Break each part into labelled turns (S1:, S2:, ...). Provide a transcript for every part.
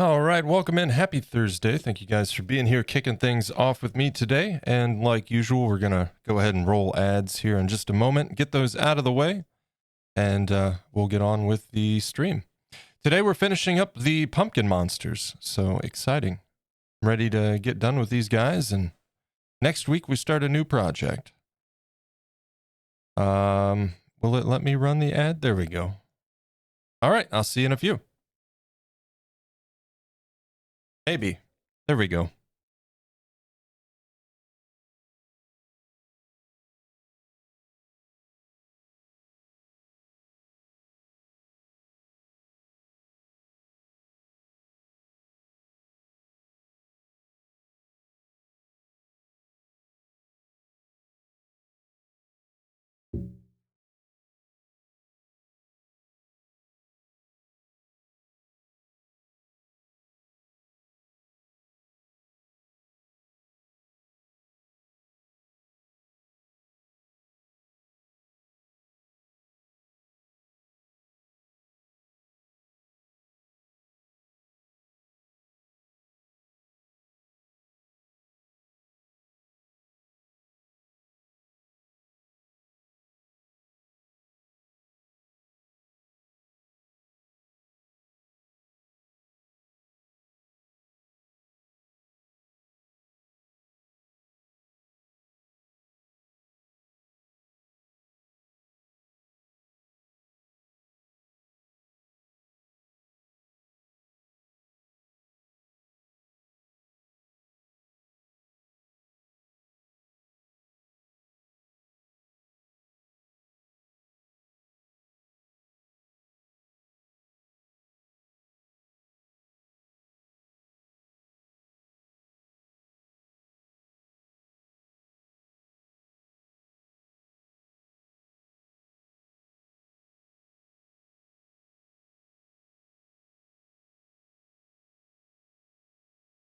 S1: All right, welcome in. Happy Thursday. Thank you guys for being here, kicking things off with me today. And like usual, we're going to go ahead and roll ads here in just a moment, get those out of the way, and we'll get on with the stream. Today, we're finishing up the pumpkin monsters. So exciting. I'm ready to get done with these guys. And next week, we start a new project. Will it let me run the ad? There we go. All right, I'll see you in a few. Maybe. There we go.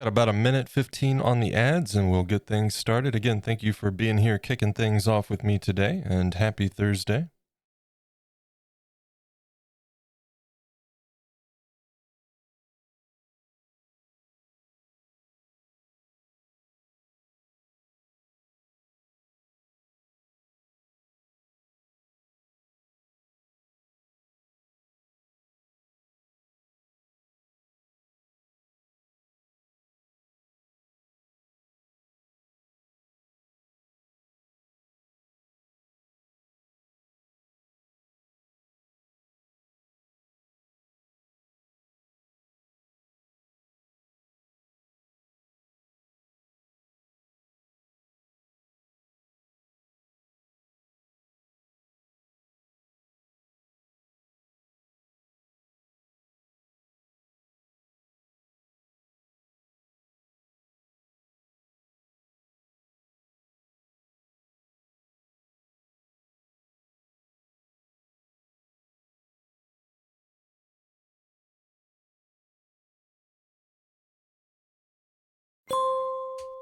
S1: Got about a minute 15 on the ads and we'll get things started. Again, thank you for being here, kicking things off with me today, and happy Thursday.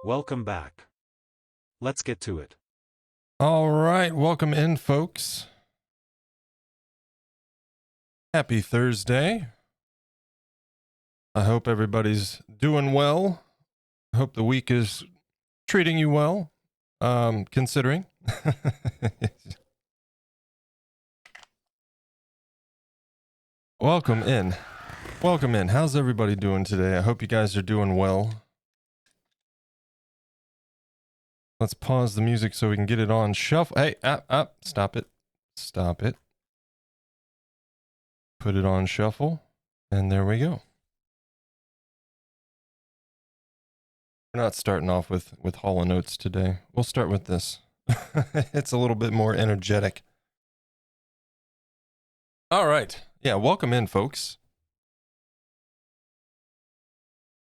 S2: Welcome back. Let's get to it.
S1: All right, welcome in, folks. Happy Thursday. I hope everybody's doing well. I hope the week is treating you well, considering. Welcome in. Welcome in. How's everybody doing today? I hope you guys are doing well. Let's pause the music so we can get it on shuffle. Hey, stop it. Stop it. Put it on shuffle. And there we go. We're not starting off with Hall & Oates today. We'll start with this. It's a little bit more energetic. All right. Yeah, welcome in, folks.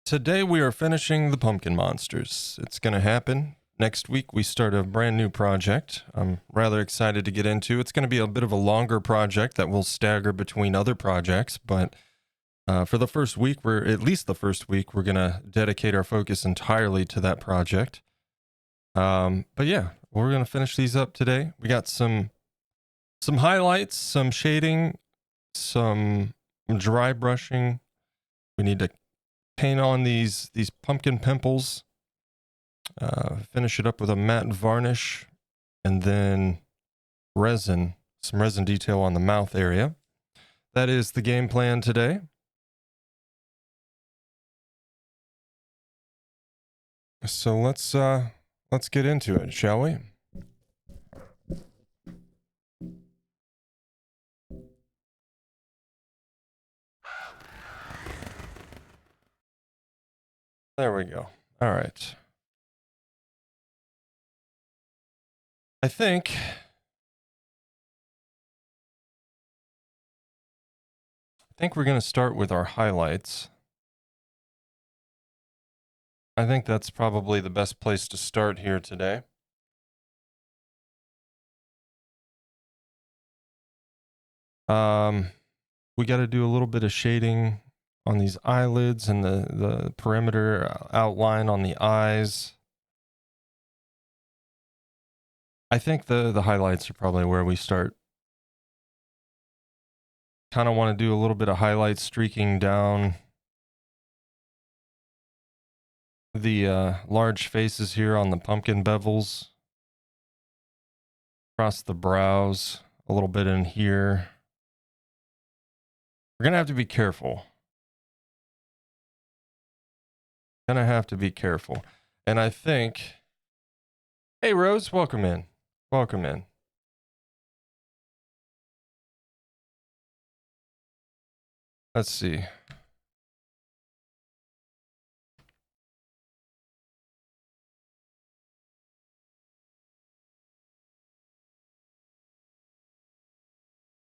S1: Today we are finishing the Pumpkin Monsters. It's going to happen. Next week we start a brand new project I'm rather excited to get into. It's going to be a bit of a longer project that will stagger between other projects, but for the first week, we're going to dedicate our focus entirely to that project. But yeah, we're going to finish these up today. We got some highlights, some shading, some dry brushing. We need to paint on these pumpkin pimples, finish it up with a matte varnish, and then some resin detail on the mouth area. That is the game plan today. So let's get into it, shall we? There we go. All right. I think we're going to start with our highlights. I think that's probably the best place to start here today. We got to do a little bit of shading on these eyelids and the perimeter outline on the eyes. I think the highlights are probably where we start. Kind of want to do a little bit of highlight streaking down the large faces here on the pumpkin bevels, across the brows, a little bit in here. We're going to have to be careful. And I think, hey Rose, welcome in. Let's see. I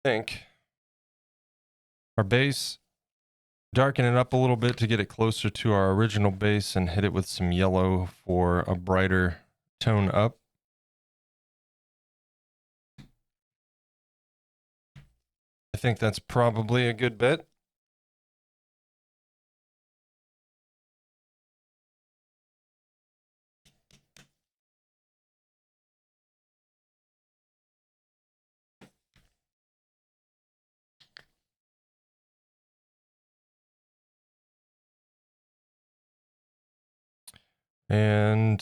S1: think our base, darken it up a little bit to get it closer to our original base and hit it with some yellow for a brighter tone up. I think that's probably a good bet. And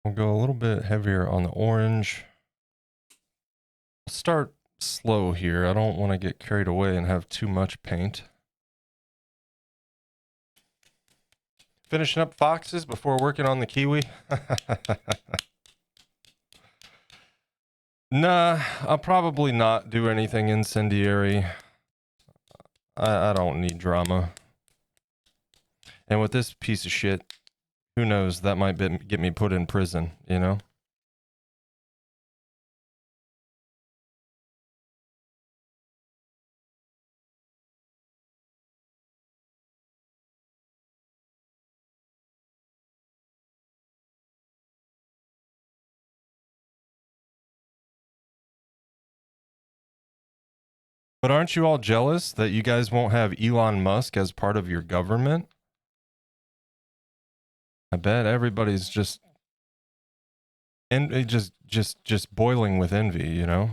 S1: we'll go a little bit heavier on the orange. I'll start slow here. I don't want to get carried away and have too much paint. Finishing up foxes before working on the kiwi. Nah, I'll probably not do anything incendiary. I don't need drama. And with this piece of shit, who knows, that might get me put in prison, you know? But aren't you all jealous that you guys won't have Elon Musk as part of your government? I bet everybody's just boiling with envy, you know?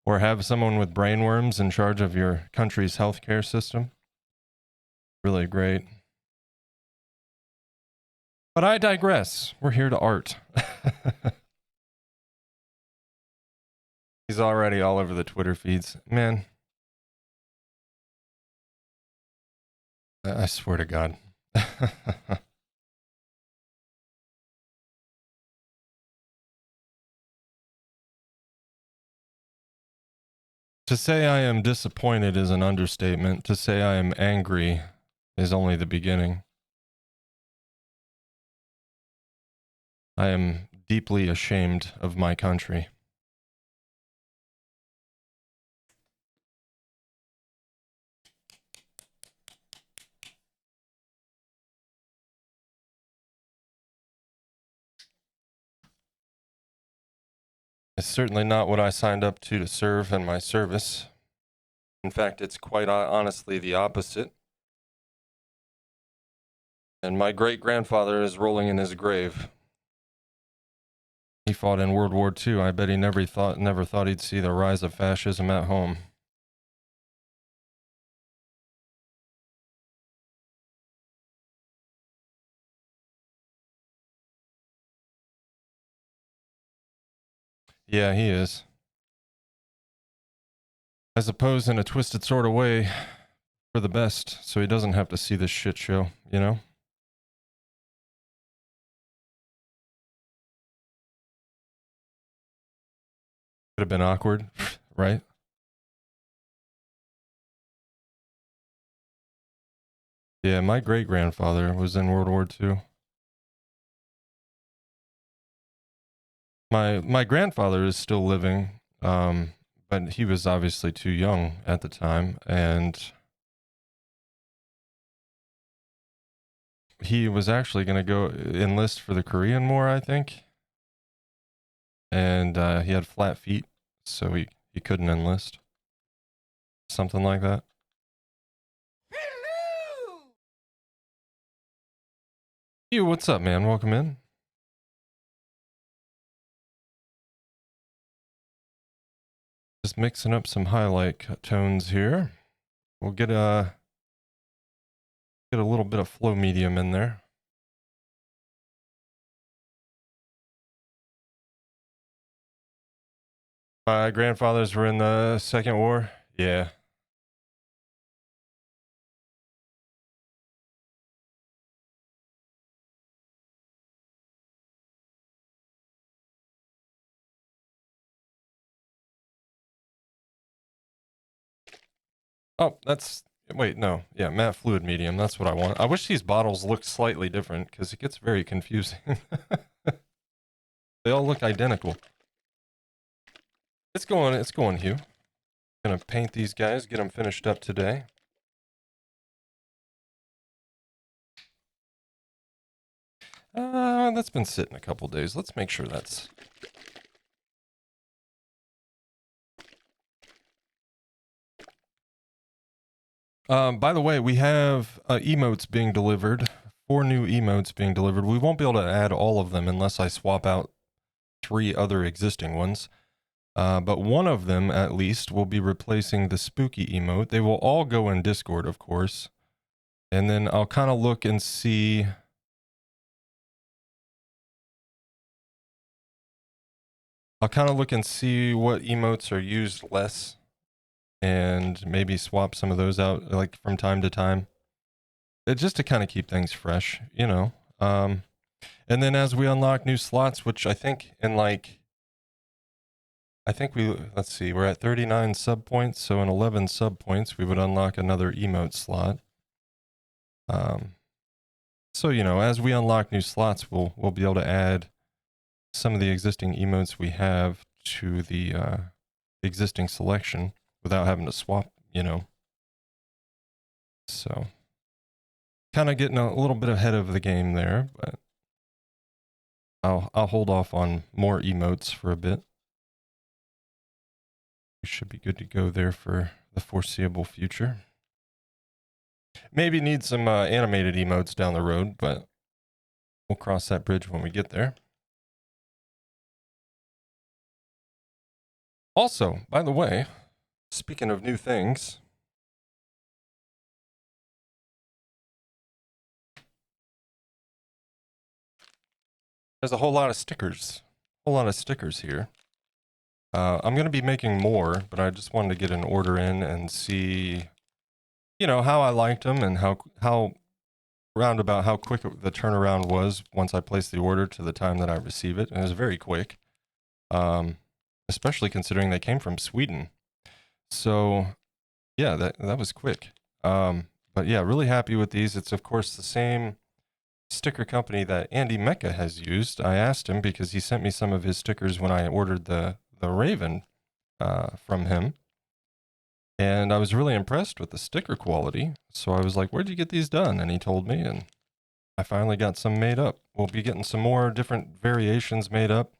S1: Or have someone with brainworms in charge of your country's healthcare system. Really great. But I digress. We're here to art. He's already all over the Twitter feeds. Man, I swear to God. To say I am disappointed is an understatement. To say I am angry is only the beginning. I am deeply ashamed of my country. It's certainly not what I signed up to serve in my service. In fact, it's quite honestly the opposite. And my great-grandfather is rolling in his grave. He fought in World War II. I bet he never thought he'd see the rise of fascism at home. Yeah, he is. I suppose in a twisted sort of way for the best, so he doesn't have to see this shit show, you know? Could have been awkward, right? Yeah, my great grandfather was in World War II. My grandfather is still living, but he was obviously too young at the time, and he was actually going to go enlist for the Korean War, I think, and he had flat feet, so he couldn't enlist, something like that. Hello. You, what's up, man? Welcome in. Just mixing up some highlight tones here. We'll get a little bit of flow medium in there. My grandfathers were in the Second War. Yeah. Oh, that's wait, no. Yeah, matte fluid medium. That's what I want. I wish these bottles looked slightly different because it gets very confusing. They all look identical. It's going, Hugh. Gonna paint these guys, get them finished up today. That's been sitting a couple days. Let's make sure that's... by the way, we have emotes being delivered. 4 new emotes being delivered. We won't be able to add all of them unless I swap out 3 other existing ones. But one of them, at least, will be replacing the spooky emote. They will all go in Discord, of course. And then I'll kind of look and see... what emotes are used less. And maybe swap some of those out, like, from time to time. Just to kind of keep things fresh, you know. And then as we unlock new slots, which I think in like... let's see, we're at 39 sub points, so in 11 sub points, we would unlock another emote slot. So, you know, as we unlock new slots, we'll be able to add some of the existing emotes we have to the existing selection without having to swap, you know. So, kind of getting a little bit ahead of the game there, but I'll hold off on more emotes for a bit. We should be good to go there for the foreseeable future. Maybe need some animated emotes down the road, but we'll cross that bridge when we get there. Also, by the way, speaking of new things, there's a whole lot of stickers. Here. I'm going to be making more, but I just wanted to get an order in and see, you know, how I liked them and how roundabout how quick the turnaround was once I placed the order to the time that I receive it. And it was very quick, especially considering they came from Sweden. So, yeah, that was quick. But yeah, really happy with these. It's, of course, the same sticker company that Andy Mecca has used. I asked him because he sent me some of his stickers when I ordered the Raven from him. And I was really impressed with the sticker quality. So I was like, where'd you get these done? And he told me, and I finally got some made up. We'll be getting some more different variations made up.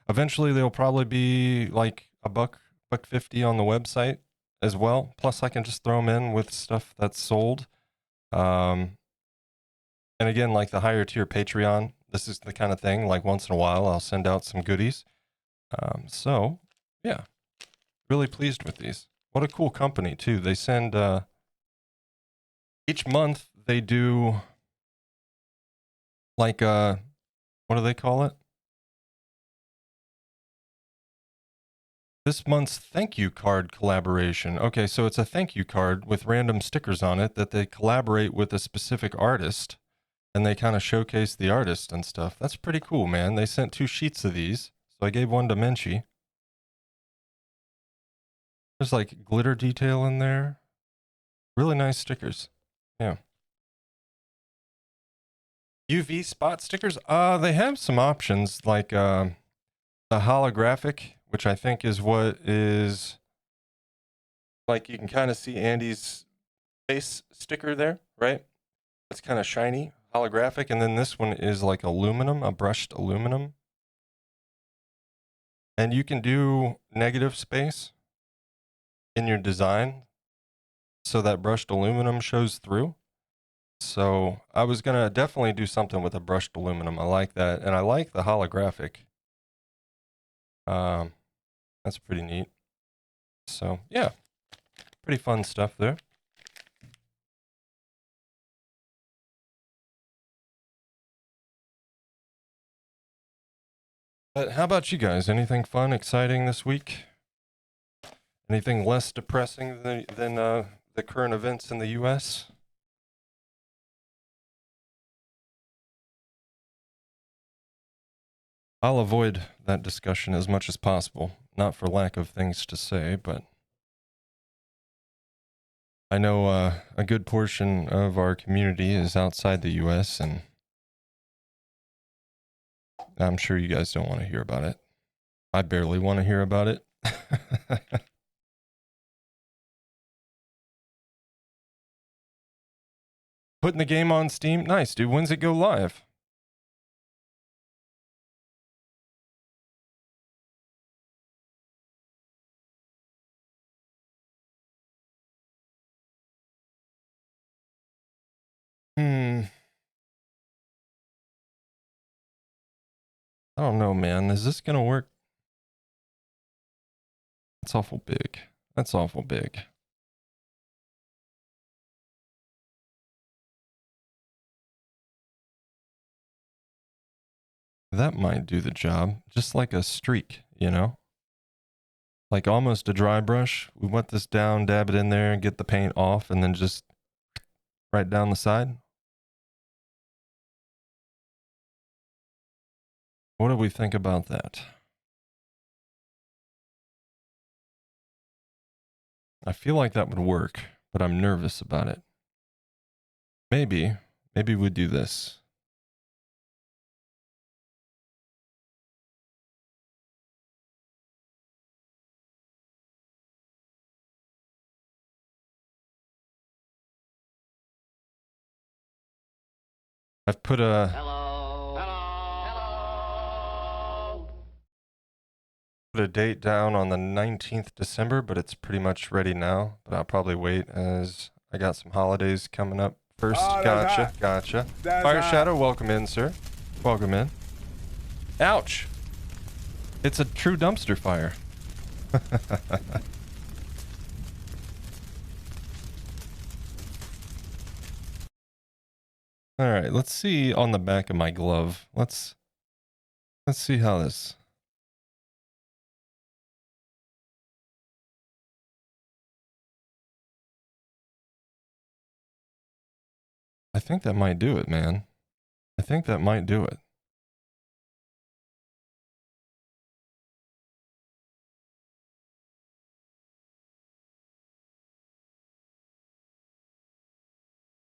S1: Eventually, they'll probably be like $1.50 on the website as well. Plus, I can just throw them in with stuff that's sold. And again, like the higher tier Patreon, this is the kind of thing, like once in a while, I'll send out some goodies. So, yeah, really pleased with these. What a cool company, too. They send, each month they do, like, what do they call it? This month's thank you card collaboration. Okay, so it's a thank you card with random stickers on it that they collaborate with a specific artist and they kind of showcase the artist and stuff. That's pretty cool, man. They sent 2 sheets of these, so I gave one to Menchie. There's like glitter detail in there. Really nice stickers. Yeah. UV spot stickers? They have some options like the holographic, which I think is what is like you can kind of see Andy's face sticker there, right? It's kind of shiny, holographic, and then this one is like aluminum, a brushed aluminum. And you can do negative space in your design so that brushed aluminum shows through. So I was gonna definitely do something with a brushed aluminum. I like that, and I like the holographic. That's pretty neat. So yeah, pretty fun stuff there. But how about you guys? Anything fun, exciting this week? Anything less depressing than the current events in the U.S.? I'll avoid that discussion as much as possible, not for lack of things to say, but I know a good portion of our community is outside the U.S., and I'm sure you guys don't want to hear about it. I barely want to hear about it. Putting the game on Steam? Nice, dude. When's it go live? I don't know, man. Is this gonna work? That's awful big. That's awful big. That might do the job. Just like a streak, you know? Like almost a dry brush. We wet this down, dab it in there, and get the paint off, and then just right down the side. What do we think about that? I feel like that would work, but I'm nervous about it. Maybe we do this. I've put a put a date down on the 19th December, but it's pretty much ready now. But I'll probably wait as I got some holidays coming up first. Gotcha. Fire Shadow, welcome in, sir. Welcome in. Ouch! It's a true dumpster fire. All right, let's see on the back of my glove. Let's see how this. I think that might do it, man. I think that might do it.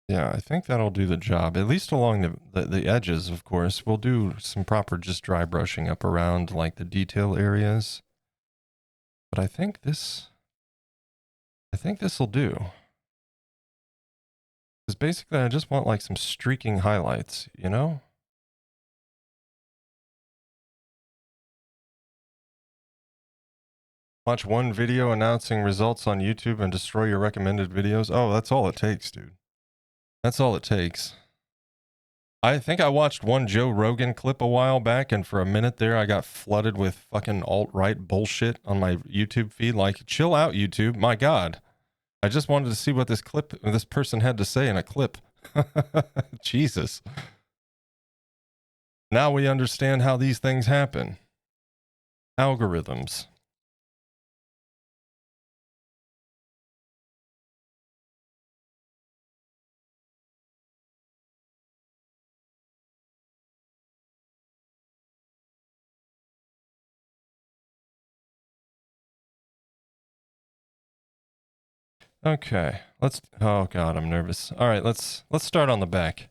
S1: Yeah, I think that'll do the job, at least along the edges, of course. We'll do some proper just dry brushing up around like the detail areas. But I think this will do. Because basically I just want like some streaking highlights, you know? Watch one video announcing results on YouTube and destroy your recommended videos. Oh, that's all it takes, dude. That's all it takes. I think I watched one Joe Rogan clip a while back, and for a minute there, I got flooded with fucking alt-right bullshit on my YouTube feed. Like, chill out, YouTube. My God. I just wanted to see what this person had to say in a clip. Jesus. Now we understand how these things happen. Algorithms. Okay, oh God, I'm nervous. All right, let's start on the back.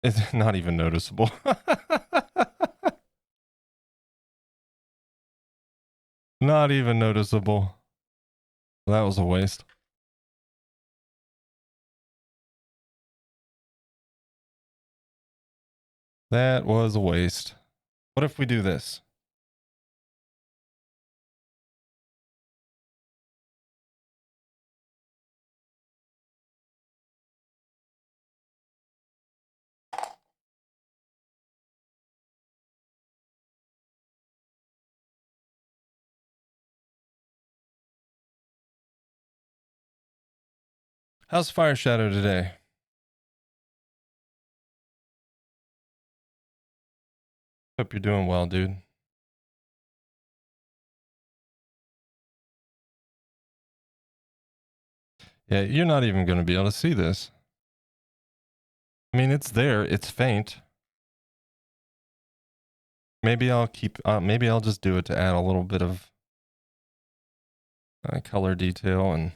S1: It's not even noticeable. Not even noticeable. That was a waste. That was a waste. What if we do this? How's Fire Shadow today? Hope you're doing well, dude. Yeah, you're not even going to be able to see this. I mean, it's there. It's faint. Maybe I'll maybe I'll just do it to add a little bit of color detail and.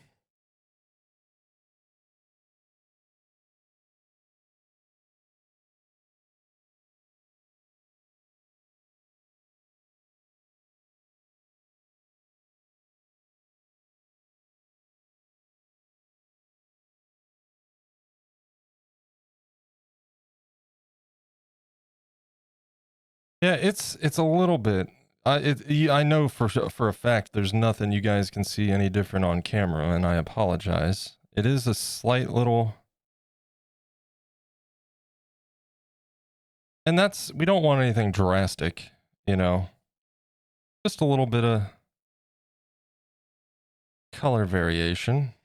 S1: Yeah, it's a little bit. I know for a fact there's nothing you guys can see any different on camera, and I apologize. It is a slight little, and we don't want anything drastic, you know. Just a little bit of color variation.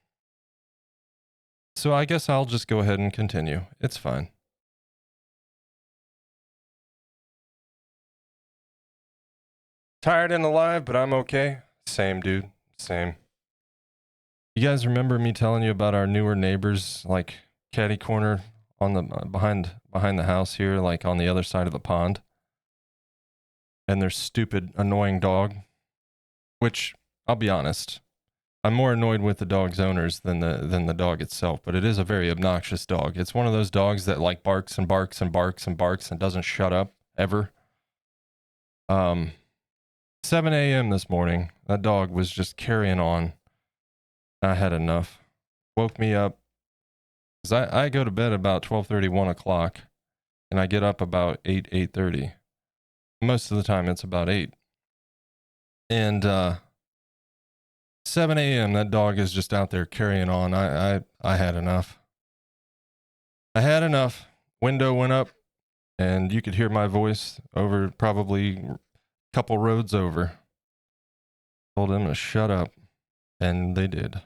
S1: So I guess I'll just go ahead and continue. It's fine. Tired and alive, but I'm okay. Same, dude. Same. You guys remember me telling you about our newer neighbors, like catty corner on the behind the house here, like on the other side of the pond, and their stupid, annoying dog? Which, I'll be honest, I'm more annoyed with the dog's owners than the dog itself. But it is a very obnoxious dog. It's one of those dogs that like barks and barks and barks and barks and doesn't shut up ever. 7 a.m. this morning, that dog was just carrying on. I had enough. Woke me up. Because I go to bed about 12:30, 1 o'clock, and I get up about 8:30. Most of the time it's about 8. And 7 a.m., that dog is just out there carrying on. I had enough. I had enough. Window went up, and you could hear my voice over probably a couple roads over. Told them to shut up, and they did.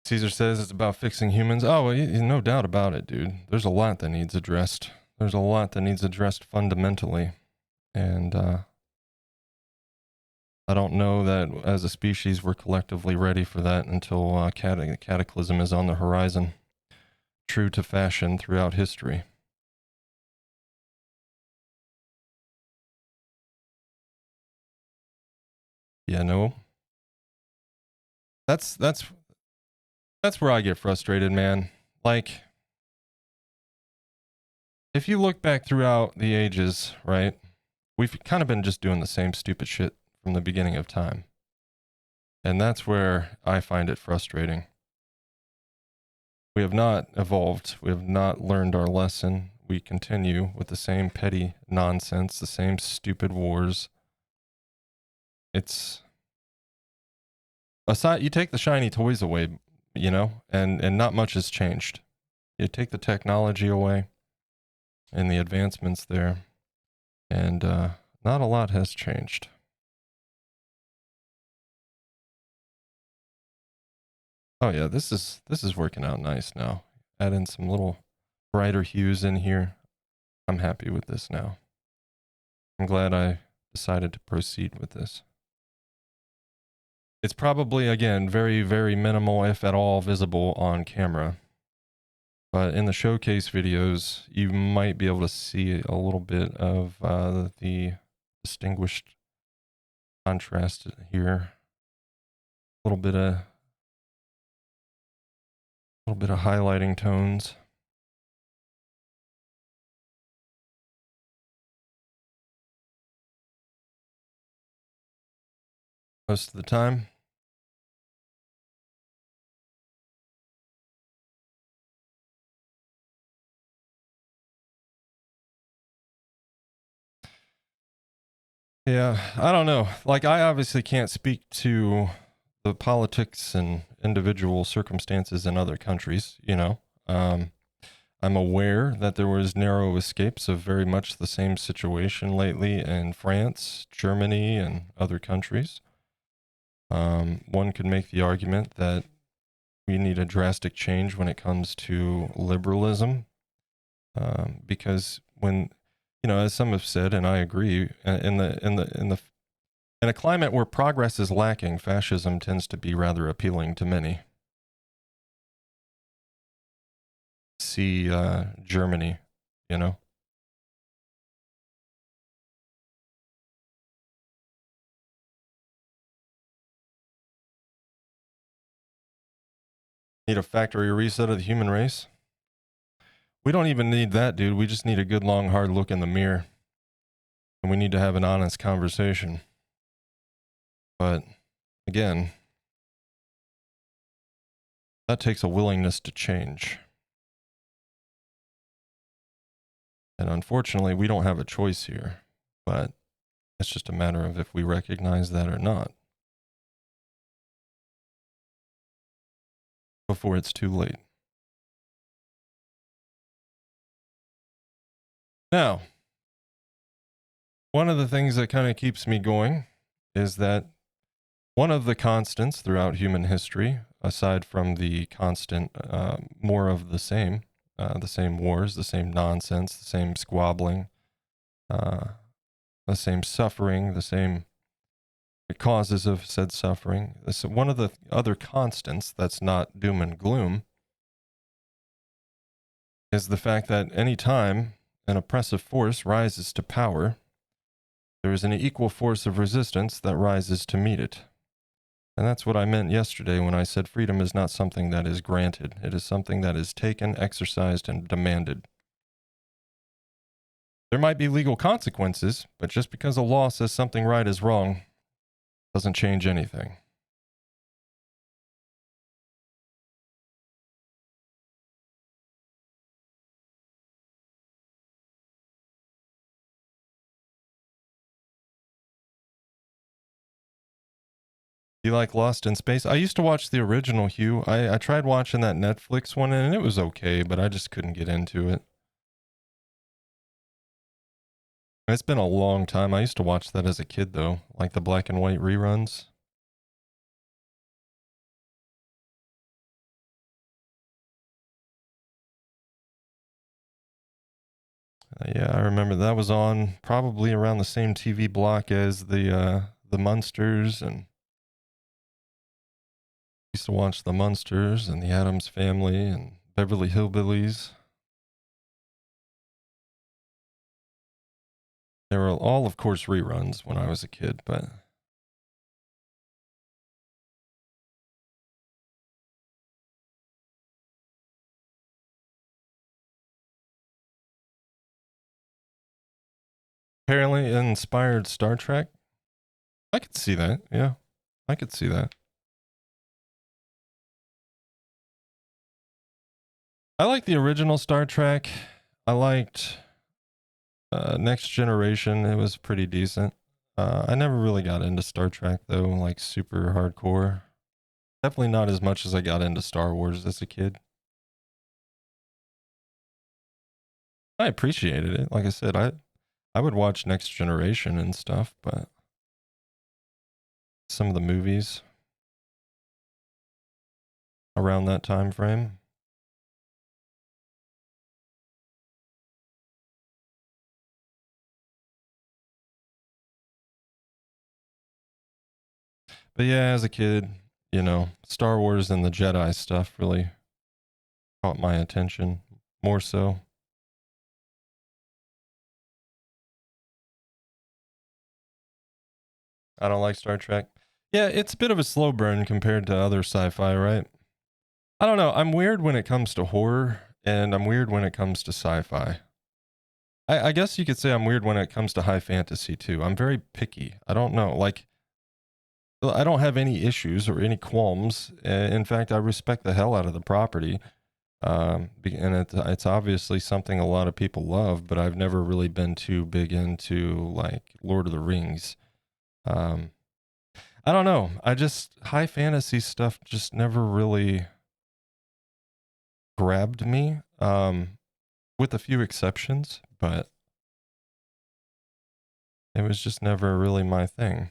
S1: Caesar says it's about fixing humans. Oh, well, no doubt about it, dude. There's a lot that needs addressed. There's a lot that needs addressed fundamentally. And I don't know that as a species we're collectively ready for that until cataclysm is on the horizon. True to fashion throughout history. Yeah, no. That's where I get frustrated, man. Like, if you look back throughout the ages, right, we've kind of been just doing the same stupid shit from the beginning of time. And that's where I find it frustrating. We have not evolved. We have not learned our lesson. We continue with the same petty nonsense, the same stupid wars. it's aside, you take the shiny toys away, and not much has changed. You take the technology away and the advancements there, and not a lot has changed. Oh yeah, this is working out nice now. Add in some little brighter hues in here. I'm happy with this now. I'm glad I decided to proceed with this. It's probably, again, very, very minimal, if at all, visible on camera. But in the showcase videos, you might be able to see a little bit of the distinguished contrast here. A little bit of highlighting tones. Most of the time. Yeah, I don't know. Like, I obviously can't speak to the politics and individual circumstances in other countries, I'm aware that there was narrow escapes of very much the same situation lately in France, Germany, and other countries. One could make the argument that we need a drastic change when it comes to liberalism, because when, as some have said, and I agree, in a climate where progress is lacking, fascism tends to be rather appealing to many. See Germany, Need a factory reset of the human race? We don't even need that, dude. We just need a good, long, hard look in the mirror. And we need to have an honest conversation. But again, that takes a willingness to change. And unfortunately, we don't have a choice here. But it's just a matter of if we recognize that or not before it's too late. Now, one of the things that kind of keeps me going is that one of the constants throughout human history, aside from the constant more of the same wars, the same nonsense, the same squabbling, the same suffering, the same causes of said suffering. So one of the other constants that's not doom and gloom is the fact that any time an oppressive force rises to power, there is an equal force of resistance that rises to meet it. And that's what I meant yesterday when I said freedom is not something that is granted. It is something that is taken, exercised, and demanded. There might be legal consequences, but just because a law says something right is wrong doesn't change anything. You like Lost in Space? I used to watch the original, Hugh. I tried watching that Netflix one and it was okay, but I just couldn't get into it. It's been a long time. I used to watch that as a kid, though, like the black and white reruns. Yeah, I remember that was on probably around the same TV block as the Munsters, and used to watch the Munsters and the Addams Family and Beverly Hillbillies. They were all, of course, reruns when I was a kid, but apparently inspired Star Trek. I could see that. Yeah, I could see that. I like the original Star Trek. I liked Next Generation. It was pretty decent. I never really got into Star Trek though, like super hardcore. Definitely not as much as I got into Star Wars as a kid. I appreciated it. Like I said, I would watch Next Generation and stuff, but some of the movies around that time frame. But yeah, as a kid, Star Wars and the Jedi stuff really caught my attention more so. I don't like Star Trek. Yeah, it's a bit of a slow burn compared to other sci-fi, right? I don't know. I'm weird when it comes to horror, and I'm weird when it comes to sci-fi. I guess you could say I'm weird when it comes to high fantasy too. I'm very picky. I don't know. Like, I don't have any issues or any qualms. In fact, I respect the hell out of the property. And it's obviously something a lot of people love, but I've never really been too big into like Lord of the Rings. Um, I don't know. I just high fantasy stuff just never really grabbed me. With a few exceptions, but it was just never really my thing.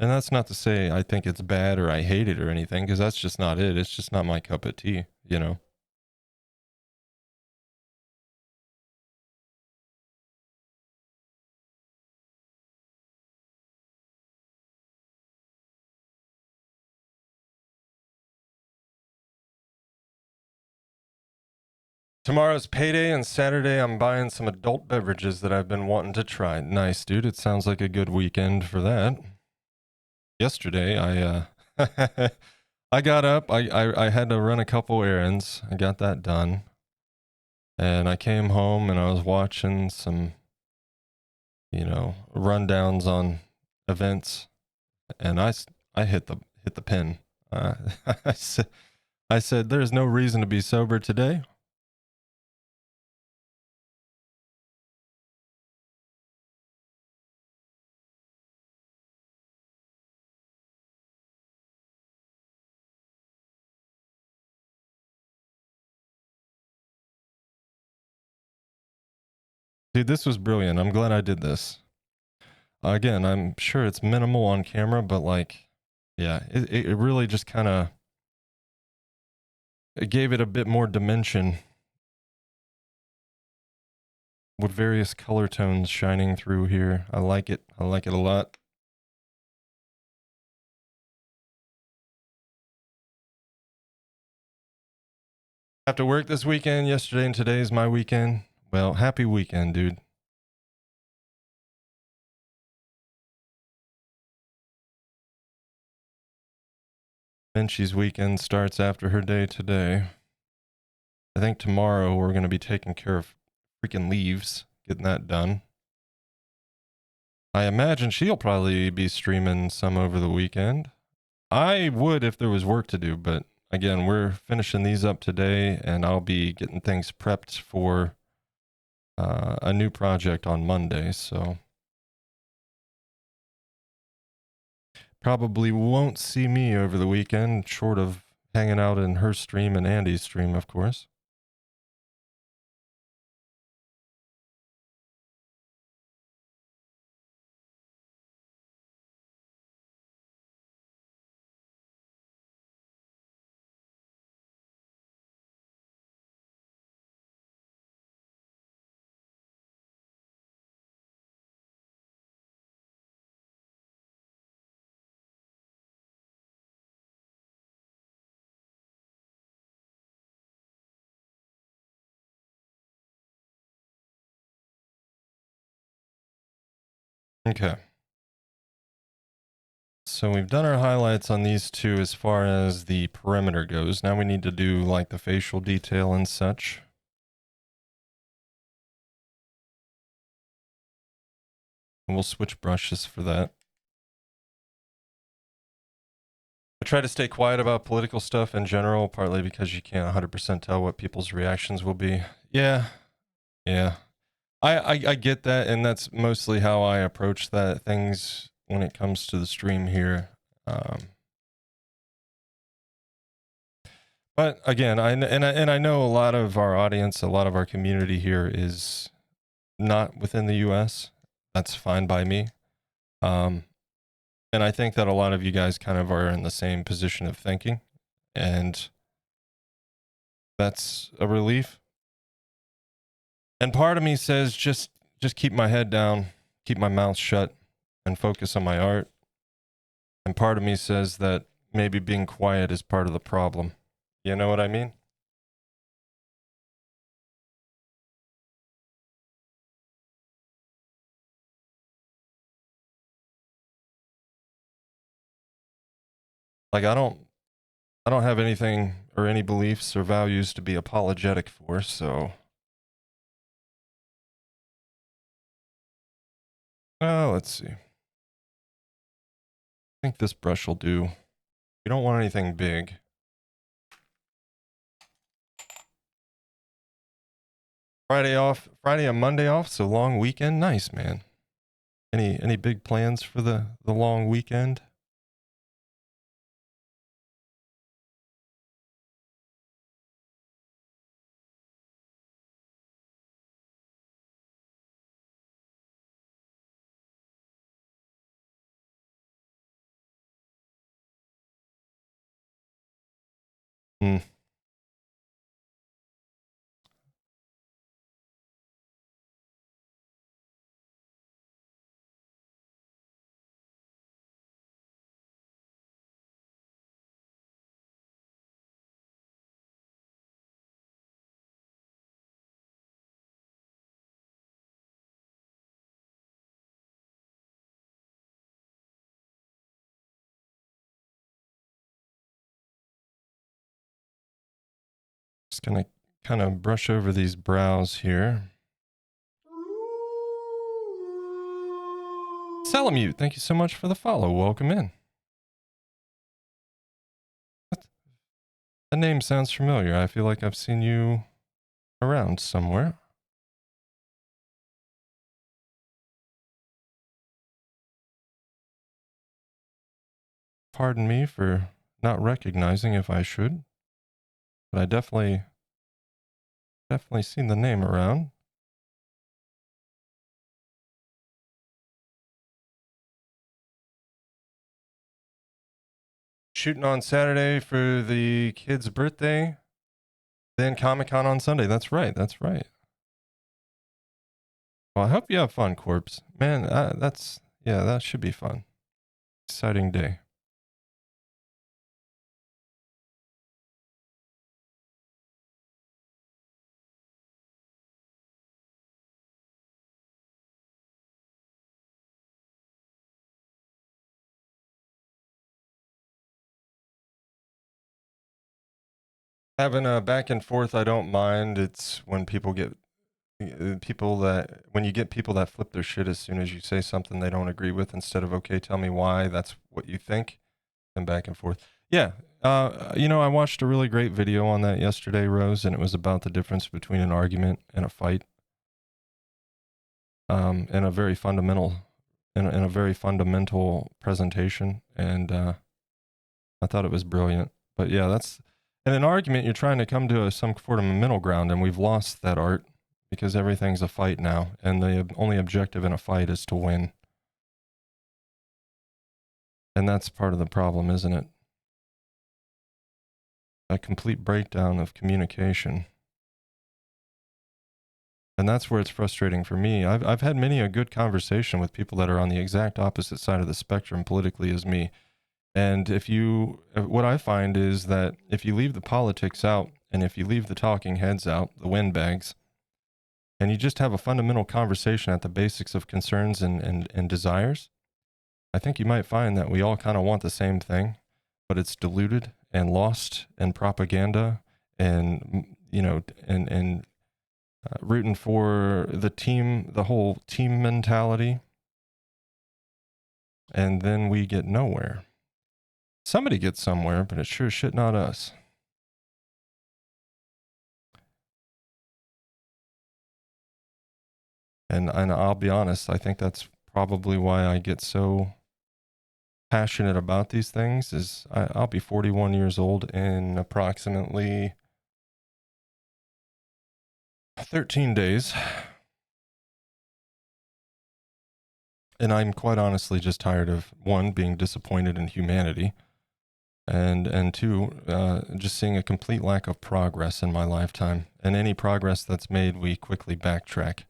S1: And that's not to say I think it's bad or I hate it or anything, because that's just not it. It's just not my cup of tea. Tomorrow's payday, and Saturday I'm buying some adult beverages that I've been wanting to try. Nice, dude. It sounds like a good weekend for that. Yesterday, I got up. I had to run a couple errands. I got that done, and I came home and I was watching some, rundowns on events, and I hit the pin. Uh, I said, there's no reason to be sober today. Dude, this was brilliant. I'm glad I did this. Again, I'm sure it's minimal on camera, but like, yeah, it really just kind of it gave it a bit more dimension with various color tones shining through here. I like it. I like it a lot. Have to work this weekend. Yesterday and today is my weekend. Well, happy weekend, dude. Benchie's weekend starts after her day today. I think tomorrow we're going to be taking care of freaking leaves, getting that done. I imagine she'll probably be streaming some over the weekend. I would if there was work to do, but again, we're finishing these up today, and I'll be getting things prepped for a new project on Monday. So probably won't see me over the weekend, short of hanging out in her stream and Andy's stream, of course. Okay. So we've done our highlights on these two as far as the perimeter goes. Now we need to do like the facial detail and such. and we'll switch brushes for that. I try to stay quiet about political stuff in general, partly because you can't 100% tell what people's reactions will be. Yeah. I get that, and that's mostly how I approach that things when it comes to the stream here. But again, I know a lot of our audience, a lot of our community here is not within the U.S. That's fine by me. And I think that a lot of you guys kind of are in the same position of thinking, and that's a relief. And part of me says just keep my head down, keep my mouth shut, and focus on my art. And part of me says that maybe being quiet is part of the problem. You know what I mean? Like I don't have anything or any beliefs or values to be apologetic for, so let's see. I think this brush will do. You don't want anything big. Friday and Monday off, so long weekend. Nice, man. Any big plans for the long weekend? Hmm. Just gonna kind of brush over these brows here. Salamute, thank you so much for the follow. Welcome in. The name sounds familiar. I feel like I've seen you around somewhere. Pardon me for not recognizing if I should, but I definitely seen the name around. Shooting on Saturday for the kid's birthday, then Comic-Con on Sunday. That's right. Well, I hope you have fun, Corpse. Man, that should be fun. Exciting day. Having a back and forth, I don't mind. It's when people get when you get people that flip their shit as soon as you say something they don't agree with, instead of okay, tell me why that's what you think, and back and forth. Yeah, I watched a really great video on that yesterday, Rose, and it was about the difference between an argument and a fight, in a very fundamental presentation, and I thought it was brilliant. But yeah, that's in an argument you're trying to come to some sort of a middle ground, and we've lost that art because everything's a fight now, and the only objective in a fight is to win. And that's part of the problem, isn't it? A complete breakdown of communication. And that's where it's frustrating for me. I've had many a good conversation with people that are on the exact opposite side of the spectrum politically as me. And what I find is that if you leave the politics out, and if you leave the talking heads out, the windbags, and you just have a fundamental conversation at the basics of concerns and desires, I think you might find that we all kind of want the same thing, but it's diluted and lost in propaganda and, rooting for the team, the whole team mentality. and then we get nowhere. Somebody gets somewhere, but it's sure shit not us. And I'll be honest, I think that's probably why I get so passionate about these things. Is I'll be 41 years old in approximately 13 days. And I'm quite honestly just tired of, one, being disappointed in humanity, and two, just seeing a complete lack of progress in my lifetime. And any progress that's made, we quickly backtrack.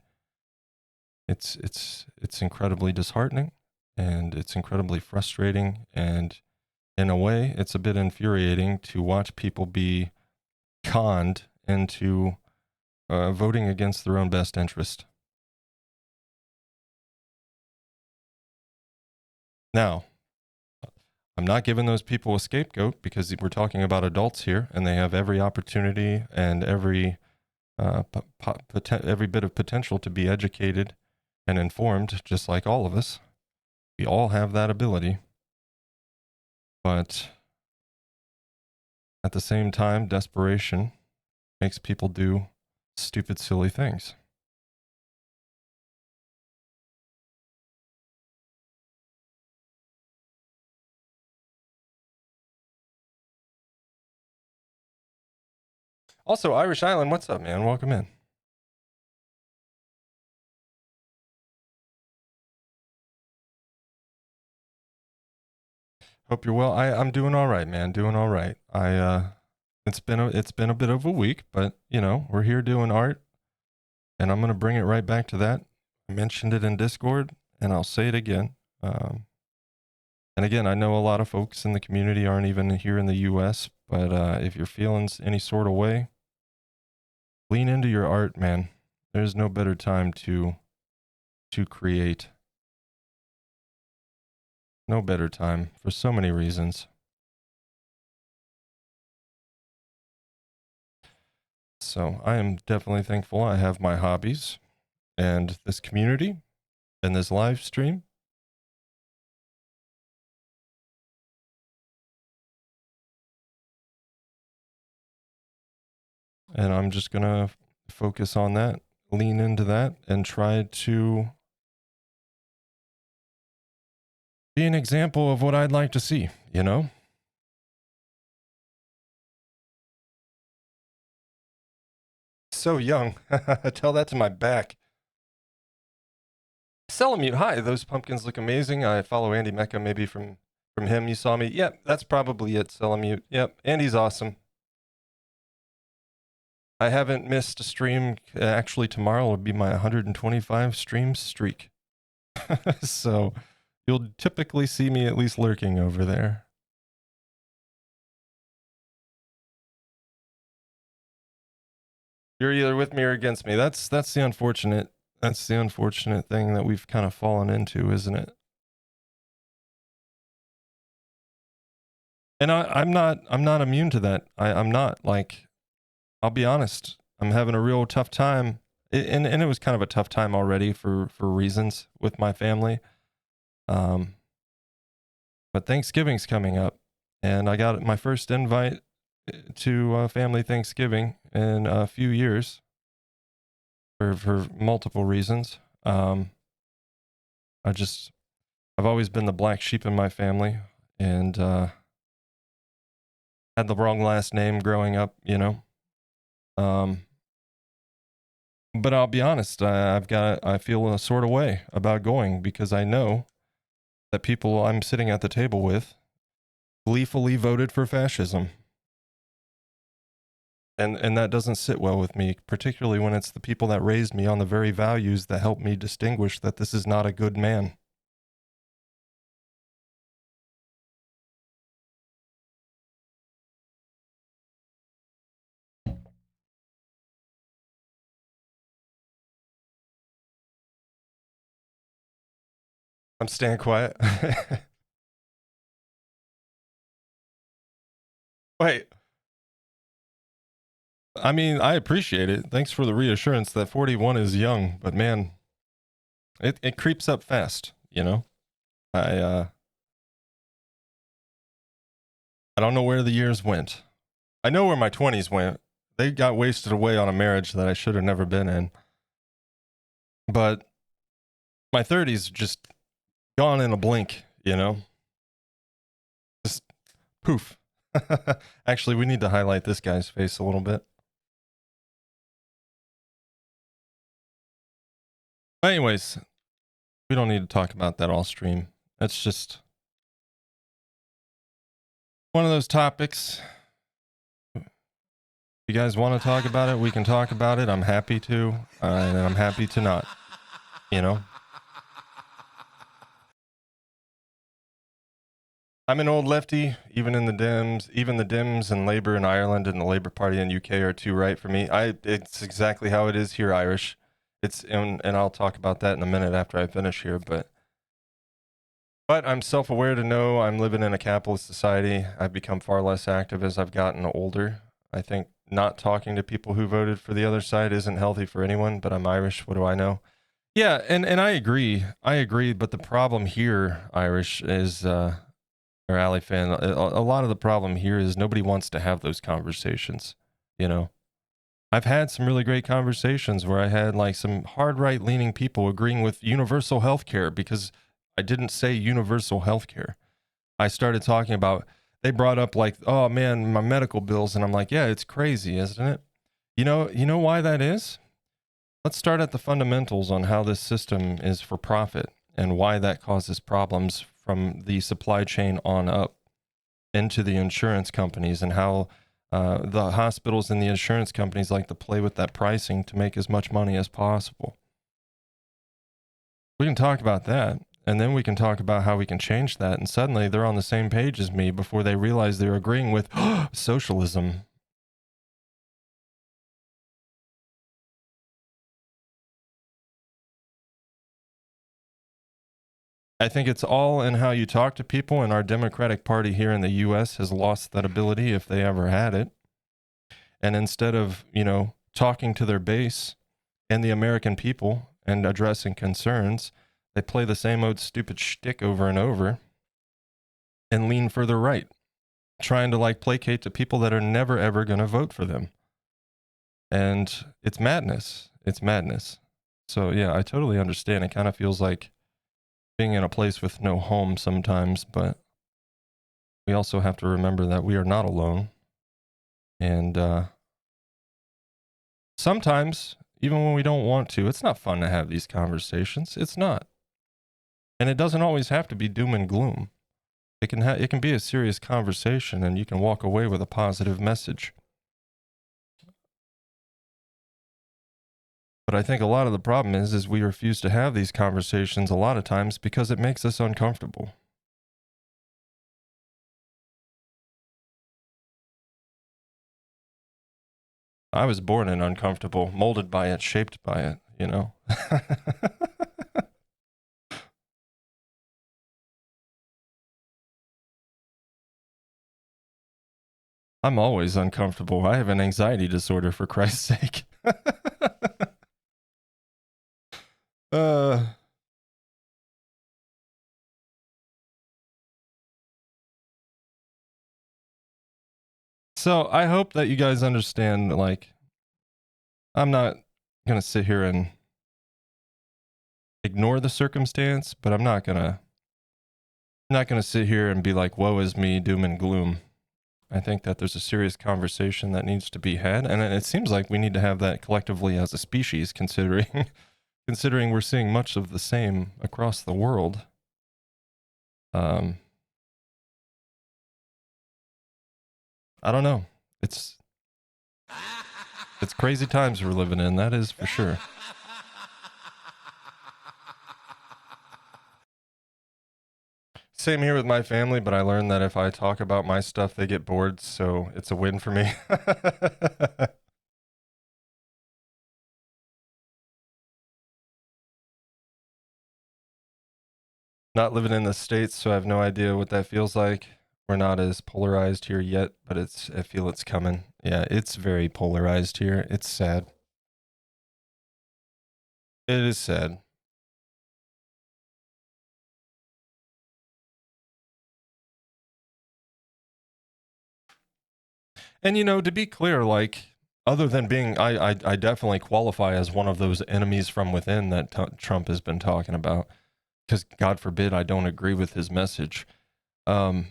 S1: It's incredibly disheartening, and it's incredibly frustrating, and in a way, it's a bit infuriating to watch people be conned into voting against their own best interest. Now, I'm not giving those people a scapegoat because we're talking about adults here, and they have every opportunity and every bit of potential to be educated and informed, just like all of us. We all have that ability. But at the same time, desperation makes people do stupid, silly things. Also, Irish Island, what's up, man? Welcome in. Hope you're well. I'm doing all right, man. Doing all right. It's been a bit of a week, but you know, we're here doing art, and I'm gonna bring it right back to that. I mentioned it in Discord, and I'll say it again. And again, I know a lot of folks in the community aren't even here in the U.S., but if you're feeling any sort of way, lean into your art, man. There's no better time to create. No better time for so many reasons. So I am definitely thankful I have my hobbies and this community and this live stream. And I'm just going to focus on that, lean into that, and try to be an example of what I'd like to see, you know? So young. Tell that to my back. Celamute, hi. Those pumpkins look amazing. I follow Andy Mecca, maybe from him. You saw me. Yep, that's probably it, Celamute. Yep, Andy's awesome. I haven't missed a stream. Actually, tomorrow will be my 125 stream streak. So you'll typically see me at least lurking over there. You're either with me or against me. That's the unfortunate thing that we've kind of fallen into, isn't it? And I'm not immune to that. I'm not, like, I'll be honest. I'm having a real tough time. And it was kind of a tough time already for reasons with my family. But Thanksgiving's coming up, and I got my first invite to family Thanksgiving in a few years for multiple reasons. I've always been the black sheep in my family, and had the wrong last name growing up, you know. But I'll be honest, I feel a sort of way about going because I know that people I'm sitting at the table with gleefully voted for fascism. And that doesn't sit well with me, particularly when it's the people that raised me on the very values that helped me distinguish that this is not a good man. I'm staying quiet. Wait. I mean, I appreciate it. Thanks for the reassurance that 41 is young, but man, it creeps up fast, you know? I I don't know where the years went. I know where my 20s went. They got wasted away on a marriage that I should have never been in. But my 30s just gone in a blink, you know? Just poof. Actually, we need to highlight this guy's face a little bit. Anyways, we don't need to talk about that all stream. That's just one of those topics. If you guys want to talk about it, we can talk about it. I'm happy to, and I'm happy to not, you know? I'm an old lefty, even in the Dems. Even the Dems and Labour in Ireland and the Labour Party in UK are too right for me. It's exactly how it is here, Irish. And I'll talk about that in a minute after I finish here. But I'm self-aware to know I'm living in a capitalist society. I've become far less active as I've gotten older. I think not talking to people who voted for the other side isn't healthy for anyone. But I'm Irish. What do I know? Yeah, and I agree. I agree. But the problem here, Irish, is. Or Alley fan, a lot of the problem here is nobody wants to have those conversations. You know, I've had some really great conversations where I had like some hard right leaning people agreeing with universal health care because I didn't say universal health care. I started talking about, they brought up like, oh man, my medical bills. And I'm like, yeah, it's crazy, isn't it? You know why that is? Let's start at the fundamentals on how this system is for profit and why that causes problems from the supply chain on up into the insurance companies, and how the hospitals and the insurance companies like to play with that pricing to make as much money as possible. We can talk about that, and then we can talk about how we can change that. And suddenly they're on the same page as me before they realize they're agreeing with socialism. I think it's all in how you talk to people, and our Democratic Party here in the US has lost that ability if they ever had it. And instead of, talking to their base and the American people and addressing concerns, they play the same old stupid shtick over and over and lean further right, trying to like placate to people that are never ever going to vote for them. And it's madness. It's madness. So yeah, I totally understand. It kind of feels like being in a place with no home sometimes, but we also have to remember that we are not alone. And sometimes, even when we don't want to, it's not fun to have these conversations. It's not. And it doesn't always have to be doom and gloom. It can be a serious conversation, and you can walk away with a positive message. But I think a lot of the problem is we refuse to have these conversations a lot of times because it makes us uncomfortable. I was born in uncomfortable, molded by it, shaped by it, you know? I'm always uncomfortable. I have an anxiety disorder, for Christ's sake. uh, so I hope that you guys understand, like, I'm not going to sit here and ignore the circumstance, but I'm not going to sit here and be like, woe is me, doom and gloom. I think that there's a serious conversation that needs to be had, and it seems like we need to have that collectively as a species, considering we're seeing much of the same across the world. I don't know. It's crazy times we're living in, that is for sure. Same here with my family, but I learned that if I talk about my stuff, they get bored, so it's a win for me. Not living in the States, so I have no idea what that feels like. We're not as polarized here yet, but I feel it's coming. Yeah, it's very polarized here. It's sad. It is sad. And to be clear, like, other than being, I definitely qualify as one of those enemies from within that Trump has been talking about, because God forbid I don't agree with his message. But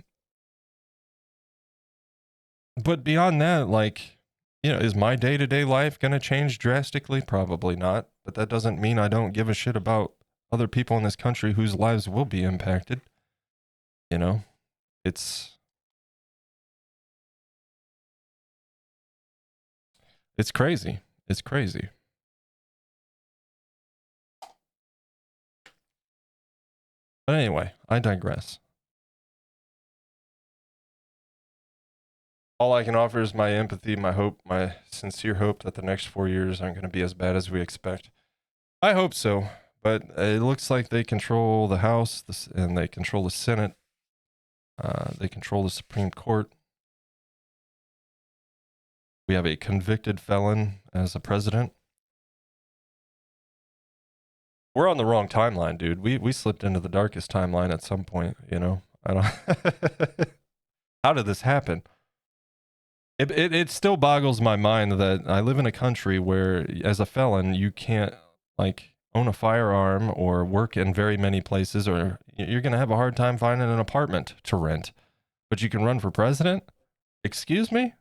S1: beyond that, like, is my day-to-day life going to change drastically? Probably not. But that doesn't mean I don't give a shit about other people in this country whose lives will be impacted. It's crazy. It's crazy. But anyway, I digress. All I can offer is my empathy, my hope, my sincere hope that the next 4 years aren't going to be as bad as we expect. I hope so, but it looks like they control the House and they control the Senate. They control the Supreme Court. We have a convicted felon as a president. We're on the wrong timeline, dude. We slipped into the darkest timeline at some point, I don't. How did this happen? It still boggles my mind that I live in a country where, as a felon, you can't, like, own a firearm or work in very many places, or you're going to have a hard time finding an apartment to rent. But you can run for president? Excuse me?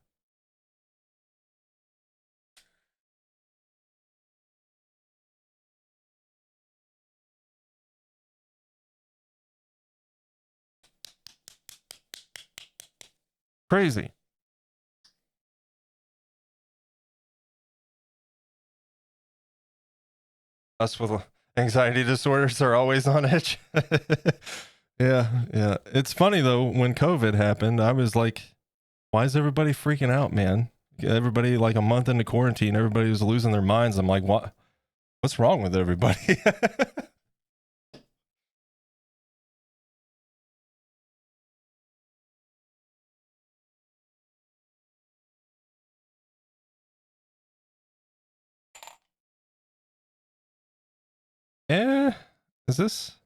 S1: Crazy. Us with anxiety disorders are always on edge. Yeah. It's funny, though, when COVID happened, I was like, why is everybody freaking out, man? Everybody, like, a month into quarantine, everybody was losing their minds. I'm like, what's wrong with everybody? Eh, is this?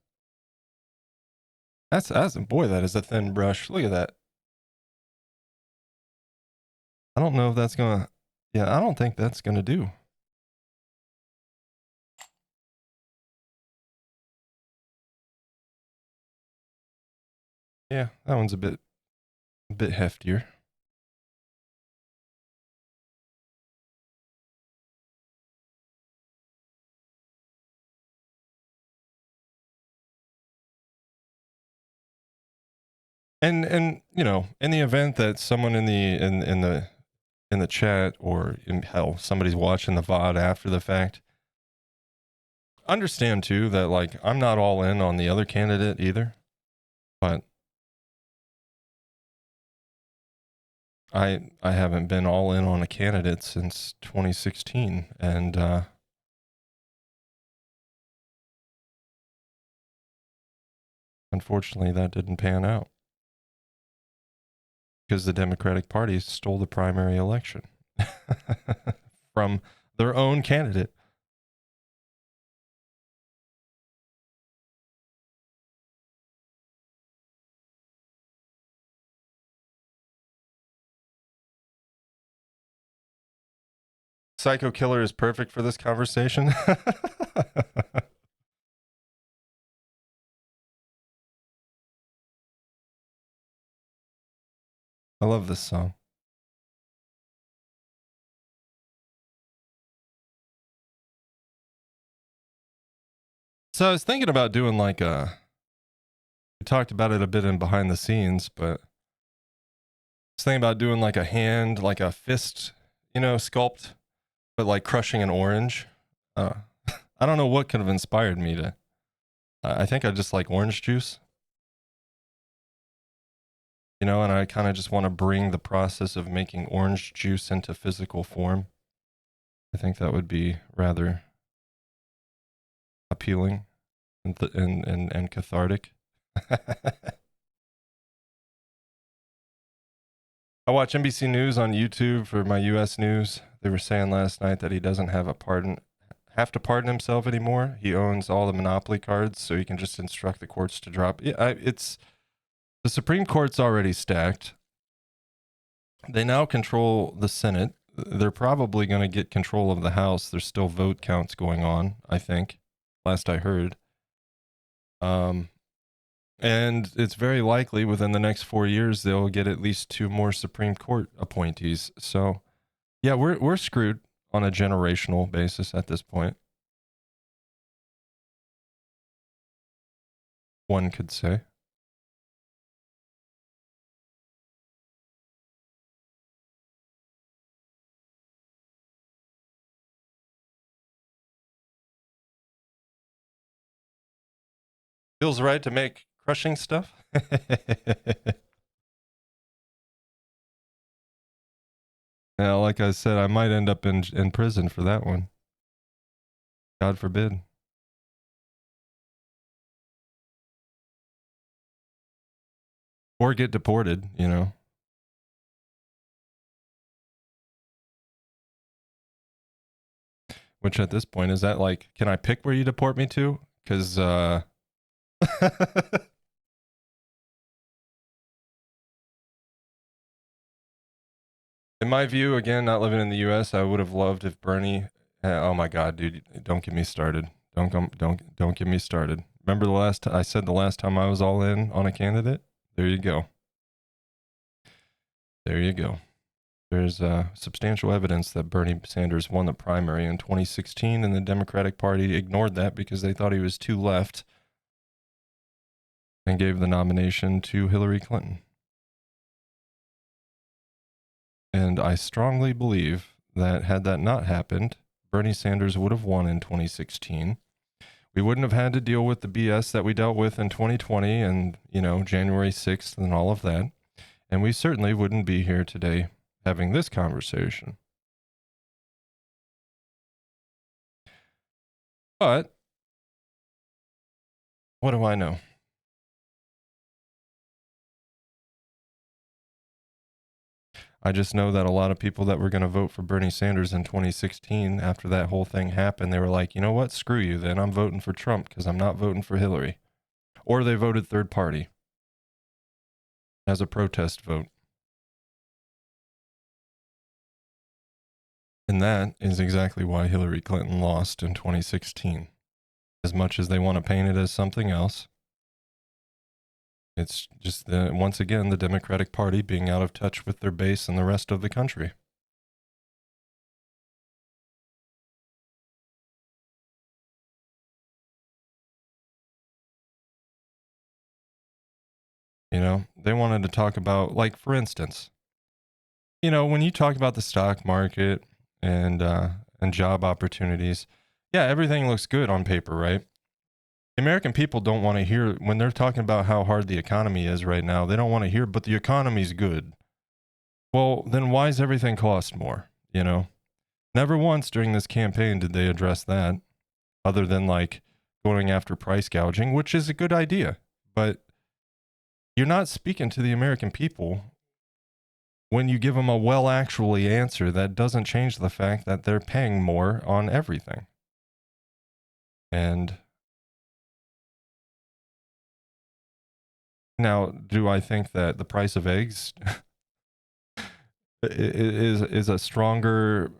S1: That's boy, that is a thin brush. Look at that. I don't know if that's gonna. Yeah, I don't think that's gonna do. Yeah, that one's a bit heftier. And in the event that someone in the chat, or in hell, somebody's watching the VOD after the fact, understand too that, like, I'm not all in on the other candidate either, but I haven't been all in on a candidate since 2016, and unfortunately that didn't pan out because the Democratic Party stole the primary election from their own candidate. Psycho Killer is perfect for this conversation. I love this song. So I was thinking about doing like we talked about it a bit in behind the scenes, but I was thinking about doing like a hand, like a fist, sculpt, but like crushing an orange. I don't know what could have inspired me to. I think I just like orange juice, and I kind of just want to bring the process of making orange juice into physical form. I think that would be rather appealing and cathartic. I watch NBC News on YouTube for my U.S. news. They were saying last night that he doesn't have to pardon himself anymore. He owns all the Monopoly cards, so he can just instruct the courts to drop. Yeah, it's the Supreme Court's already stacked. They now control the Senate. They're probably going to get control of the House. There's still vote counts going on, I think, last I heard. And it's very likely within the next 4 years they'll get at least 2 more Supreme Court appointees. So, yeah, we're screwed on a generational basis at this point. One could say. Feels right to make crushing stuff. Yeah, like I said, I might end up in prison for that one. God forbid. Or get deported, you know. Which at this point, is that like, can I pick where you deport me to? Because, in my view, again, not living in the U.S., I would have loved if Bernie. Oh my God, dude! Don't get me started. Don't get me started. Remember the last I said the last time I was all in on a candidate? There you go. There you go. There's substantial evidence that Bernie Sanders won the primary in 2016, and the Democratic Party ignored that because they thought he was too left and gave the nomination to Hillary Clinton. And I strongly believe that had that not happened, Bernie Sanders would have won in 2016. We wouldn't have had to deal with the BS that we dealt with in 2020 and, January 6th and all of that. And we certainly wouldn't be here today having this conversation. But what do I know? I just know that a lot of people that were going to vote for Bernie Sanders in 2016, after that whole thing happened, they were like, you know what? Screw you then. I'm voting for Trump because I'm not voting for Hillary. Or they voted third party as a protest vote. And that is exactly why Hillary Clinton lost in 2016. As much as they want to paint it as something else, it's just, once again, the Democratic Party being out of touch with their base and the rest of the country. They wanted to talk about, like, for instance, when you talk about the stock market and job opportunities, yeah, everything looks good on paper, right? The American people don't want to hear when they're talking about how hard the economy is right now. They don't want to hear, but the economy's good. Well, then why does everything cost more? Never once during this campaign did they address that, other than like going after price gouging, which is a good idea, but you're not speaking to the American people when you give them a well actually answer that doesn't change the fact that they're paying more on everything. And now, do I think that the price of eggs is a stronger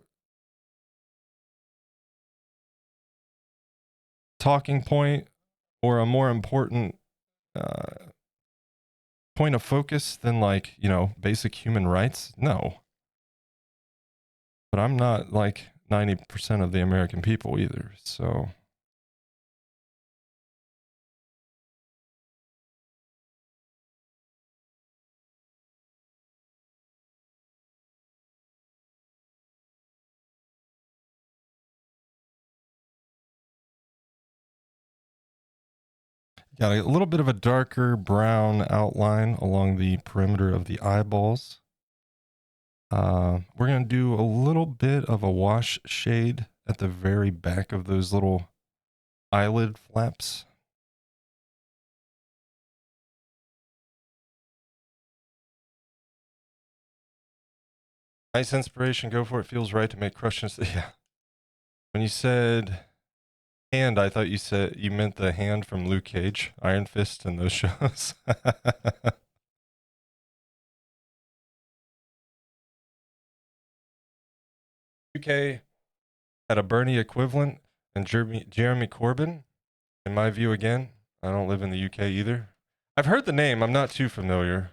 S1: talking point or a more important point of focus than, like, basic human rights? No. But I'm not like 90% of the American people either, so. Got a little bit of a darker brown outline along the perimeter of the eyeballs. We're going to do a little bit of a wash shade at the very back of those little eyelid flaps. Nice inspiration. Go for it. Feels right to make crushes. Yeah. When you said hand, I thought you meant the hand from Luke Cage, Iron Fist, and those shows. UK had a Bernie equivalent and Jeremy Corbyn. In my view, again, I don't live in the UK either. I've heard the name. I'm not too familiar.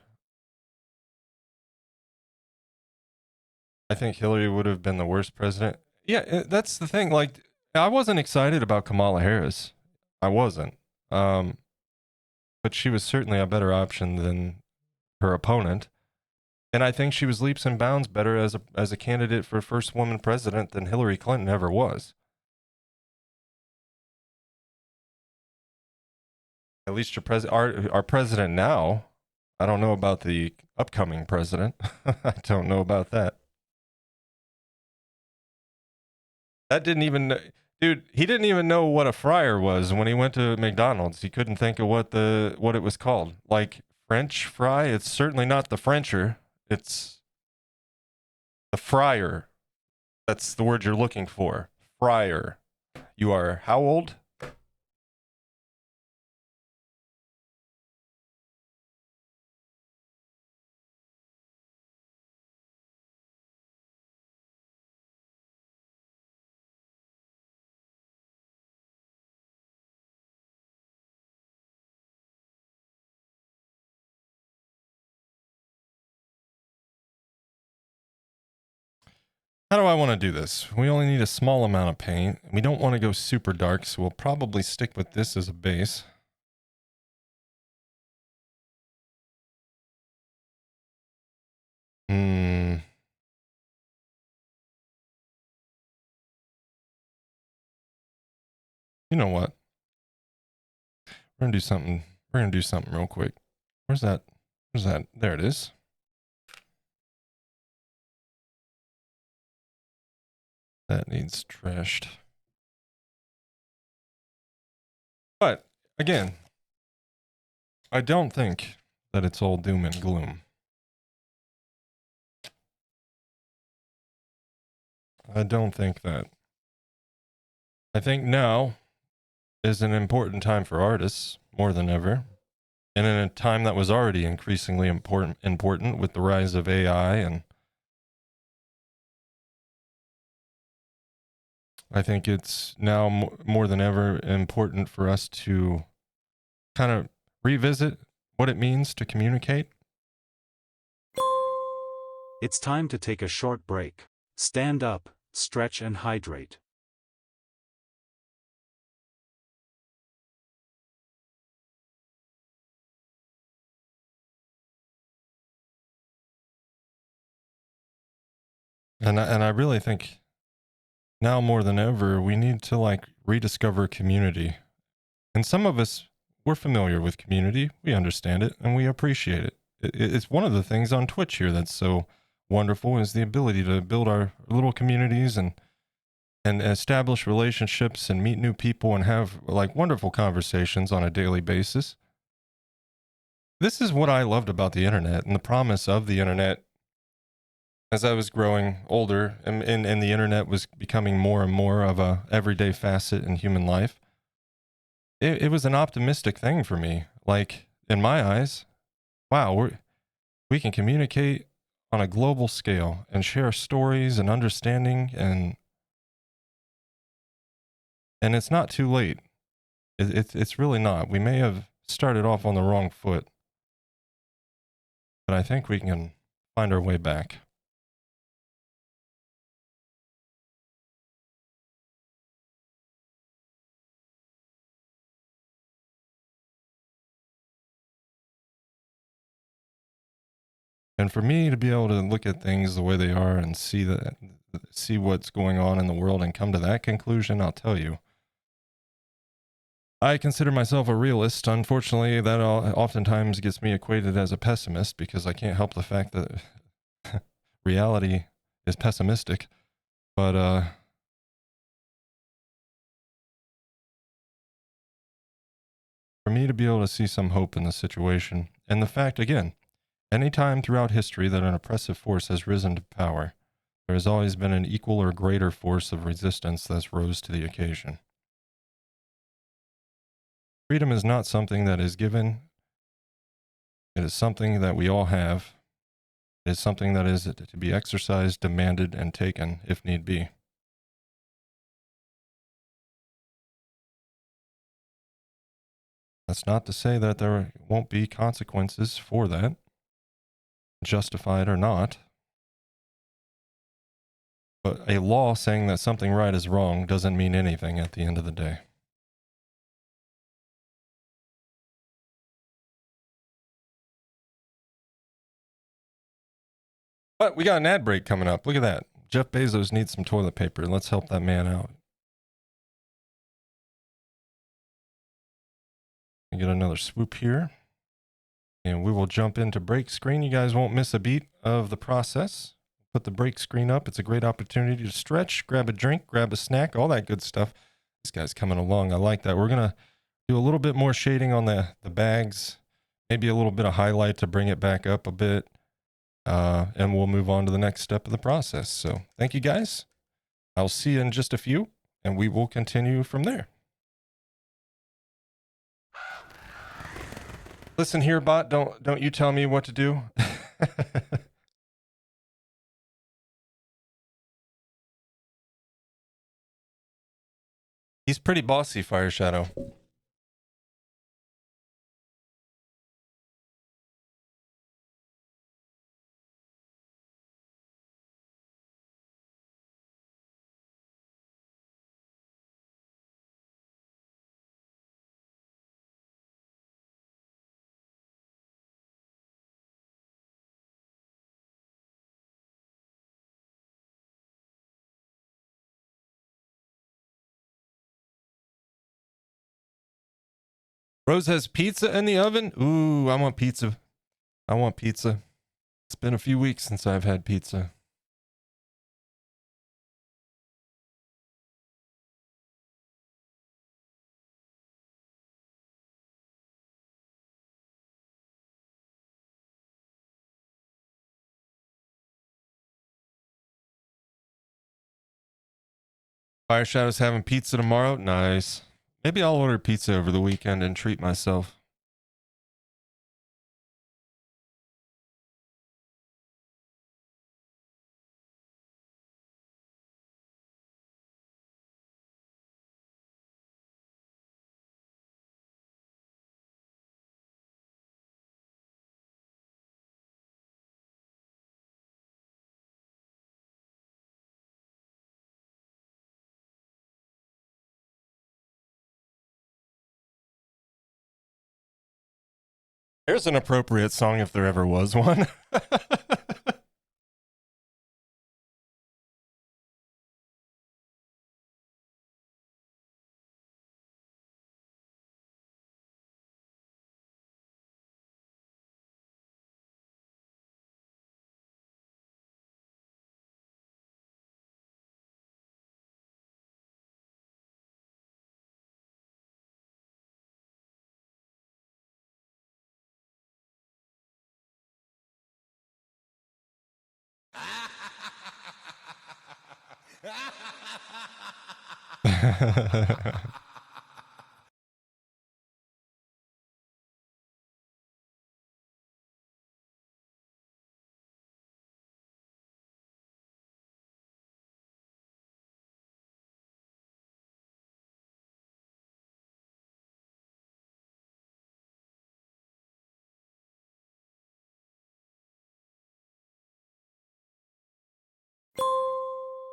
S1: I think Hillary would have been the worst president. Yeah, that's the thing. Like, I wasn't excited about Kamala Harris. I wasn't. But she was certainly a better option than her opponent. And I think she was leaps and bounds better as a candidate for first woman president than Hillary Clinton ever was. At least our president now. I don't know about the upcoming president. I don't know about that. That didn't even, dude. He didn't even know what a fryer was when he went to McDonald's. He couldn't think of what it was called. Like French fry. It's certainly not the Frencher. It's the fryer. That's the word you're looking for. Fryer. You are how old? How do I want to do this? We only need a small amount of paint. We don't want to go super dark, so we'll probably stick with this as a base. You know what? We're gonna do something. We're gonna do something real quick. Where's that? Where's that? There it is. That needs trashed. But again, I don't think that it's all doom and gloom. I don't think that. I think now is an important time for artists more than ever. And in a time that was already increasingly important with the rise of AI, and I think it's now more than ever important for us to kind of revisit what it means to communicate.
S2: It's time to take a short break. Stand up, stretch and hydrate.
S1: And I really think now more than ever, we need to like rediscover community. And some of us, we're familiar with community. We understand it and we appreciate it. It's one of the things on Twitch here that's so wonderful is the ability to build our little communities and establish relationships and meet new people and have like wonderful conversations on a daily basis. This is what I loved about the internet and the promise of the internet as I was growing older and the internet was becoming more and more of a everyday facet in human life. It was an optimistic thing for me. Like in my eyes, wow, we can communicate on a global scale and share stories and understanding and it's not too late. It's really not. We may have started off on the wrong foot, but I think we can find our way back. And for me to be able to look at things the way they are and see what's going on in the world and come to that conclusion, I'll tell you. I consider myself a realist. Unfortunately, that oftentimes gets me equated as a pessimist because I can't help the fact that reality is pessimistic. But for me to be able to see some hope in the situation, and the fact, again, any time throughout history that an oppressive force has risen to power, there has always been an equal or greater force of resistance that's rose to the occasion. Freedom is not something that is given. It is something that we all have. It is something that is to be exercised, demanded, and taken if need be. That's not to say that there won't be consequences for that, justified or not. But a law saying that something right is wrong doesn't mean anything at the end of the day. But we got an ad break coming up. Look at that. Jeff Bezos needs some toilet paper. Let's help that man out. Get another swoop here. And we will jump into break screen. You guys won't miss a beat of the process. Put the break screen up. It's a great opportunity to stretch, grab a drink, grab a snack, all that good stuff. This guy's coming along. I like that. We're going to do a little bit more shading on the bags, maybe a little bit of highlight to bring it back up a bit. And we'll move on to the next step of the process. So thank you guys. I'll see you in just a few, and we will continue from there. Listen here, bot. Don't you tell me what to do. He's pretty bossy, Fire Shadow. Rose has pizza in the oven. Ooh, I want pizza. I want pizza. It's been a few weeks since I've had pizza. Fire Shadow's having pizza tomorrow. Nice. Maybe I'll order pizza over the weekend and treat myself. There's an appropriate song if there ever was one.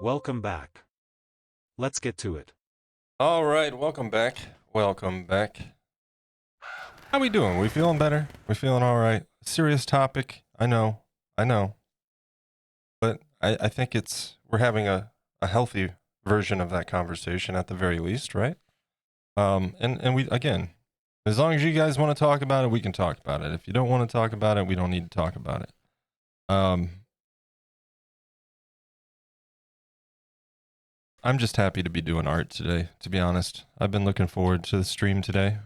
S2: Welcome back. Let's get to it.
S1: All right, welcome back. Welcome back. How we doing? We feeling better? We feeling all right? Serious topic. I know. But I think we're having a healthy version of that conversation at the very least, right? And we, again, as long as you guys want to talk about it, we can talk about it. If you don't want to talk about it, we don't need to talk about it. I'm just happy to be doing art today, to be honest. I've been looking forward to the stream today.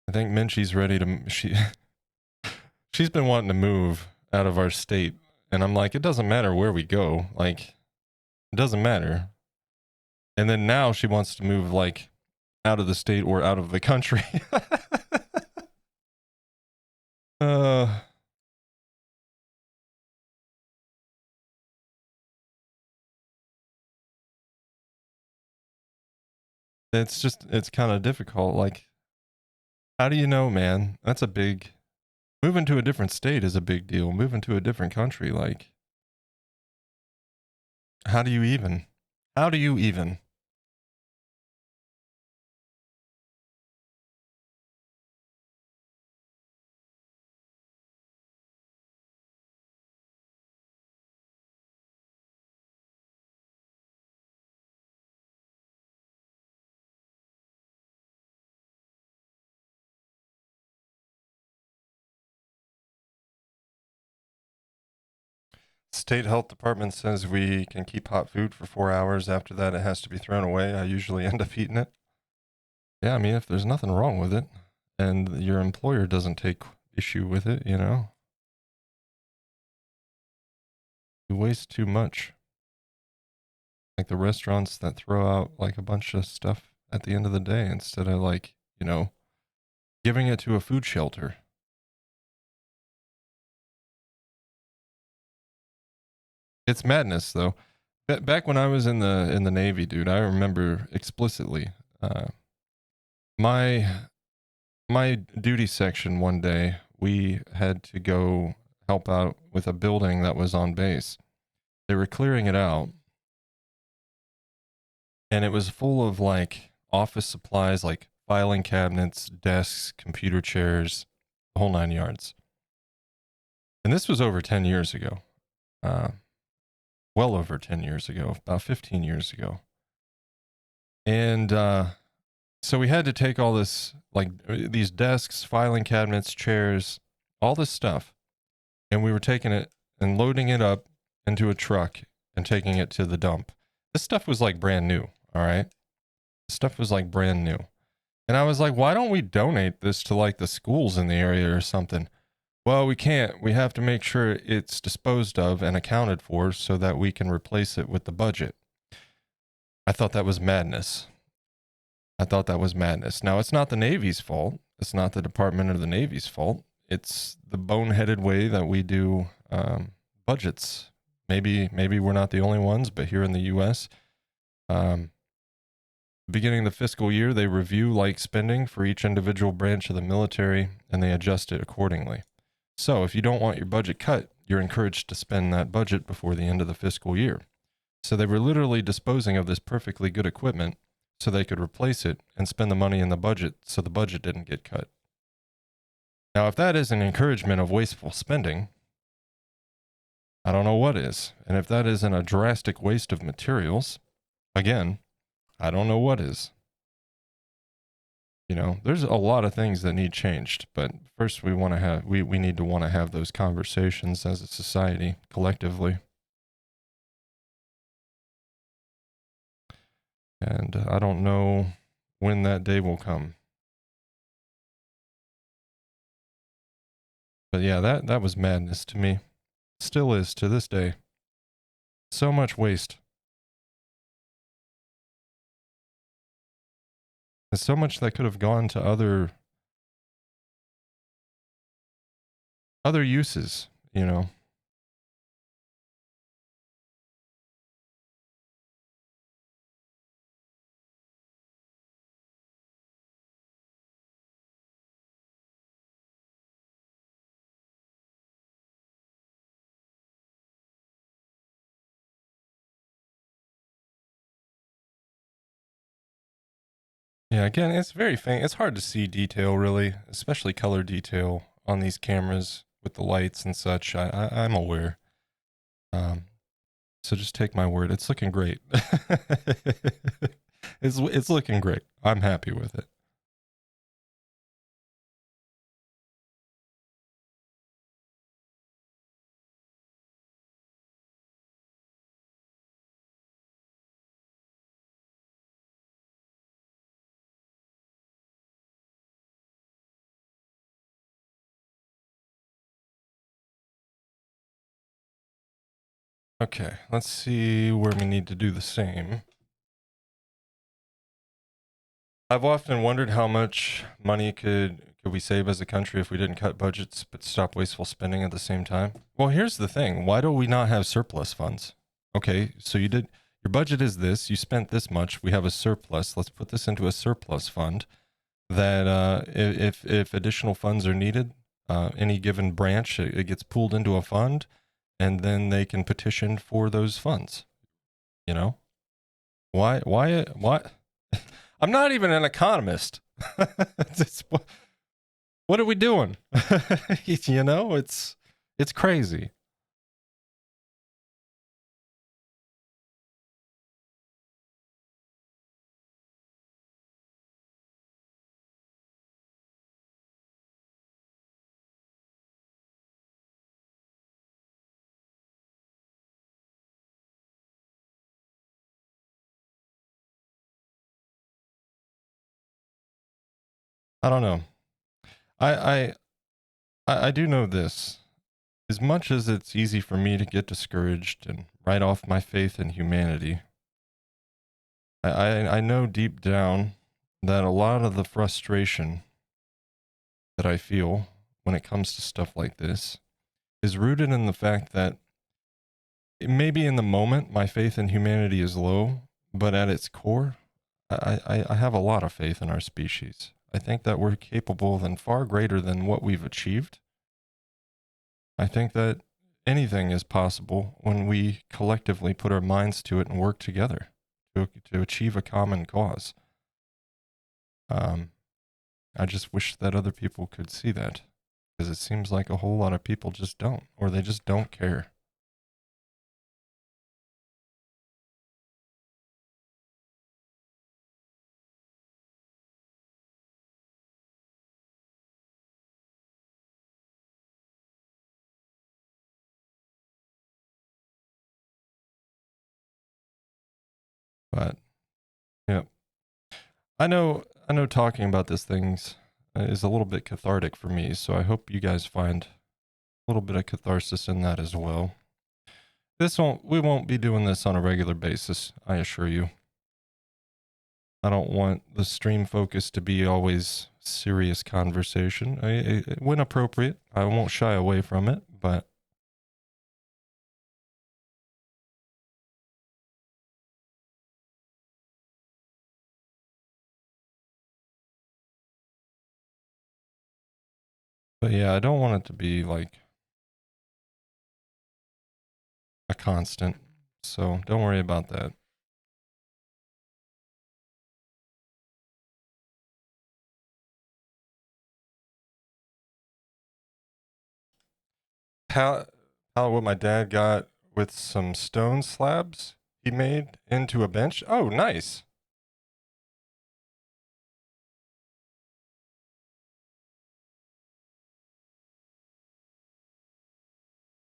S1: I think Minchie's ready to, she's been wanting to move out of our state. And I'm like, it doesn't matter where we go. Like, it doesn't matter. And then now she wants to move, like, out of the state or out of the country. Uh, it's kind of difficult. Like, how do you know, man? That's a big, moving to a different state is a big deal. Moving to a different country, like, how do you even? How do you even? State health department says we can keep hot food for 4 hours. After that, it has to be thrown away. I usually end up eating it. Yeah, I mean, if there's nothing wrong with it and your employer doesn't take issue with it, you know, you waste too much. Like the restaurants that throw out like a bunch of stuff at the end of the day instead of like, you know, giving it to a food shelter. It's madness though. Back when I was in the Navy, dude, I remember explicitly my my duty section one day, we had to go help out with a building that was on base. They were clearing it out and it was full of like office supplies like filing cabinets, desks, computer chairs, the whole 9 yards. And this was over 10 years ago. Uh, well over 10 years ago, about 15 years ago. And so we had to take all this, like these desks, filing cabinets, chairs, all this stuff. And we were taking it and loading it up into a truck and taking it to the dump. This stuff was like brand new. All right. This stuff was like brand new. And I was like, why don't we donate this to like the schools in the area or something? Well, we can't. We have to make sure it's disposed of and accounted for so that we can replace it with the budget. I thought that was madness. I thought that was madness. Now, it's not the Navy's fault. It's not the Department of the Navy's fault. It's the boneheaded way that we do budgets. Maybe we're not the only ones, but here in the U.S., beginning of the fiscal year, they review like spending for each individual branch of the military and they adjust it accordingly. So if you don't want your budget cut, you're encouraged to spend that budget before the end of the fiscal year. So they were literally disposing of this perfectly good equipment so they could replace it and spend the money in the budget so the budget didn't get cut. Now, if that is an encouragement of wasteful spending, I don't know what is. And if that isn't a drastic waste of materials, again, I don't know what is. You know, there's a lot of things that need changed, but first we want to have we need to want to have those conversations as a society collectively. And I don't know when that day will come. But yeah, that was madness to me. Still is to this day. So much waste. There's so much that could have gone to other uses, you know. Yeah, again, it's very faint. It's hard to see detail, really, especially color detail on these cameras with the lights and such. I'm aware. Um, so just take my word. It's looking great. It's looking great. I'm happy with it. Okay, let's see where we need to do the same. I've often wondered how much money could Could we save as a country if we didn't cut budgets but stop wasteful spending at the same time? Well, here's the thing. Why do we not have surplus funds? Okay, so your budget is this, you spent this much, we have a surplus. Let's put this into a surplus fund that if additional funds are needed, any given branch, it gets pooled into a fund, and then they can petition for those funds. You know? Why? I'm not even an economist. What are we doing? You know, it's crazy. I don't know. I do know this. As much as it's easy for me to get discouraged and write off my faith in humanity, I know deep down that a lot of the frustration that I feel when it comes to stuff like this is rooted in the fact that maybe in the moment my faith in humanity is low, but at its core, I have a lot of faith in our species. I think that we're capable and far greater than what we've achieved. I think that anything is possible when we collectively put our minds to it and work together to achieve a common cause. I just wish that other people could see that, because it seems like a whole lot of people just don't, or they just don't care. But yeah, I know talking about these things is a little bit cathartic for me, so I hope you guys find a little bit of catharsis in that as well. We won't be doing this on a regular basis, I assure you. I don't want the stream focus to be always serious conversation. When appropriate, I won't shy away from it, but yeah, I don't want it to be like a constant. So don't worry about that. How what my dad got with some stone slabs he made into a bench? Oh, nice.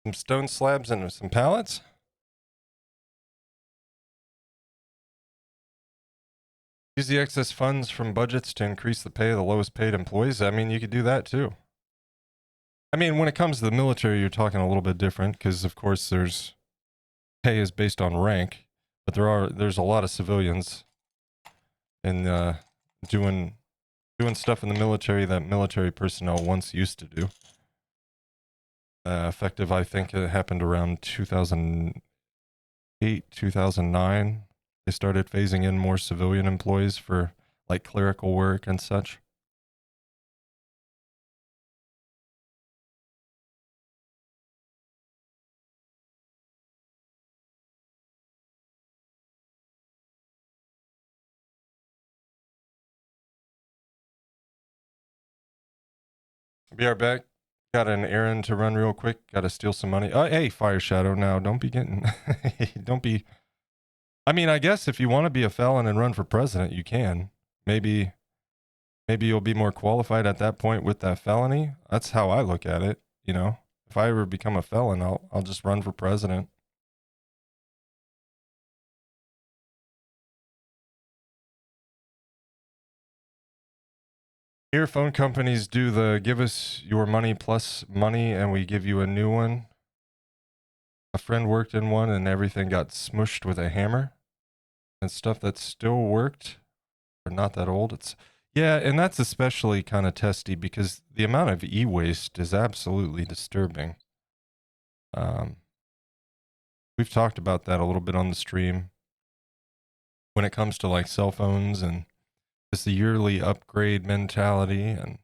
S1: Some stone slabs and some pallets? Use the excess funds from budgets to increase the pay of the lowest paid employees. I mean, you could do that too. I mean, when it comes to the military, you're talking a little bit different because, of course, there's pay is based on rank, but there's a lot of civilians in doing stuff in the military that military personnel once used to do. Effective, I think it happened around 2008, 2009. They started phasing in more civilian employees for like clerical work and such. Be right back. Got an errand to run real quick. Got to steal some money. Hey, Fire Shadow. Now, don't be getting. Don't be. I mean, I guess if you want to be a felon and run for president, you can. Maybe you'll be more qualified at that point with that felony. That's how I look at it. You know, if I ever become a felon, I'll just run for president. Here, phone companies do the give us your money plus money and we give you a new one. A friend worked in one and everything got smushed with a hammer and stuff that still worked, or not that old. Yeah, and that's especially kind of testy because the amount of e-waste is absolutely disturbing. Um, we've talked about that a little bit on the stream when it comes to like cell phones and just the yearly upgrade mentality. And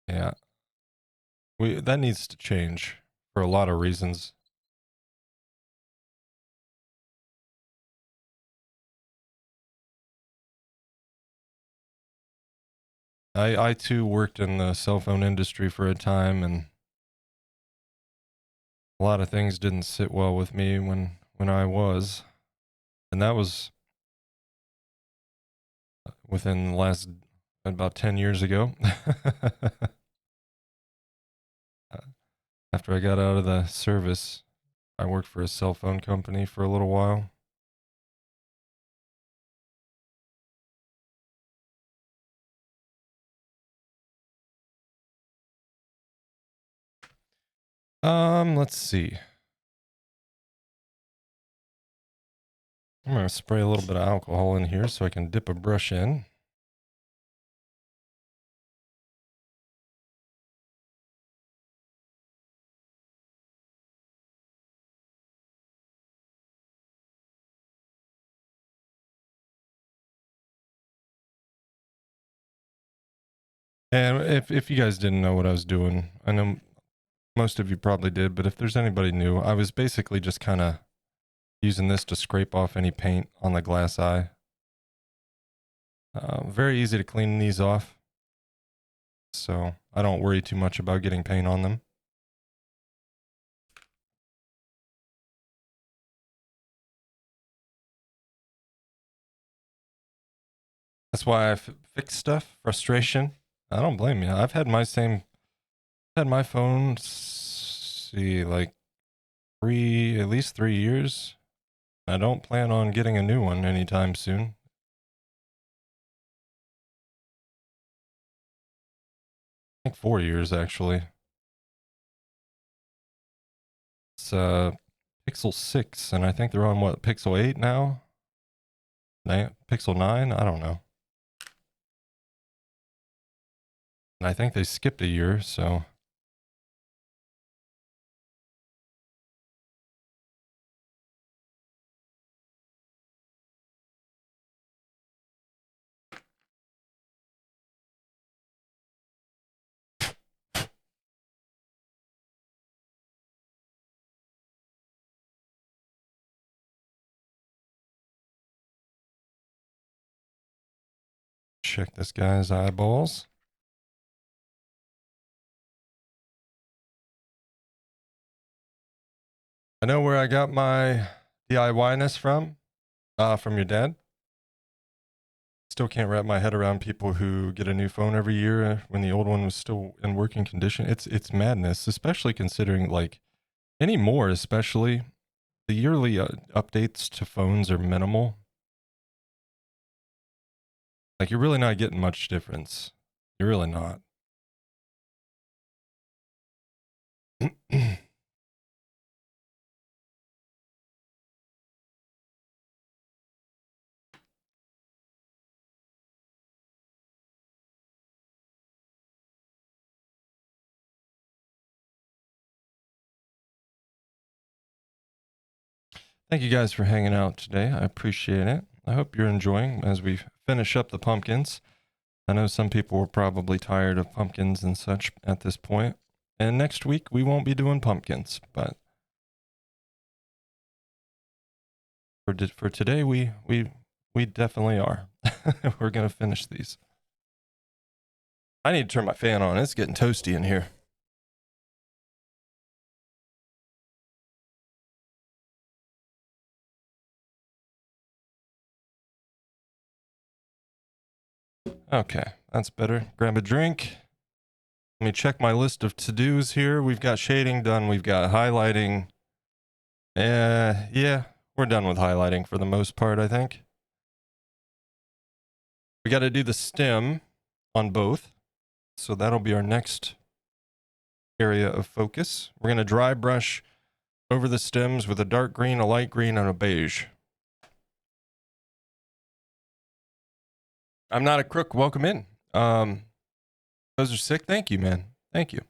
S1: yeah, that needs to change for a lot of reasons. I too worked in the cell phone industry for a time, and a lot of things didn't sit well with me when I was, and that was within the last about 10 years ago. After I got out of the service, I worked for a cell phone company for a little while. Let's see. I'm gonna spray a little bit of alcohol in here so I can dip a brush in. And if you guys didn't know what I was doing, I know most of you probably did, but if there's anybody new, I was basically just kind of using this to scrape off any paint on the glass eye. Very easy to clean these off, so I don't worry too much about getting paint on them. That's why I fix stuff. Frustration. I don't blame you. I've had my phone, see, like at least 3 years. I don't plan on getting a new one anytime soon. I think 4 years actually. It's Pixel 6, and I think they're on what, Pixel 8 now? Pixel 9? I don't know. And I think they skipped a year, so. Check this guy's eyeballs. I know where I got my DIY-ness from your dad. Still can't wrap my head around people who get a new phone every year when the old one was still in working condition. It's madness, especially considering like anymore, especially the yearly updates to phones are minimal. Like you're really not getting much difference. You're really not. Thank you guys for hanging out today. I appreciate it. I hope you're enjoying as we finish up the pumpkins. I know some people were probably tired of pumpkins and such at this point. And next week we won't be doing pumpkins, but for today we definitely are. We're gonna finish these. I need to turn my fan on. It's getting toasty in here. Okay, that's better. Grab a drink. Let me check my list of to-dos here. We've got shading done. We've got highlighting. Yeah, we're done with highlighting for the most part, I think. We got to do the stem on both. So that'll be our next area of focus. We're going to dry brush over the stems with a dark green, a light green, and a beige. I'm not a crook. Welcome in. Those are sick. Thank you, man. Thank you.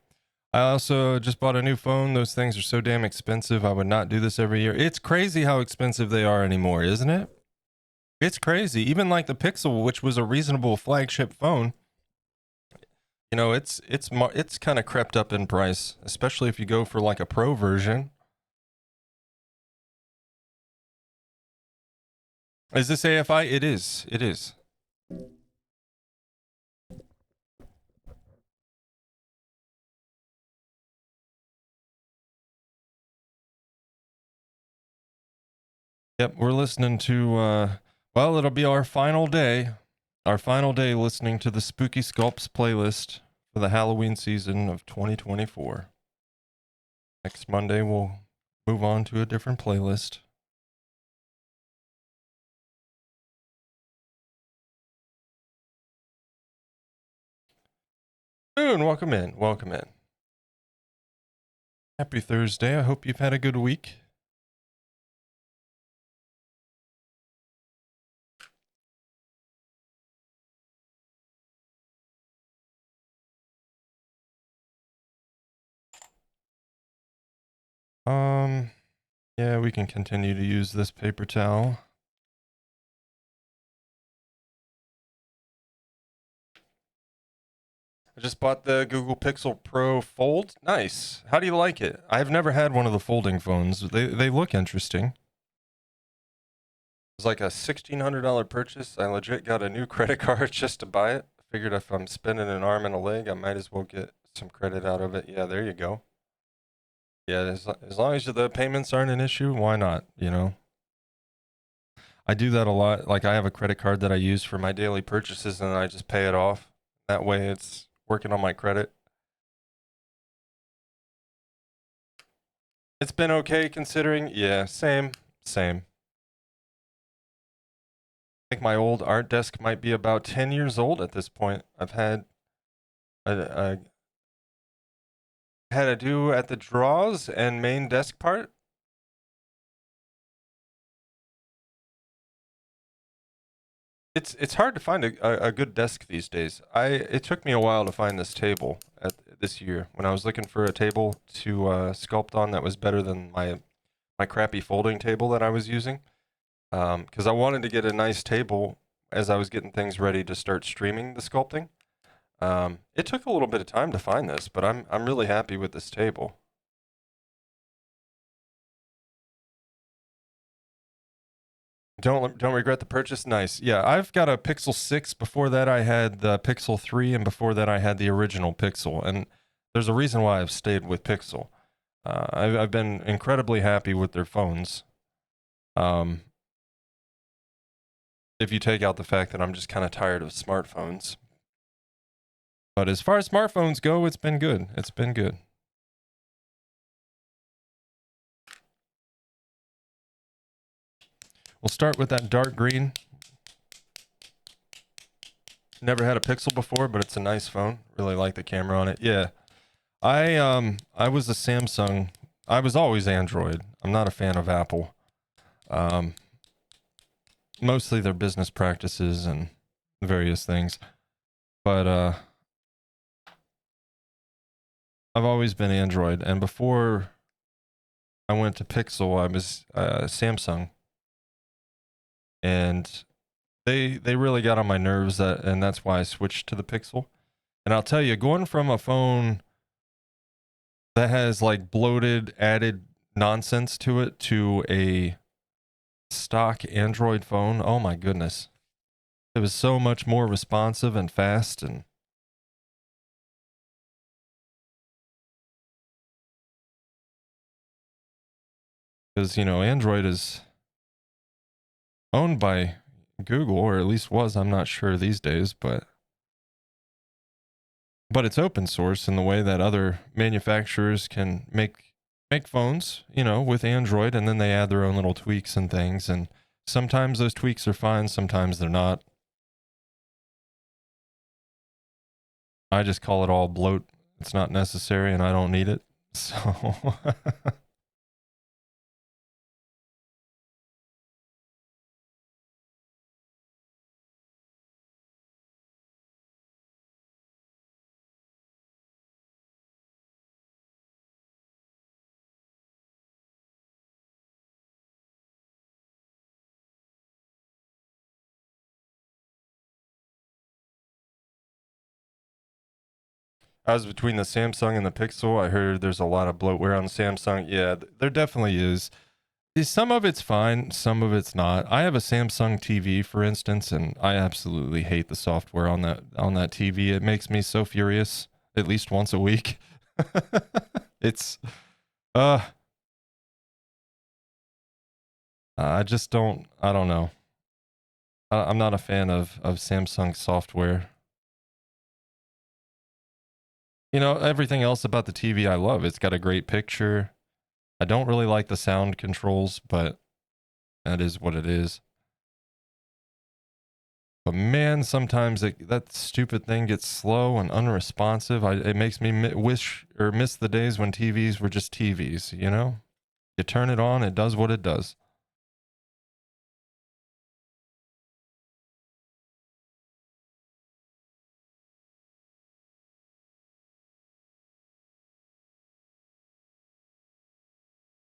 S1: I also just bought a new phone. Those things are so damn expensive. I would not do this every year. It's crazy how expensive they are anymore, isn't it? It's crazy. Even like the Pixel, which was a reasonable flagship phone, you know, it's kind of crept up in price, especially if you go for like a pro version. Is this AFI? It is. It is. Yep, we're listening to well, it'll be our final day. Our final day listening to the Spooky Sculpts playlist for the Halloween season of 2024. Next Monday we'll move on to a different playlist. Boone, welcome in. Welcome in. Happy Thursday. I hope you've had a good week. Yeah, we can continue to use this paper towel. I just bought the Google Pixel Pro Fold. Nice. How do you like it? I've never had one of the folding phones. They look interesting. It was like a $1,600 purchase. I legit got a new credit card just to buy it. I figured if I'm spending an arm and a leg, I might as well get some credit out of it. Yeah, there you go. Yeah, as long as the payments aren't an issue, why not, you know? I do that a lot. Like I have a credit card that I use for my daily purchases and I just pay it off. That way it's working on my credit. It's been okay considering. Yeah, same. I think my old art desk might be about 10 years old at this point. I've had I had to do at the drawers and main desk part. It's hard to find a good desk these days. It took me a while to find this table at this year when I was looking for a table to sculpt on that was better than my crappy folding table that I was using. Because I wanted to get a nice table as I was getting things ready to start streaming the sculpting. It took a little bit of time to find this, but I'm really happy with this table. Don't regret the purchase. Nice. Yeah, I've got a Pixel 6. Before that, I had the Pixel 3, and before that, I had the original Pixel. And there's a reason why I've stayed with Pixel. I've been incredibly happy with their phones. If you take out the fact that I'm just kind of tired of smartphones. But as far as smartphones go, it's been good. It's been good. We'll start with that dark green. Never had a Pixel before, but it's a nice phone. Really like the camera on it. Yeah. I was a Samsung. I was always Android. I'm not a fan of Apple. Mostly their business practices and various things. But I've always been Android, and before I went to Pixel, I was Samsung. And they really got on my nerves, and that's why I switched to the Pixel. And I'll tell you, going from a phone that has like bloated added nonsense to it to a stock Android phone, oh my goodness. It was so much more responsive and fast, and because, you know, Android is owned by Google, or at least was. I'm not sure these days, but it's open source in the way that other manufacturers can make phones, you know, with Android, and then they add their own little tweaks and things, and sometimes those tweaks are fine, sometimes they're not. I just call it all bloat. It's not necessary and I don't need it. So I was between the Samsung and the Pixel. I heard there's a lot of bloatware on the Samsung. Yeah, there definitely is. Some of it's fine, some of it's not. I have a Samsung TV, for instance, and I absolutely hate the software on that TV. It makes me so furious at least once a week. It's uh I just don't I don't know. I'm not a fan of Samsung software. You know, everything else about the TV I love. It's got a great picture. I don't really like the sound controls, but that is what it is. But man, sometimes that stupid thing gets slow and unresponsive. It makes me wish or miss the days when TVs were just TVs, you know? You turn it on, it does what it does.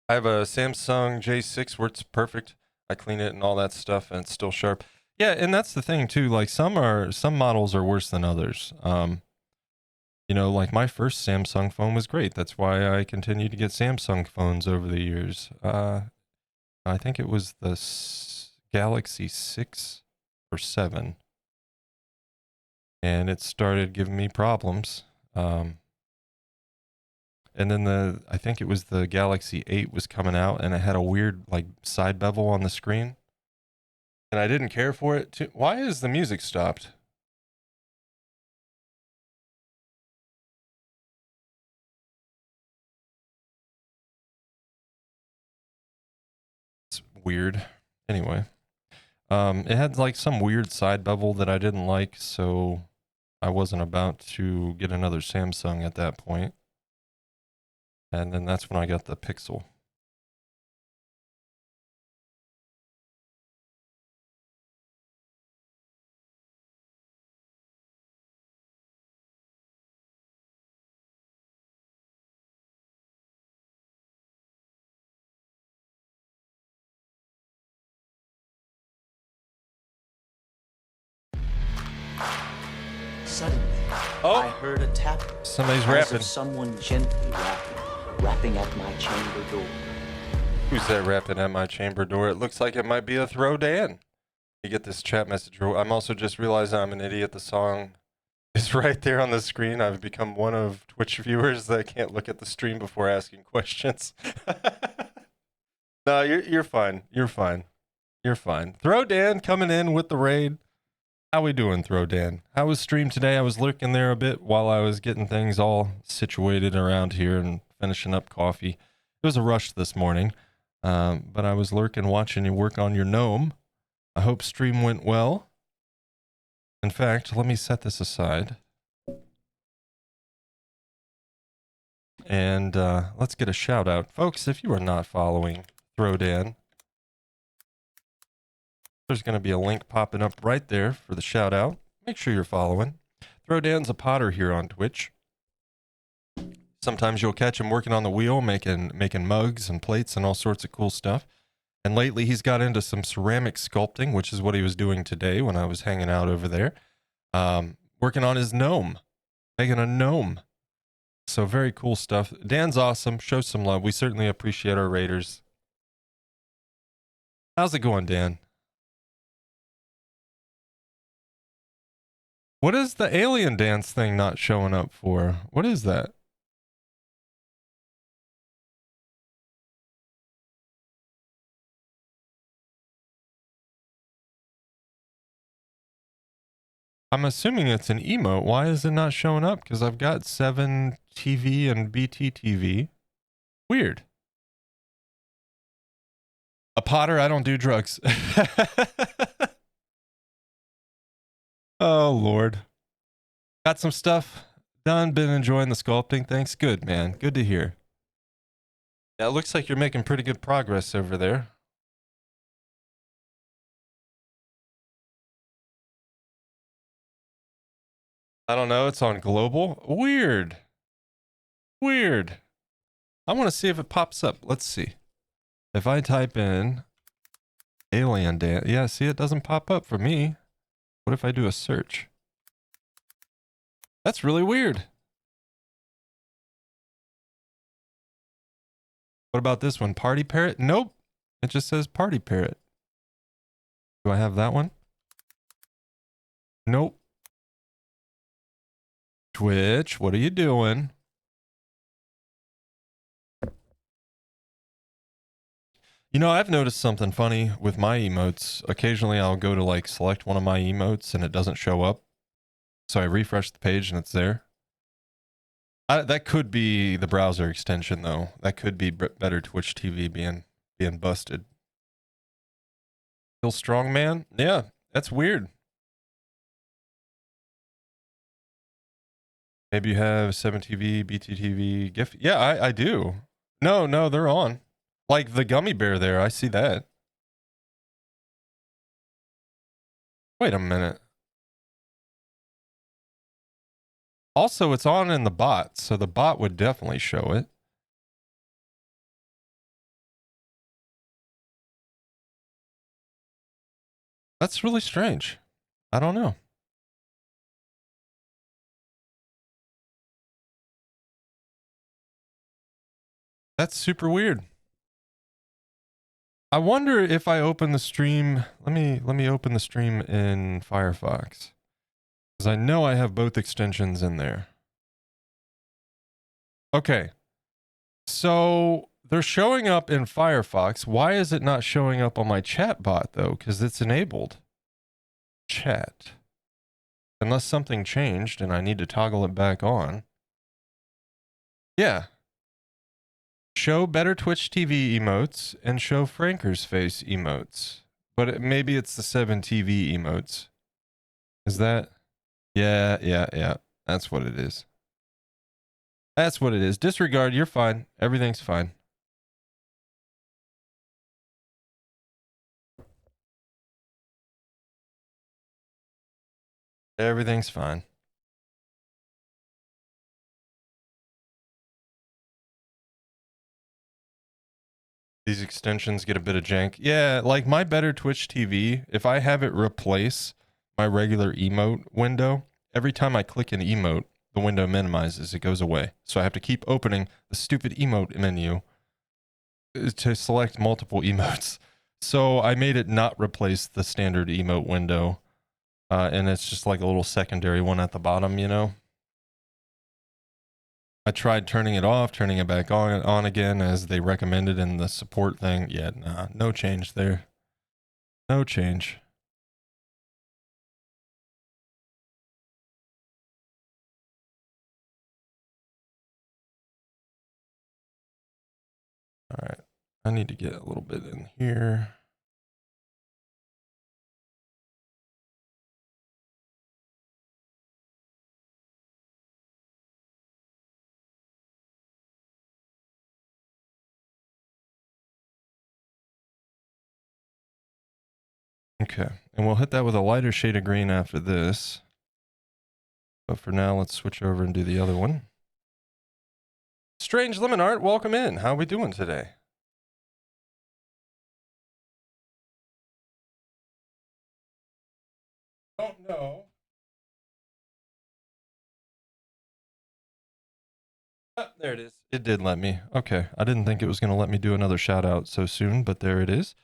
S1: I have a Samsung J6 where it's perfect. I clean it and all that stuff and it's still sharp. Yeah, and that's the thing too. Like some models are worse than others. You know, like my first Samsung phone was great. That's why I continue to get Samsung phones over the years. I think it was the Galaxy 6 or 7, and it started giving me problems. And then I think it was the Galaxy 8 was coming out, and it had a weird like side bevel on the screen, and I didn't care for it. Why is the music stopped? It's weird. Anyway, it had like some weird side bevel that I didn't like, so I wasn't about to get another Samsung at that point. And then that's when I got the Pixel.
S3: Suddenly, I heard a tap.
S1: Somebody's
S3: as
S1: rapping.
S3: of someone gently rapping at my chamber door.
S1: Who's that rapping at my chamber door? It looks like it might be a Throw Dan. You get this chat message. I'm also just realizing I'm an idiot. The song is right there on the screen. I've become one of Twitch viewers that can't look at the stream before asking questions. No, you're fine. You're fine. You're fine. Throw Dan coming in with the raid. How we doing, Throw Dan? How was stream today? I was lurking there a bit while I was getting things all situated around here and finishing up coffee. It was a rush this morning, but I was lurking, watching you work on your gnome. I hope stream went well. In fact, let me set this aside. And let's get a shout out. Folks, if you are not following Throw Dan, there's going to be a link popping up right there for the shout out. Make sure you're following. Throw Dan's a potter here on Twitch. Sometimes you'll catch him working on the wheel, making mugs and plates and all sorts of cool stuff. And lately he's got into some ceramic sculpting, which is what he was doing today when I was hanging out over there. Working on his gnome, making a gnome. So very cool stuff. Dan's awesome. Show some love. We certainly appreciate our raiders. How's it going, Dan? What is the alien dance thing not showing up for? What is that? I'm assuming it's an emote. Why is it not showing up? Because I've got 7 TV and BT TV. Weird. A potter, I don't do drugs. Oh, Lord. Got some stuff done. Been enjoying the sculpting. Thanks. Good, man. Good to hear. Yeah, it looks like you're making pretty good progress over there. I don't know. It's on global. Weird. Weird. I want to see if it pops up. Let's see. If I type in alien dance, yeah, see, it doesn't pop up for me. What if I do a search? That's really weird. What about this one? Party Parrot? Nope. It just says Party Parrot. Do I have that one? Nope. Twitch, what are you doing? You know, I've noticed something funny with my emotes. Occasionally I'll go to like select one of my emotes and it doesn't show up. So I refresh the page and it's there. That could be the browser extension though. That could be better Twitch TV being busted. Still strong, man? Yeah, that's weird. Maybe you have 7TV, BTTV, GIF. Yeah, I do. No, they're on. Like the gummy bear there, I see that. Wait a minute. Also, it's on in the bot, so the bot would definitely show it. That's really strange. I don't know. That's super weird. I wonder if I open the stream. Let me open the stream in Firefox. Because I know I have both extensions in there. Okay. So they're showing up in Firefox. Why is it not showing up on my chat bot though? Because it's enabled. Chat. Unless something changed and I need to toggle it back on. Yeah. Show better Twitch TV emotes and show Franker's face emotes. But maybe it's the 7TV emotes. Is that? Yeah. That's what it is. That's what it is. Disregard, you're fine. Everything's fine. Everything's fine. These extensions get a bit of jank. Yeah, like my better Twitch TV, if I have it replace my regular emote window, every time I click an emote, the window minimizes, it goes away. So I have to keep opening the stupid emote menu to select multiple emotes. So I made it not replace the standard emote window. And it's just like a little secondary one at the bottom, you know? I tried turning it off, turning it back on again as they recommended in the support thing. Yeah, nah, no change there. No change. All right. I need to get a little bit in here. Okay. And we'll hit that with a lighter shade of green after this. But for now, let's switch over and do the other one. Strange Lemon Art, welcome in. How are we doing today? Don't know. Ah, there it is. It did let me. Okay. I didn't think it was going to let me do another shout out so soon, but there it is.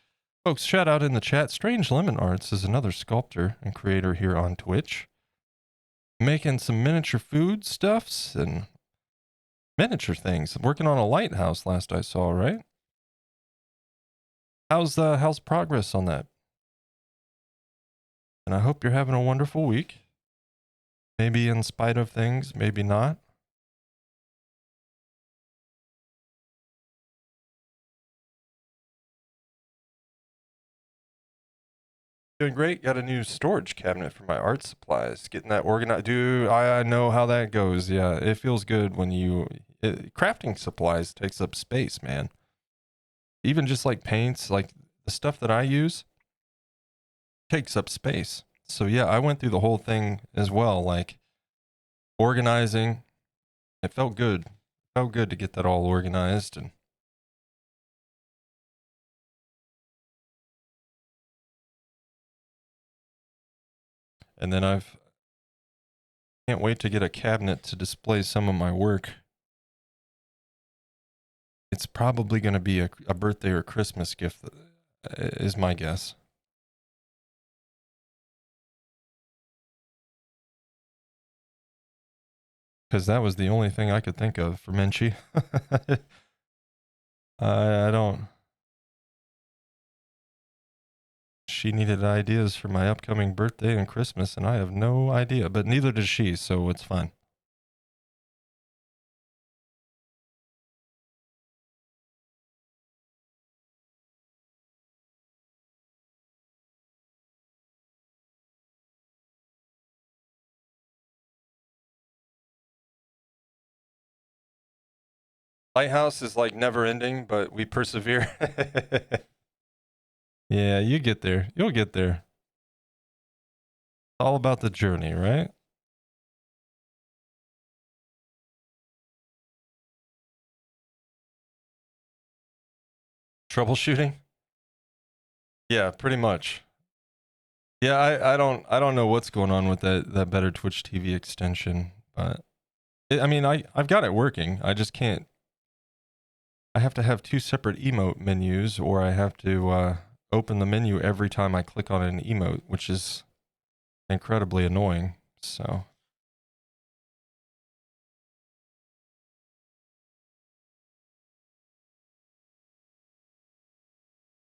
S1: Folks, shout out in the chat. Strange Lemon Arts is another sculptor and creator here on Twitch. Making some miniature food stuffs and miniature things. Working on a lighthouse last I saw, right? How's progress on that? And I hope you're having a wonderful week. Maybe in spite of things, maybe not. Doing great. Got a new storage cabinet for my art supplies. Getting that organized. Dude, I know how that goes. Yeah, it feels good when crafting supplies takes up space, man. Even just like paints, like the stuff that I use takes up space. So yeah, I went through the whole thing as well, like organizing. It felt good. It felt good to get that all organized and then can't wait to get a cabinet to display some of my work. It's probably going to be a birthday or Christmas gift, is my guess. Because that was the only thing I could think of for Minchie. I don't. She needed ideas for my upcoming birthday and Christmas, and I have no idea. But neither does she, so it's fine. Lighthouse is like never ending, but we persevere. Yeah, you get there. You'll get there. It's all about the journey, right? Troubleshooting? Yeah, pretty much. Yeah, I don't know what's going on with that Better Twitch TV extension, but I mean I've got it working. I just can't. I have to have two separate emote menus, or I have to open the menu every time I click on an emote, which is incredibly annoying. So.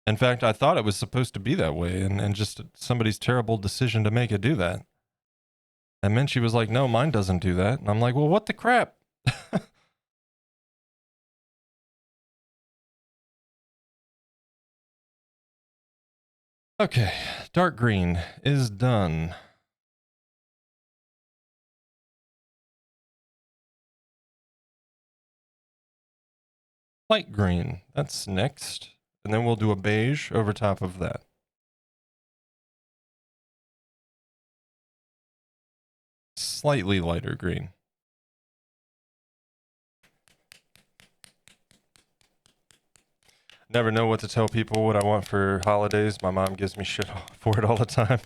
S1: In fact, I thought it was supposed to be that way, and just somebody's terrible decision to make it do that. And then she was like, no, mine doesn't do that. And I'm like, well, what the crap? Okay, dark green is done. Light green, that's next. And then we'll do a beige over top of that. Slightly lighter green. Never know what to tell people what I want for holidays. My mom gives me shit for it all the time.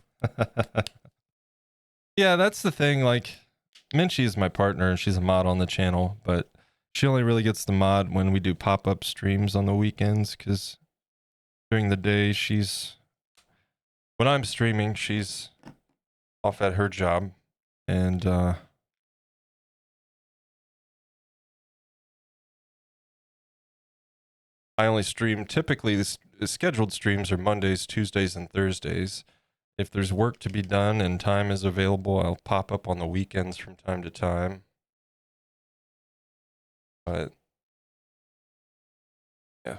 S1: Yeah, that's the thing. Like, Minchie is my partner and she's a mod on the channel, but she only really gets the mod when we do pop-up streams on the weekends, because during the day when I'm streaming, she's off at her job, and I only stream, typically the scheduled streams are Mondays, Tuesdays, and Thursdays. If there's work to be done and time is available, I'll pop up on the weekends from time to time. But yeah.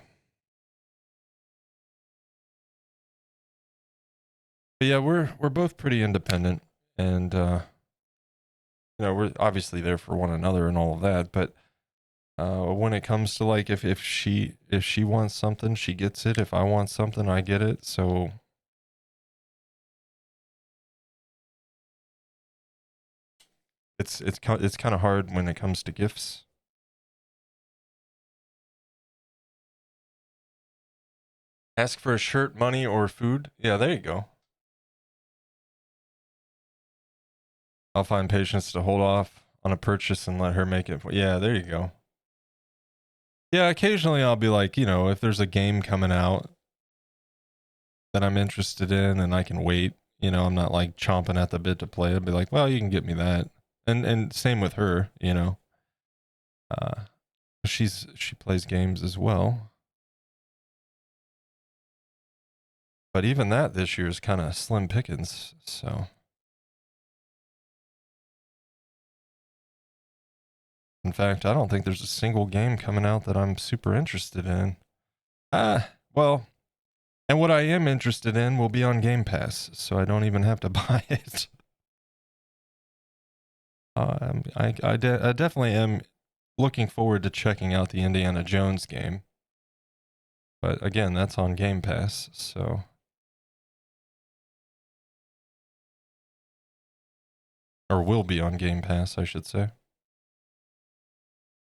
S1: But yeah, we're both pretty independent, and we're obviously there for one another and all of that, but when it comes to like if she wants something, she gets it. If I want something, I get it. So it's kind of hard when it comes to gifts. Ask for a shirt, money, or food. Yeah, there you go. I'll find patience to hold off on a purchase and let her make it. Yeah, there you go. Yeah, occasionally I'll be like, if there's a game coming out that I'm interested in and I can wait, I'm not like chomping at the bit to play it. I'll be like, well, you can get me that. And same with her, she plays games as well. But even that this year is kind of slim pickings, so. In fact, I don't think there's a single game coming out that I'm super interested in. Well, and what I am interested in will be on Game Pass, so I don't even have to buy it. I definitely am looking forward to checking out the Indiana Jones game. But again, that's on Game Pass, so. Or will be on Game Pass, I should say,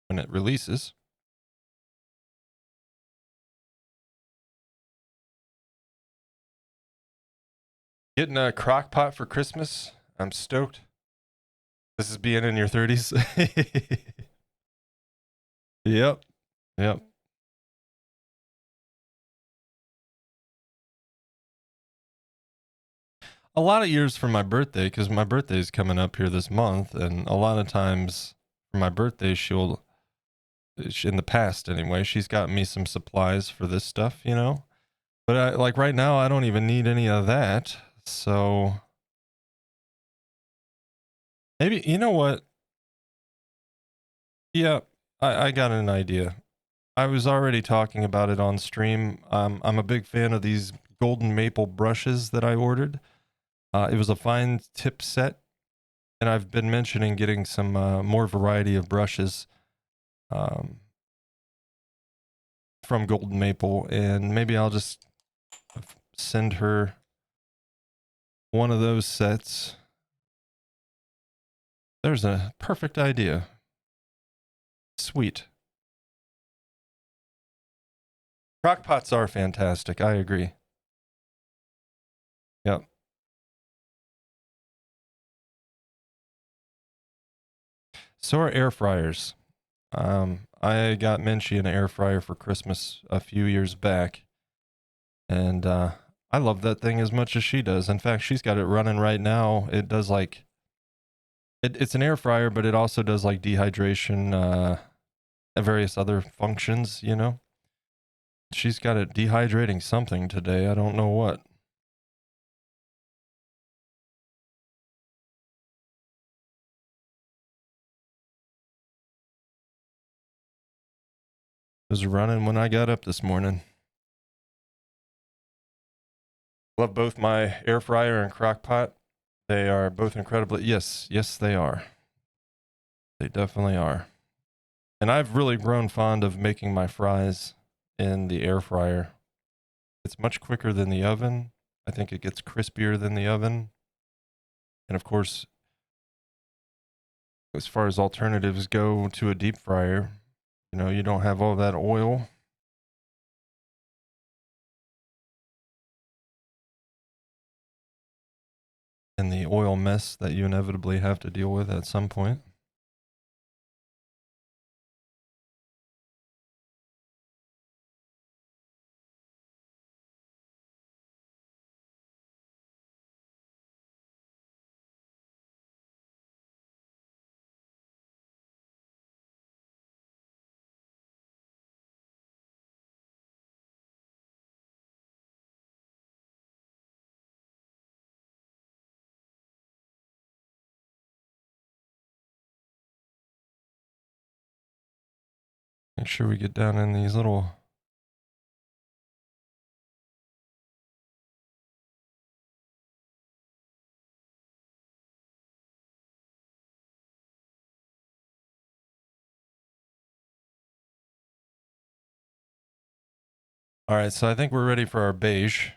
S1: when it releases. Getting a crock pot for Christmas. I'm stoked. This is being in your 30s. Yep. a lot of years for my birthday, because my birthday is coming up here this month, and a lot of times for my birthday, in the past anyway, she's got me some supplies for this stuff, you know. But like right now, I don't even need any of that. So maybe, you know what? Yeah, I got an idea. I was already talking about it on stream. I'm a big fan of these golden maple brushes that I ordered. It was a fine tip set, and I've been mentioning getting some more variety of brushes um, from Golden Maple, and maybe I'll just send her one of those sets. There's a perfect idea. Sweet. Crock pots are fantastic. I agree. Yep. So are air fryers. I got Minchie an air fryer for Christmas a few years back, and I love that thing as much as she does. In fact, she's got it running right now. It does like it's an air fryer, but it also does like dehydration, and various other functions. You know, she's got it dehydrating something today. I don't know what. It was running when I got up this morning. Love both my air fryer and crock pot. They are both incredibly, yes, they are. They definitely are. And I've really grown fond of making my fries in the air fryer. It's much quicker than the oven. I think it gets crispier than the oven. And of course, as far as alternatives go to a deep fryer, you know, you don't have all that oil. And the oil mess that you inevitably have to deal with at some point. Make sure we get down in these little. All right, so I think we're ready for our beige.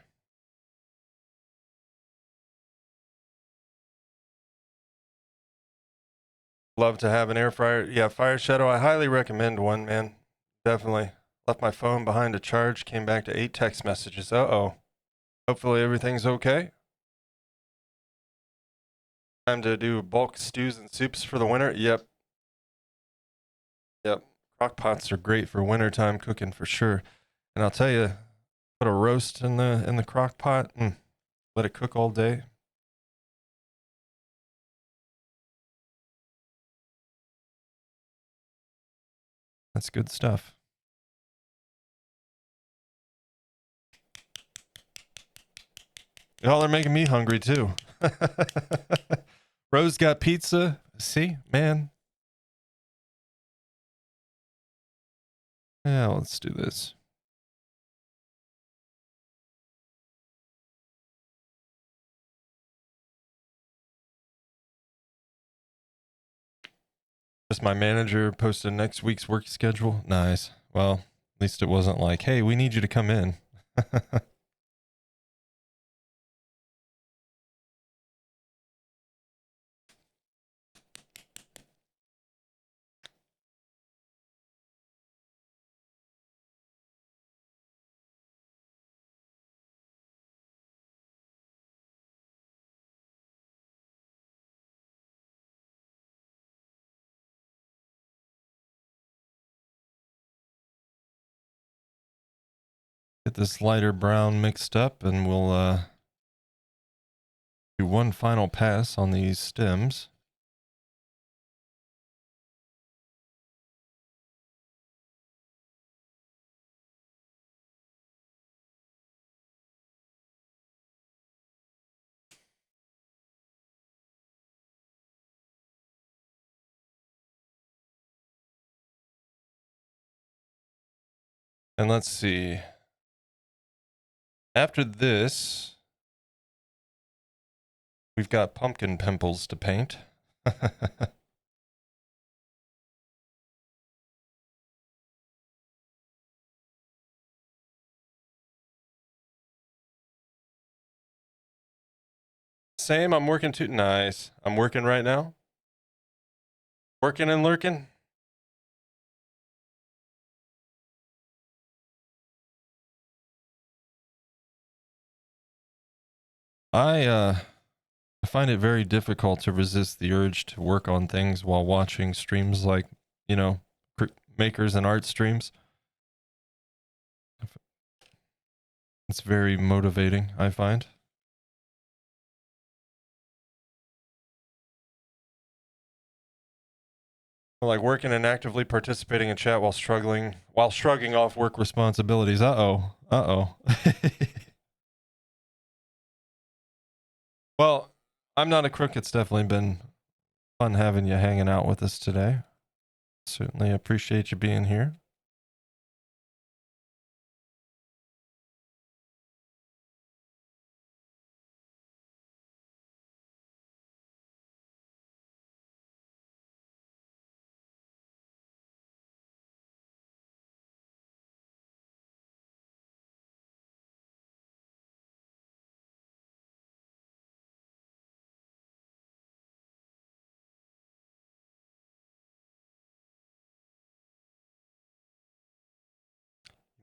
S1: Love to have an air fryer. Yeah, Fire Shadow. I highly recommend one, man. Definitely. Left my phone behind to charge, came back to 8 text messages. Uh-oh. Hopefully everything's okay. Time to do bulk stews and soups for the winter. Yep. Yep. Crock pots are great for wintertime cooking for sure. And I'll tell you, put a roast in the crock pot. Let it cook all day. That's good stuff. Y'all are making me hungry too. Rose got pizza. See, man. Yeah, let's do this. Just my manager posted next week's work schedule. Nice. Well, at least it wasn't like, hey, we need you to come in. Get this lighter brown mixed up and we'll do one final pass on these stems. And let's see. After this, we've got pumpkin pimples to paint. Same, I'm working too. Nice. I'm working right now. Working and lurking. I find it very difficult to resist the urge to work on things while watching streams like, you know, makers and art streams. It's very motivating, I find. Like working and actively participating in chat while shrugging off work responsibilities. Uh-oh. Uh-oh. Well, I'm not a crook. It's definitely been fun having you hanging out with us today. Certainly appreciate you being here.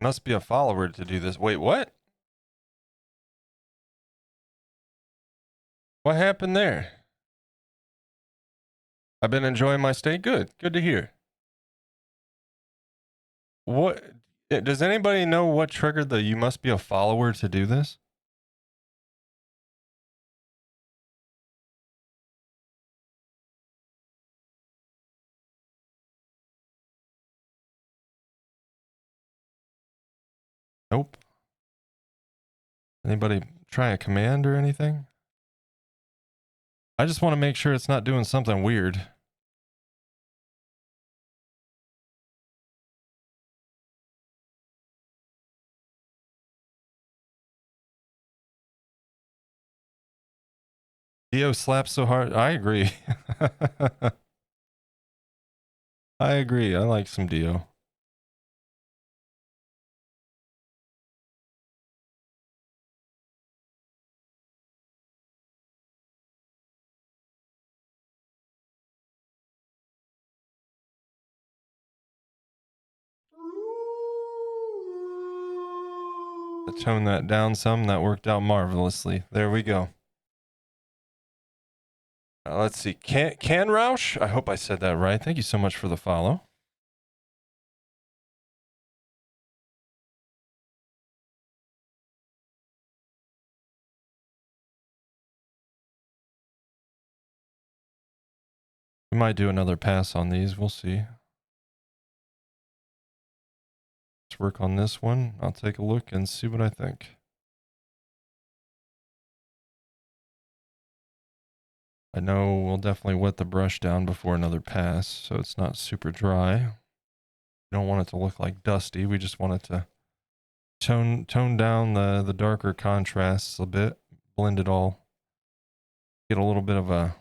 S1: You must be a follower to do this. Wait, what? What happened there? I've been enjoying my stay. Good. Good to hear. What? Does anybody know what triggered the you must be a follower to do this? Nope. Anybody try a command or anything? I just want to make sure it's not doing something weird. Dio slaps so hard. I agree. I agree. I like some Dio. Tone that down some. That worked out marvelously. There we go. Let's see. Can Roush? I hope I said that right. Thank you so much for the follow. We might do another pass on these. We'll see. Let's work on this one. I'll take a look and see what I think. I know we'll definitely wet the brush down before another pass, so it's not super dry. We don't want it to look like dusty. We just want it to tone down the darker contrasts a bit, blend it all, get a little bit of a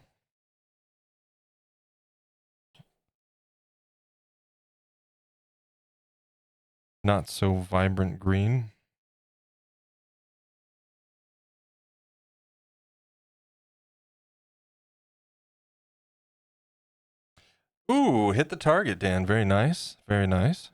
S1: not so vibrant green. Ooh, hit the target, Dan. Very nice. Very nice.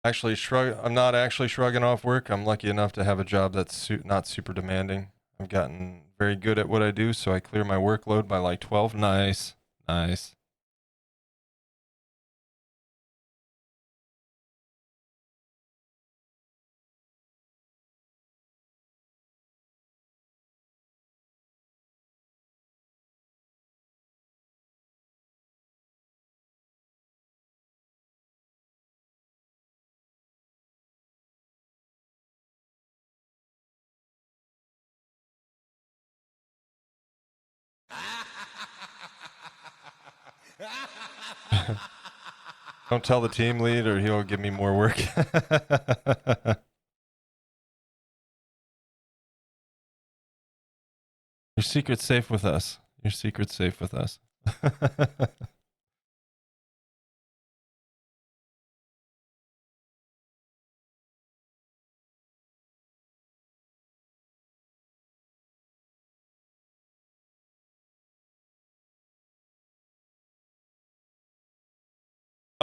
S1: Actually, I'm not actually shrugging off work. I'm lucky enough to have a job that's not super demanding. I've gotten very good at what I do, so I clear my workload by like 12. Nice. Nice. Don't tell the team lead or he'll give me more work. Your secret's safe with us. Your secret's safe with us.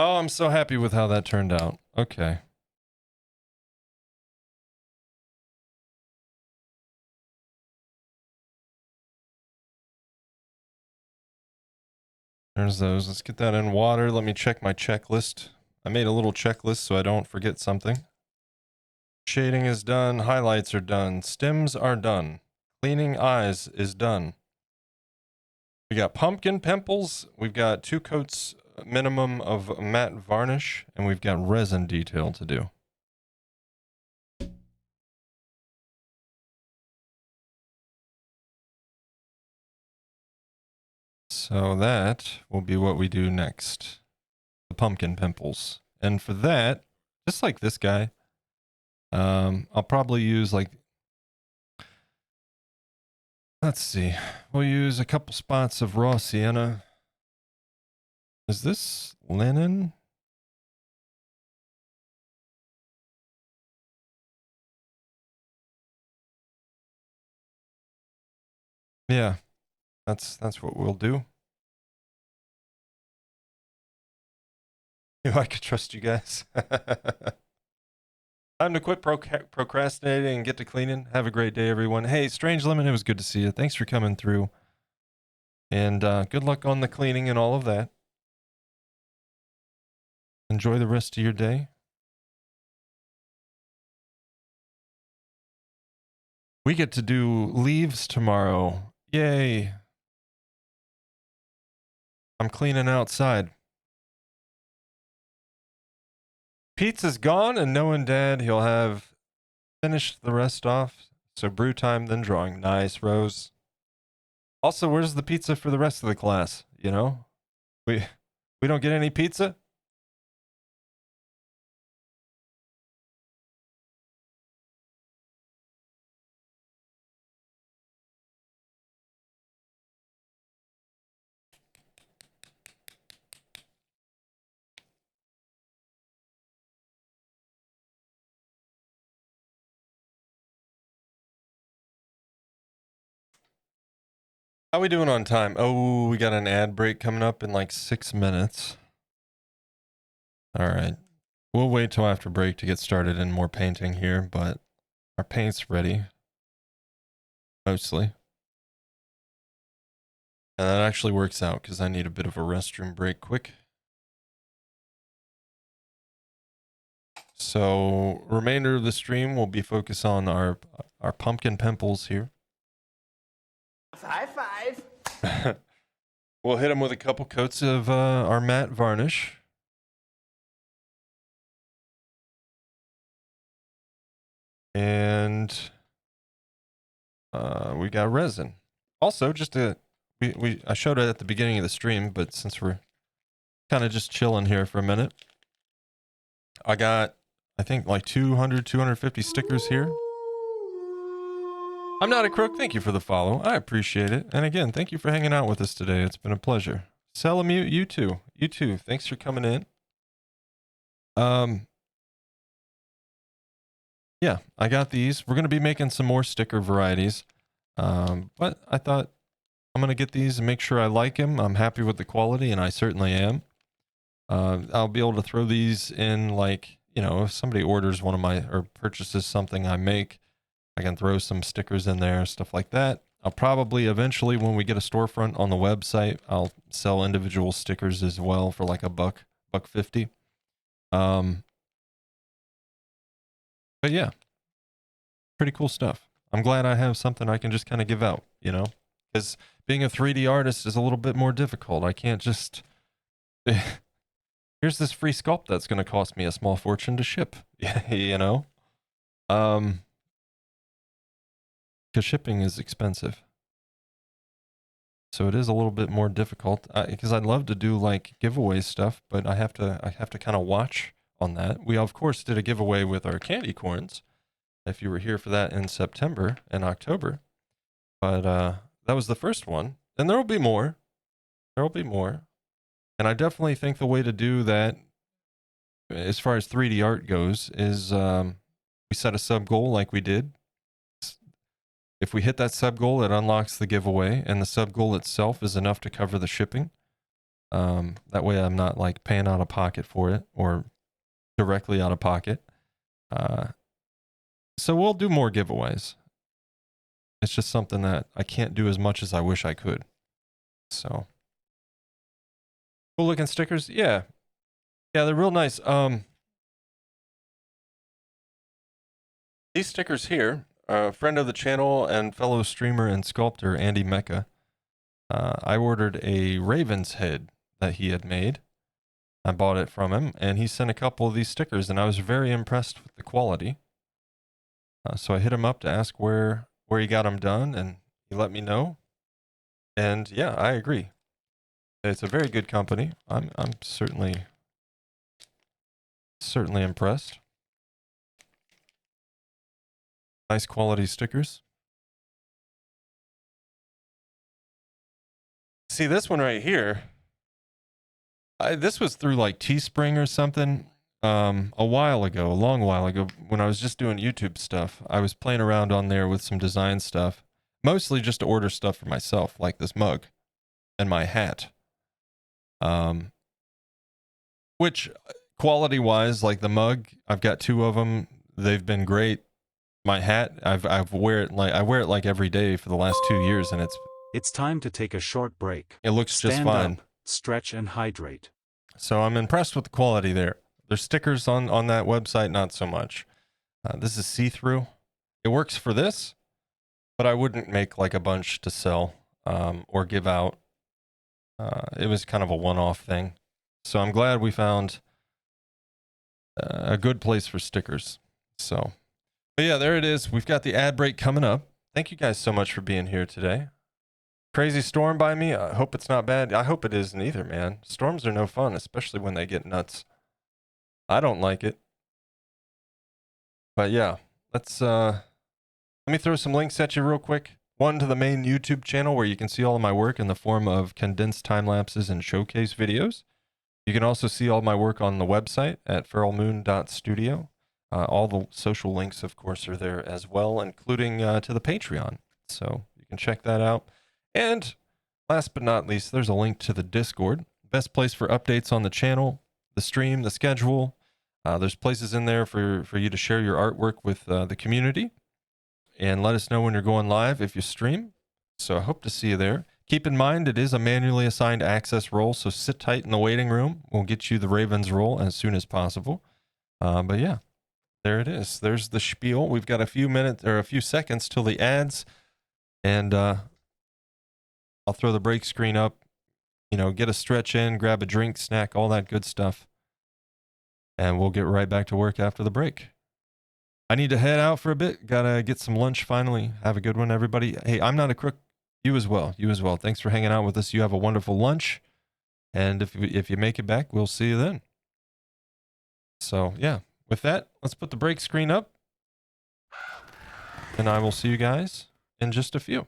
S1: Oh, I'm so happy with how that turned out. Okay. There's those. Let's get that in water. Let me check my checklist. I made a little checklist so I don't forget something. Shading is done. Highlights are done. Stems are done. Cleaning eyes is done. We got pumpkin pimples. We've got 2 coats minimum of matte varnish. And we've got resin detail to do. So that will be what we do next. The pumpkin pimples. And for that, just like this guy, I'll probably use like, let's see, we'll use a couple spots of raw sienna. Is this linen? Yeah, that's what we'll do. I could trust you guys. Time to quit procrastinating and get to cleaning. Have a great day, everyone. Hey, Strange Lemon, it was good to see you. Thanks for coming through. And good luck on the cleaning and all of that. Enjoy the rest of your day. We get to do leaves tomorrow. Yay. I'm cleaning outside. Pizza's gone, and knowing Dad, he'll have finished the rest off. So brew time, then drawing. Nice, Rose. Also, where's the pizza for the rest of the class? You know, we don't get any pizza. How we doing on time? Oh, we got an ad break coming up in like 6 minutes. All right. We'll wait till after break to get started in more painting here, but our paint's ready. Mostly. And that actually works out because I need a bit of a restroom break quick. So, remainder of the stream will be focused on our pumpkin pimples here.
S3: High five.
S1: We'll hit them with a couple coats of our matte varnish. And we got resin. Also, just to I showed it at the beginning of the stream, but since we're kind of just chilling here for a minute, I got, I think, like 250 stickers here. I'm not a crook. Thank you for the follow. I appreciate it. And again, thank you for hanging out with us today. It's been a pleasure. Salamute, you too. You too. Thanks for coming in. Yeah, I got these. We're going to be making some more sticker varieties. But I thought I'm going to get these and make sure I like them. I'm happy with the quality, and I certainly am. I'll be able to throw these in, like, you know, if somebody orders one of my, or purchases something I make, I can throw some stickers in there, stuff like that. I'll probably eventually, when we get a storefront on the website, I'll sell individual stickers as well for like $1.50. But yeah, pretty cool stuff. I'm glad I have something I can just kind of give out, you know, because being a 3D artist is a little bit more difficult. I can't just, here's this free sculpt that's going to cost me a small fortune to ship, you know, because shipping is expensive. So it is a little bit more difficult because I'd love to do like giveaway stuff, but I have to kind of watch on that. We of course did a giveaway with our candy corns. If you were here for that in September and October, but that was the first one, and there will be more. There will be more, and I definitely think the way to do that, as far as 3D art goes, is we set a sub goal like we did. If we hit that sub goal, it unlocks the giveaway, and the sub goal itself is enough to cover the shipping. That way I'm not like paying out of pocket for it or directly out of pocket. So we'll do more giveaways. It's just something that I can't do as much as I wish I could. So cool looking stickers. Yeah. Yeah, they're real nice. These stickers here, a friend of the channel and fellow streamer and sculptor Andy Mecca, I ordered a raven's head that he had made. I bought it from him, and he sent a couple of these stickers, and I was very impressed with the quality. So I hit him up to ask where he got them done, and he let me know. And yeah, I agree. It's a very good company. I'm certainly impressed. Nice quality stickers. See this one right here. This was through like Teespring or something a while ago, a long while ago, when I was just doing YouTube stuff. I was playing around on there with some design stuff, mostly just to order stuff for myself, like this mug and my hat. Which quality wise, like the mug, I've got 2 of them. They've been great. My hat, I wear it like every day for the last 2 years, and
S2: It's time to take a short break.
S1: it looks just
S2: Stand
S1: fine.
S2: up, stretch and hydrate.
S1: So I'm impressed with the quality there. There's stickers on that website, not so much. This is see-through. It works for this, but I wouldn't make like a bunch to sell or give out. It was kind of a one-off thing. So I'm glad we found a good place for stickers. So, but yeah, there it is. We've got the ad break coming up. Thank you guys so much for being here today. Crazy storm by me. I hope it's not bad. I hope it isn't either, man. Storms are no fun, especially when they get nuts. I don't like it. But yeah, let me throw some links at you real quick. One to the main YouTube channel where you can see all of my work in the form of condensed time lapses and showcase videos. You can also see all my work on the website at FeralMoon.studio. All the social links, of course, are there as well, including to the Patreon. So you can check that out. And last but not least, there's a link to the Discord. Best place for updates on the channel, the stream, the schedule. There's places in there for you to share your artwork with the community. And let us know when you're going live if you stream. So I hope to see you there. Keep in mind, it is a manually assigned access role, so sit tight in the waiting room. We'll get you the Ravens role as soon as possible. But yeah, there it is. There's the spiel. We've got a few minutes or a few seconds till the ads, and I'll throw the break screen up. You know, get a stretch in, grab a drink, snack, all that good stuff, and we'll get right back to work after the break. I need to head out for a bit. Gotta get some lunch finally. Have a good one, everybody. Hey, I'm not a crook. You as well. You as well. Thanks for hanging out with us. You have a wonderful lunch. And if you make it back, we'll see you then. So, yeah. With that, let's put the break screen up. And I will see you guys in just a few.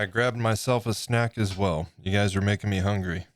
S1: I grabbed myself a snack as well. You guys are making me hungry.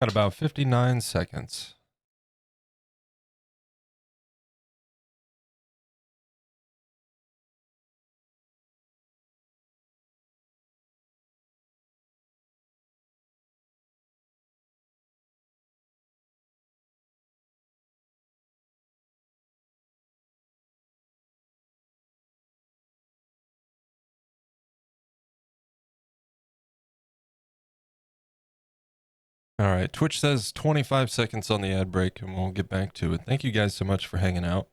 S1: Got about 59 seconds. All right, Twitch says 25 seconds on the ad break and we'll get back to it. Thank you guys so much for hanging out.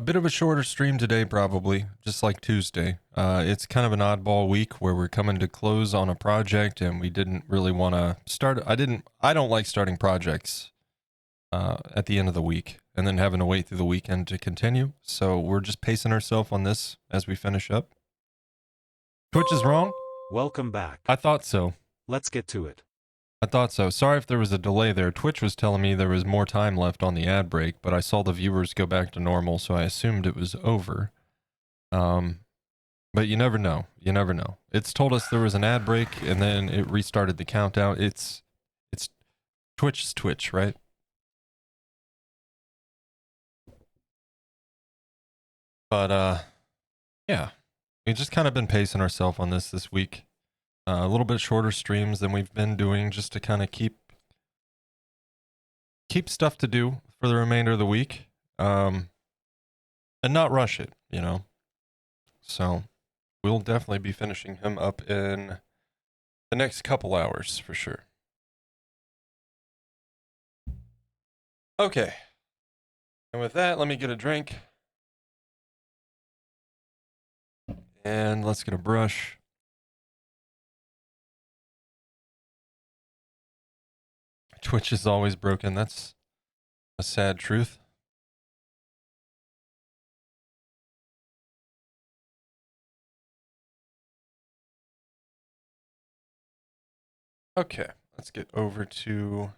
S1: A bit of a shorter stream today, probably, just like Tuesday. It's kind of an oddball week where we're coming to close on a project and we didn't really want to start. I don't like starting projects at the end of the week and then having to wait through the weekend to continue. So we're just pacing ourselves on this as we finish up. Twitch is wrong?
S2: Welcome back.
S1: I thought so.
S2: Let's get to it.
S1: I thought so. Sorry if there was a delay there. Twitch was telling me there was more time left on the ad break, but I saw the viewers go back to normal, so I assumed it was over. But you never know. You never know. It's told us there was an ad break, and then it restarted the countdown. It's Twitch's Twitch, right? But yeah, we've just kind of been pacing ourselves on this week. A little bit shorter streams than we've been doing, just to kind of keep stuff to do for the remainder of the week, and not rush it, you know. So we'll definitely be finishing him up in the next couple hours for sure. Okay, and with that, let me get a drink and let's get a brush. Twitch is always broken. That's a sad truth. Okay, let's get over to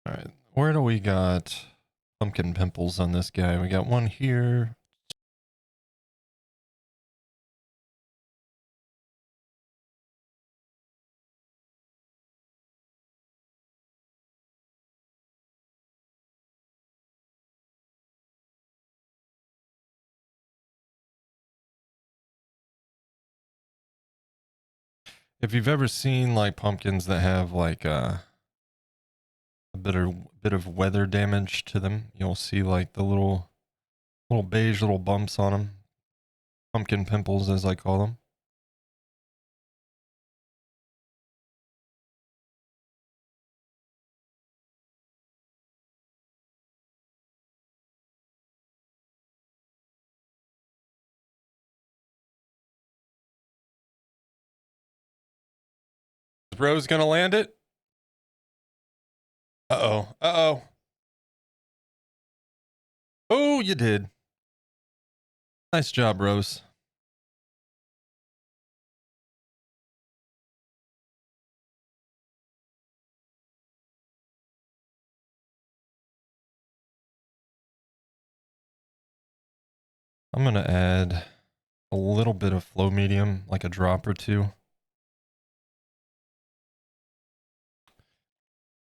S1: all right. Where do we got pumpkin pimples on this guy? We got one here. If you've ever seen like pumpkins that have like a bit of weather damage to them, you'll see like the little beige little bumps on them. Pumpkin pimples, as I call them. Is Rose gonna land it? Uh-oh. Uh-oh. Oh, you did. Nice job, Rose. I'm gonna add a little bit of flow medium, like a drop or two.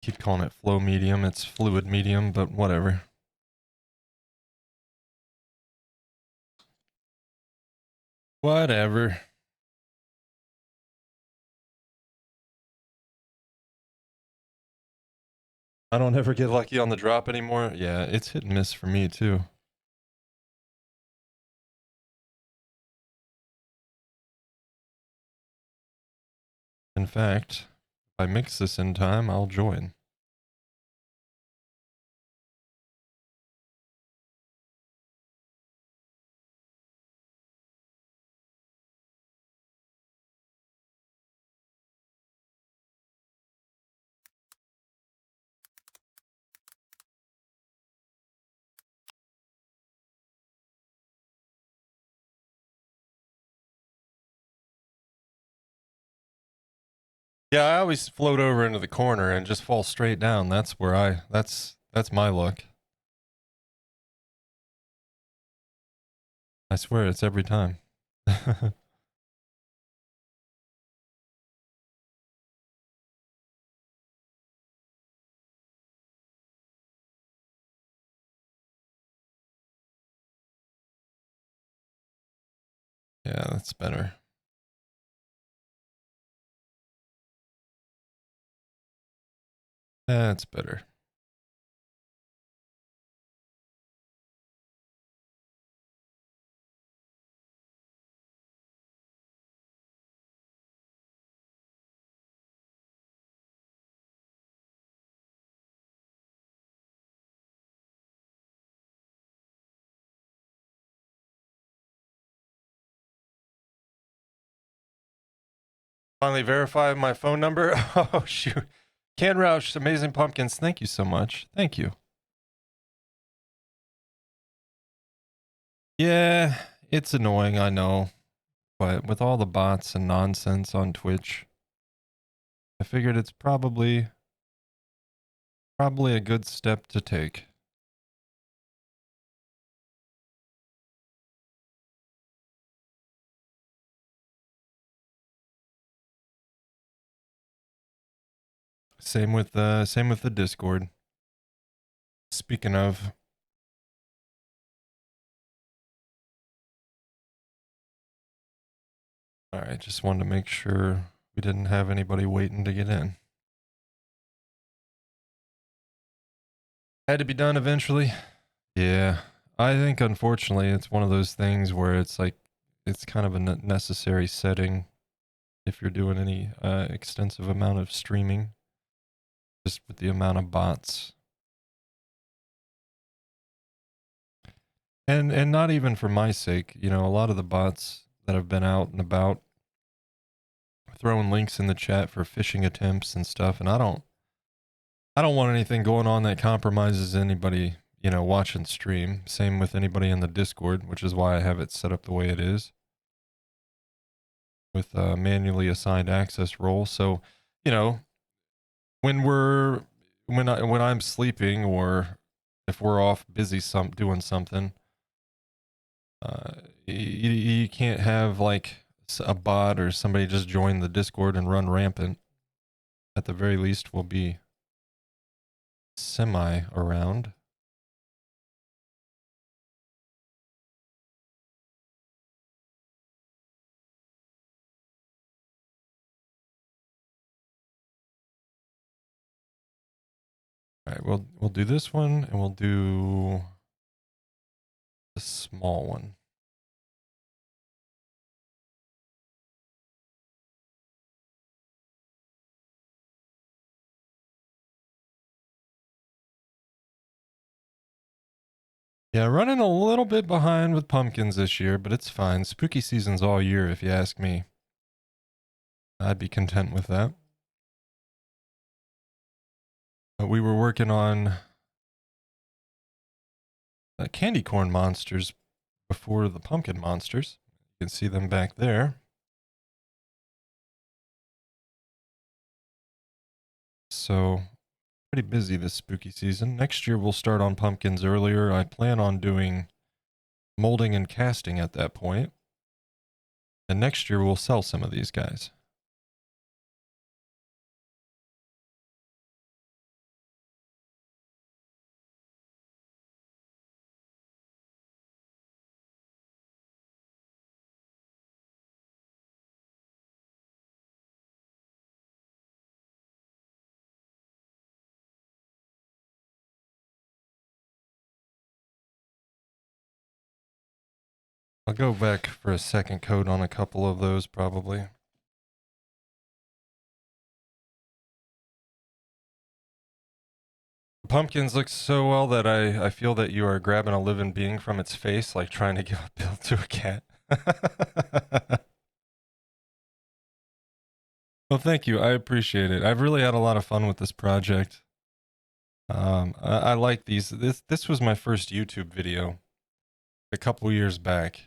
S1: Keep calling it flow medium. It's fluid medium, but whatever. Whatever. I don't ever get lucky on the drop anymore. Yeah, it's hit and miss for me too. In fact, if I mix this in time, I'll join. Yeah, I always float over into the corner and just fall straight down. That's where that's my luck. I swear it's every time. Yeah, that's better. That's better. Finally verify my phone number. Oh shoot. Can Roush, Amazing Pumpkins, thank you so much. Thank you. Yeah, it's annoying, I know. But with all the bots and nonsense on Twitch, I figured it's probably a good step to take. Same with the Discord. Speaking of, all right, just wanted to make sure we didn't have anybody waiting to get in. Had to be done eventually. Yeah, I think unfortunately it's one of those things where it's like it's kind of a necessary setting if you're doing any extensive amount of streaming, just with the amount of bots. And not even for my sake, you know, a lot of the bots that have been out and about throwing links in the chat for phishing attempts and stuff, and I don't want anything going on that compromises anybody, you know, watching stream. Same with anybody in the Discord, which is why I have it set up the way it is with a manually assigned access role. So, you know, when I'm sleeping or if we're off busy doing something, you can't have like a bot or somebody just join the Discord and run rampant. At the very least, we'll be semi around. All right, we'll do this one and we'll do the small one. Yeah, running a little bit behind with pumpkins this year, but it's fine. Spooky season's all year, if you ask me. I'd be content with that. But we were working on candy corn monsters before the pumpkin monsters. You can see them back there. So, pretty busy this spooky season. Next year we'll start on pumpkins earlier. I plan on doing molding and casting at that point. And next year we'll sell some of these guys. I'll go back for a second coat on a couple of those probably. Pumpkins look so well that I feel that you are grabbing a living being from its face, like trying to give a pill to a cat. Well, thank you. I appreciate it. I've really had a lot of fun with this project. I like these. This was my first YouTube video a couple years back.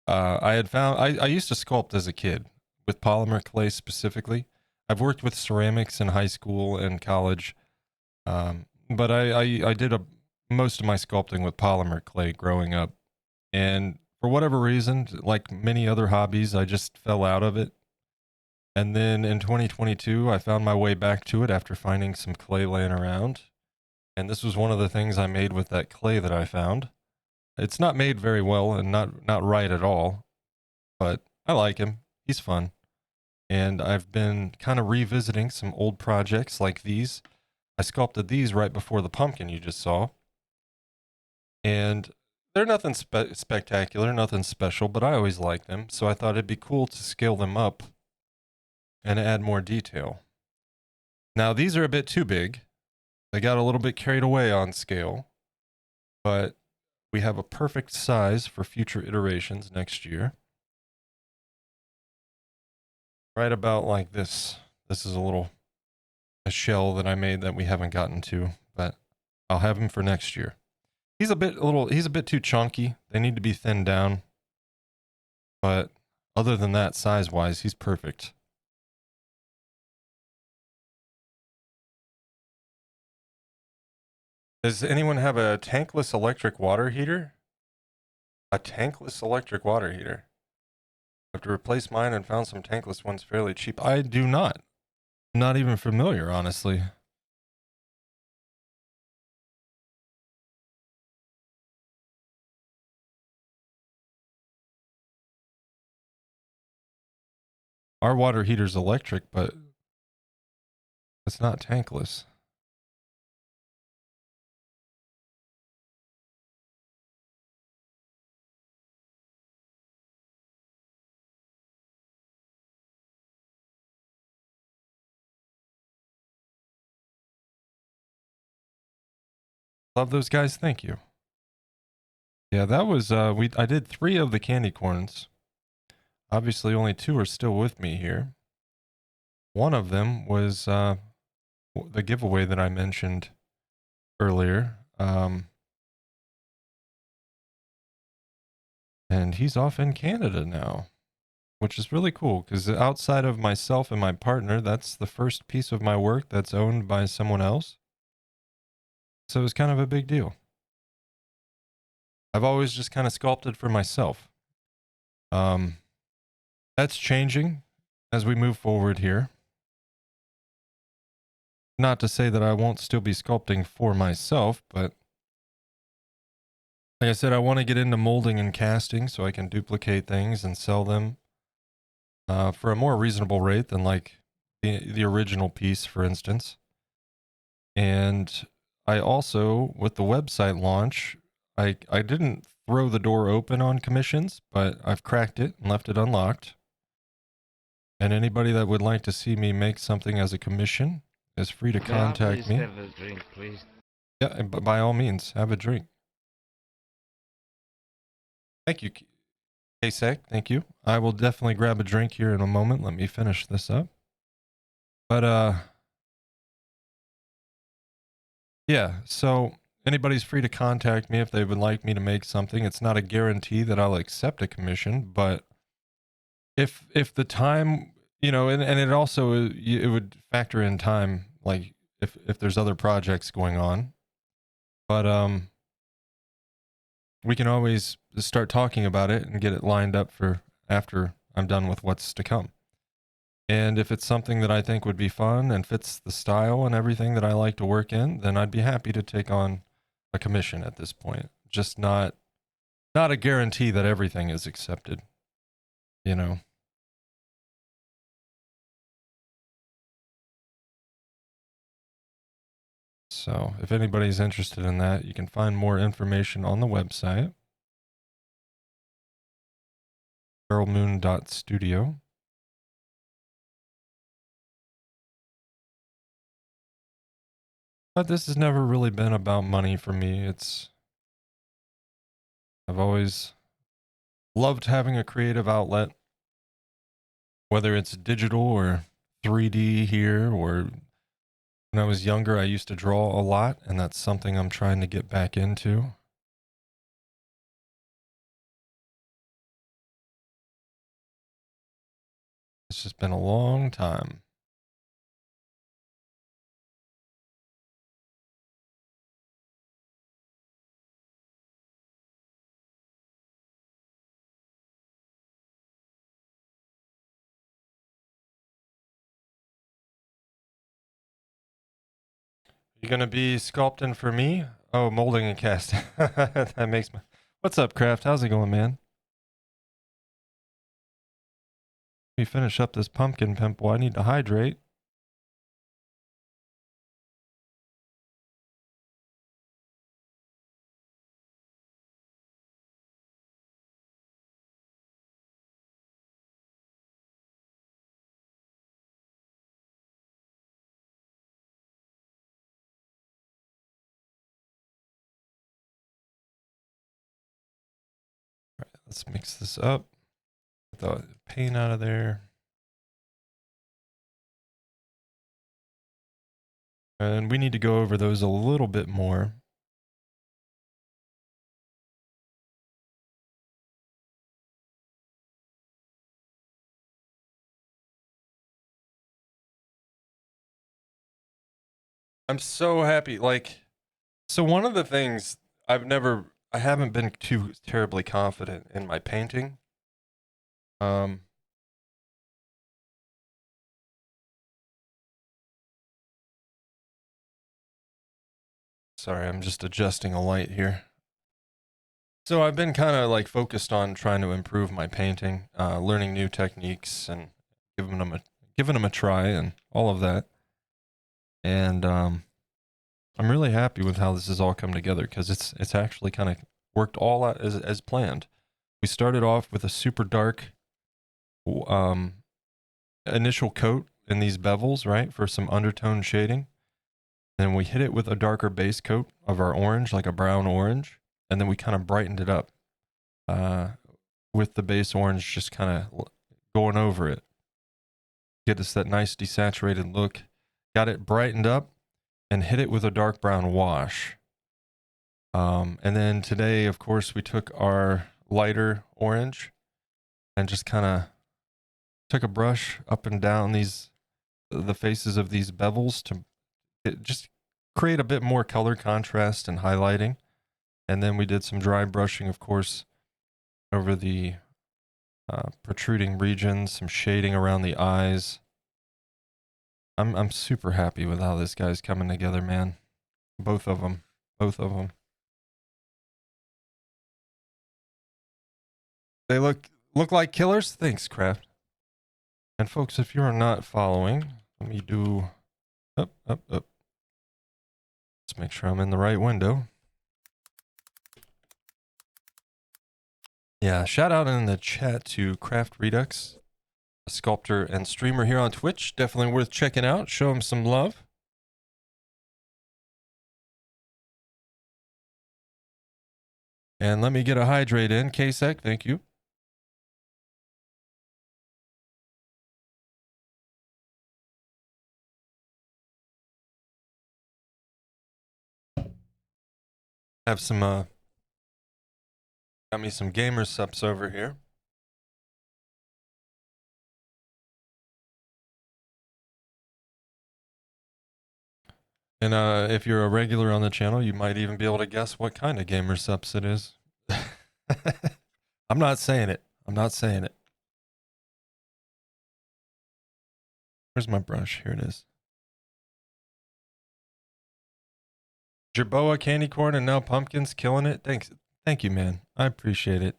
S1: I had found I used to sculpt as a kid with polymer clay specifically. I've worked with ceramics in high school and college, but I did most of my sculpting with polymer clay growing up, and for whatever reason, like many other hobbies, I just fell out of it. And then in 2022, I found my way back to it after finding some clay laying around. And this was one of the things I made with that clay that I found. It's not made very well and not right at all, but I like him. He's fun. And I've been kind of revisiting some old projects like these. I sculpted these right before the pumpkin you just saw. And they're nothing spectacular, nothing special, but I always like them. So I thought it'd be cool to scale them up and add more detail. Now, these are a bit too big. They got a little bit carried away on scale, but we have a perfect size for future iterations next year. Right about like this. This is a shell that I made that we haven't gotten to, but I'll have him for next year. He's a bit too chunky. They need to be thinned down. But other than that, size-wise, he's perfect. Does anyone have a tankless electric water heater? A tankless electric water heater. I have to replace mine and found some tankless ones fairly cheap. I do not. Not even familiar, honestly. Our water heater's electric, but it's not tankless. Love those guys. Thank you. Yeah, that was I did 3 of the candy corns. Obviously only 2 are still with me here. One of them was the giveaway that I mentioned earlier. And he's off in Canada now, which is really cool because outside of myself and my partner, that's the first piece of my work that's owned by someone else. So it's kind of a big deal. I've always just kind of sculpted for myself. That's changing as we move forward here. Not to say that I won't still be sculpting for myself, but like I said, I want to get into molding and casting so I can duplicate things and sell them for a more reasonable rate than like the original piece, for instance. And I also, with the website launch, I didn't throw the door open on commissions, but I've cracked it and left it unlocked. And anybody that would like to see me make something as a commission is free to contact me.
S4: Have a drink, please?
S1: Yeah, but by all means, have a drink. Thank you, Kasek. Thank you. I will definitely grab a drink here in a moment. Let me finish this up. But yeah, so anybody's free to contact me if they would like me to make something. It's not a guarantee that I'll accept a commission, but if the time, you know, and it also it would factor in time, like if there's other projects going on. But we can always start talking about it and get it lined up for after I'm done with what's to come. And if it's something that I think would be fun and fits the style and everything that I like to work in, then I'd be happy to take on a commission at this point. Just not a guarantee that everything is accepted, you know. So if anybody's interested in that, you can find more information on the website. FeralMoon.studio. But this has never really been about money for me. I've always loved having a creative outlet, whether it's digital or 3D here, or when I was younger, I used to draw a lot, and that's something I'm trying to get back into. It's just been a long time. You gonna be sculpting for me? Oh, molding and casting. That makes my... What's up, Craft? How's it going, man? We finish up this pumpkin pimple. I need to hydrate. All right, let's mix this up. Get the paint out of there. And we need to go over those a little bit more. I'm so happy. So one of the things I haven't been too terribly confident in my painting. Sorry, I'm just adjusting a light here. So I've been kind of like focused on trying to improve my painting, learning new techniques and giving them a try and all of that. And I'm really happy with how this has all come together, because it's actually kind of worked all out as planned. We started off with a super dark initial coat in these bevels, right, for some undertone shading. Then we hit it with a darker base coat of our orange, like a brown orange, and then we kind of brightened it up with the base orange just kind of going over it. Get us that nice desaturated look. Got it brightened up and hit it with a dark brown wash. And then today, of course, we took our lighter orange and just kind of took a brush up and down the faces of these bevels to just create a bit more color contrast and highlighting. And then we did some dry brushing, of course, over the protruding regions, some shading around the eyes. I'm super happy with how this guy's coming together, man. Both of them. They look like killers. Thanks, Craft. And folks, if you're not following, let me do up. Let's make sure I'm in the right window. Yeah, shout out in the chat to Craft Redux, a sculptor and streamer here on Twitch. Definitely worth checking out. Show him some love. And let me get a hydrate in. K-Sec, thank you. Have some, got me some gamer subs over here. And if you're a regular on the channel, you might even be able to guess what kind of gamer subs it is. I'm not saying it. Where's my brush? Here it is. Jerboa, candy corn, and now pumpkins, killing it. Thanks. Thank you, man. I appreciate it.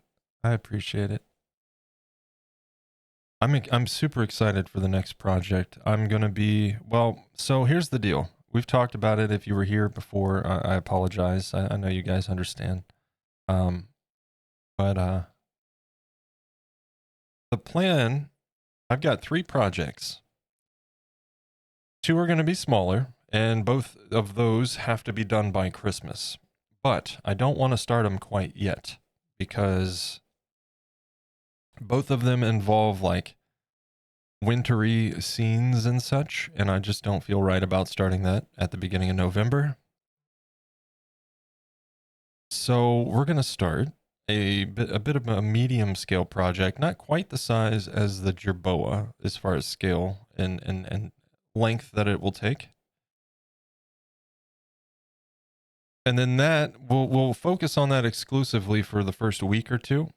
S1: I'm super excited for the next project. I'm going to be, so here's the deal. We've talked about it. If you were here before, I apologize. I know you guys understand. But the plan, I've got 3 projects. 2 are going to be smaller, and both of those have to be done by Christmas. But I don't want to start them quite yet because both of them involve like wintry scenes and such, and I just don't feel right about starting that at the beginning of November. So we're going to start a bit of a medium scale project, not quite the size as the jerboa as far as scale and length that it will take. And then that we'll focus on that exclusively for the first week or two.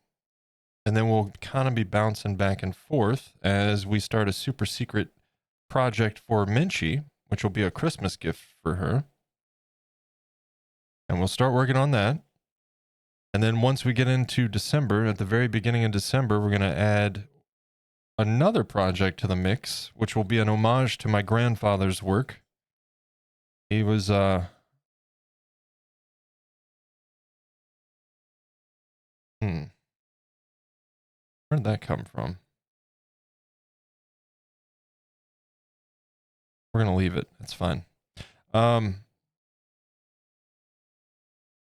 S1: And then we'll kind of be bouncing back and forth as we start a super secret project for Minchie, which will be a Christmas gift for her. And we'll start working on that. And then once we get into December, at the very beginning of December, we're going to add another project to the mix, which will be an homage to my grandfather's work. He was, where'd that come from? We're going to leave it. It's fine.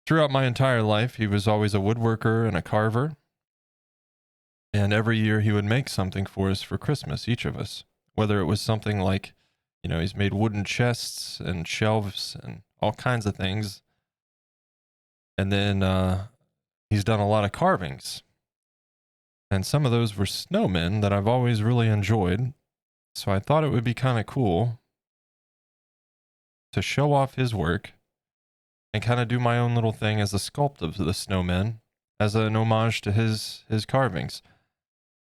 S1: Throughout my entire life, he was always a woodworker and a carver. And every year he would make something for us for Christmas, each of us. Whether it was something like, he's made wooden chests and shelves and all kinds of things. And then he's done a lot of carvings. And some of those were snowmen that I've always really enjoyed. So I thought it would be kind of cool to show off his work and kind of do my own little thing as a sculpt of the snowmen as an homage to his carvings,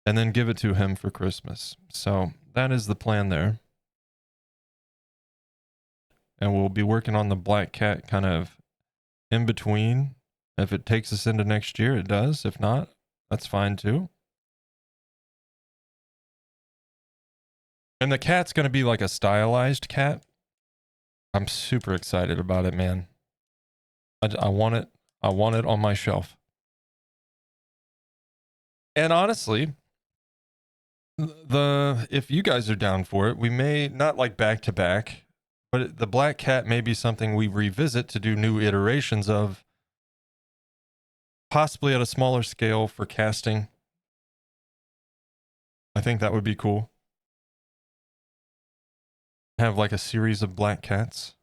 S1: and then give it to him for Christmas. So that is the plan there. And we'll be working on the black cat kind of in between. If it takes us into next year, it does. If not, that's fine too. And the cat's going to be like a stylized cat. I'm super excited about it, man. I want it. I want it on my shelf. And honestly, if you guys are down for it, we may not like back to back, but the black cat may be something we revisit to do new iterations of, possibly at a smaller scale for casting. I think that would be cool. Have like a series of black cats.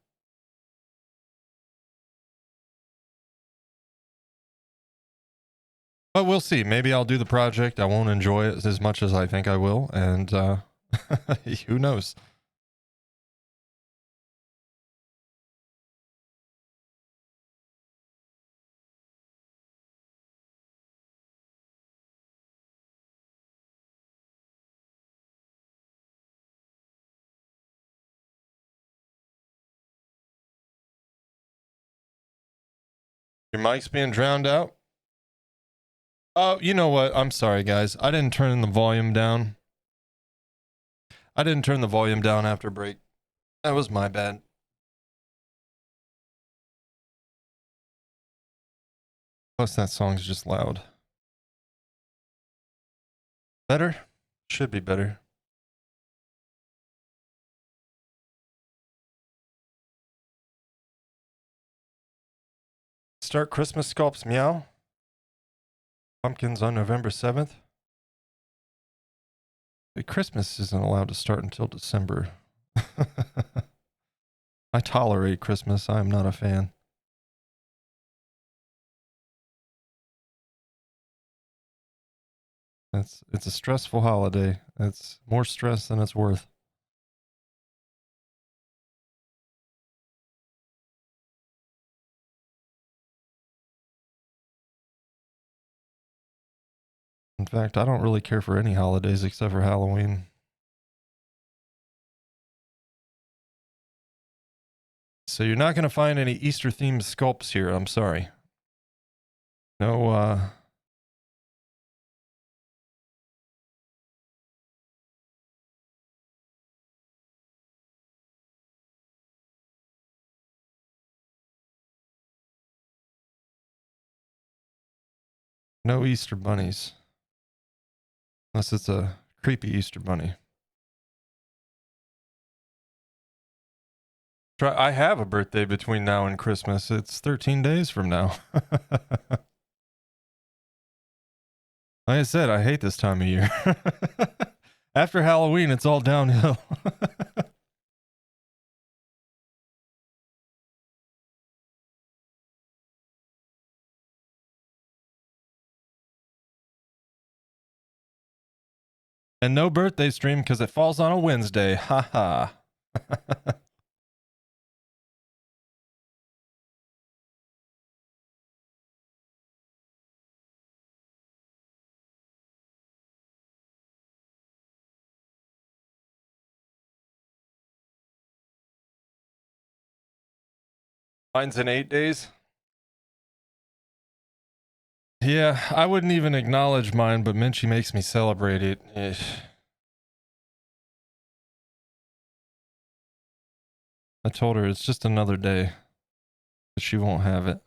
S1: But we'll see. Maybe I'll do the project. I won't enjoy it as much as I think I will. And who knows? Your mic's being drowned out? Oh, you know what? I'm sorry, guys. I didn't turn the volume down. I didn't turn the volume down after break. That was my bad. Plus, that song's just loud. Better? Should be better. Start Christmas sculpts, meow. Pumpkins on November 7th. But Christmas isn't allowed to start until December. I tolerate Christmas. I'm not a fan. It's a stressful holiday. It's more stress than it's worth. In fact, I don't really care for any holidays except for Halloween. So you're not going to find any Easter themed sculpts here. I'm sorry. No, no Easter bunnies. Unless it's a creepy Easter bunny. I have a birthday between now and Christmas. It's 13 days from now. Like I said, I hate this time of year. After Halloween, it's all downhill. And no birthday stream because it falls on a Wednesday. Ha ha. Mine's in 8 days. Yeah, I wouldn't even acknowledge mine, but Minchie makes me celebrate it. I told her it's just another day, but she won't have it.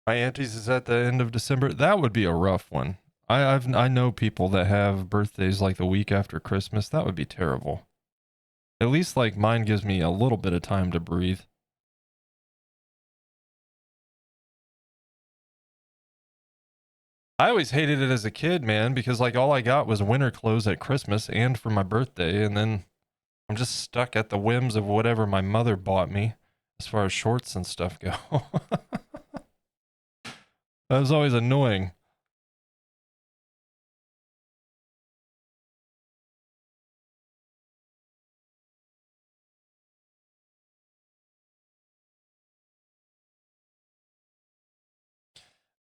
S1: My auntie's is at the end of December. That would be a rough one. I know people that have birthdays like the week after Christmas. That would be terrible. At least like mine gives me a little bit of time to breathe. I always hated it as a kid, man, because like all I got was winter clothes at Christmas and for my birthday, and then I'm just stuck at the whims of whatever my mother bought me as far as shorts and stuff go. That was always annoying.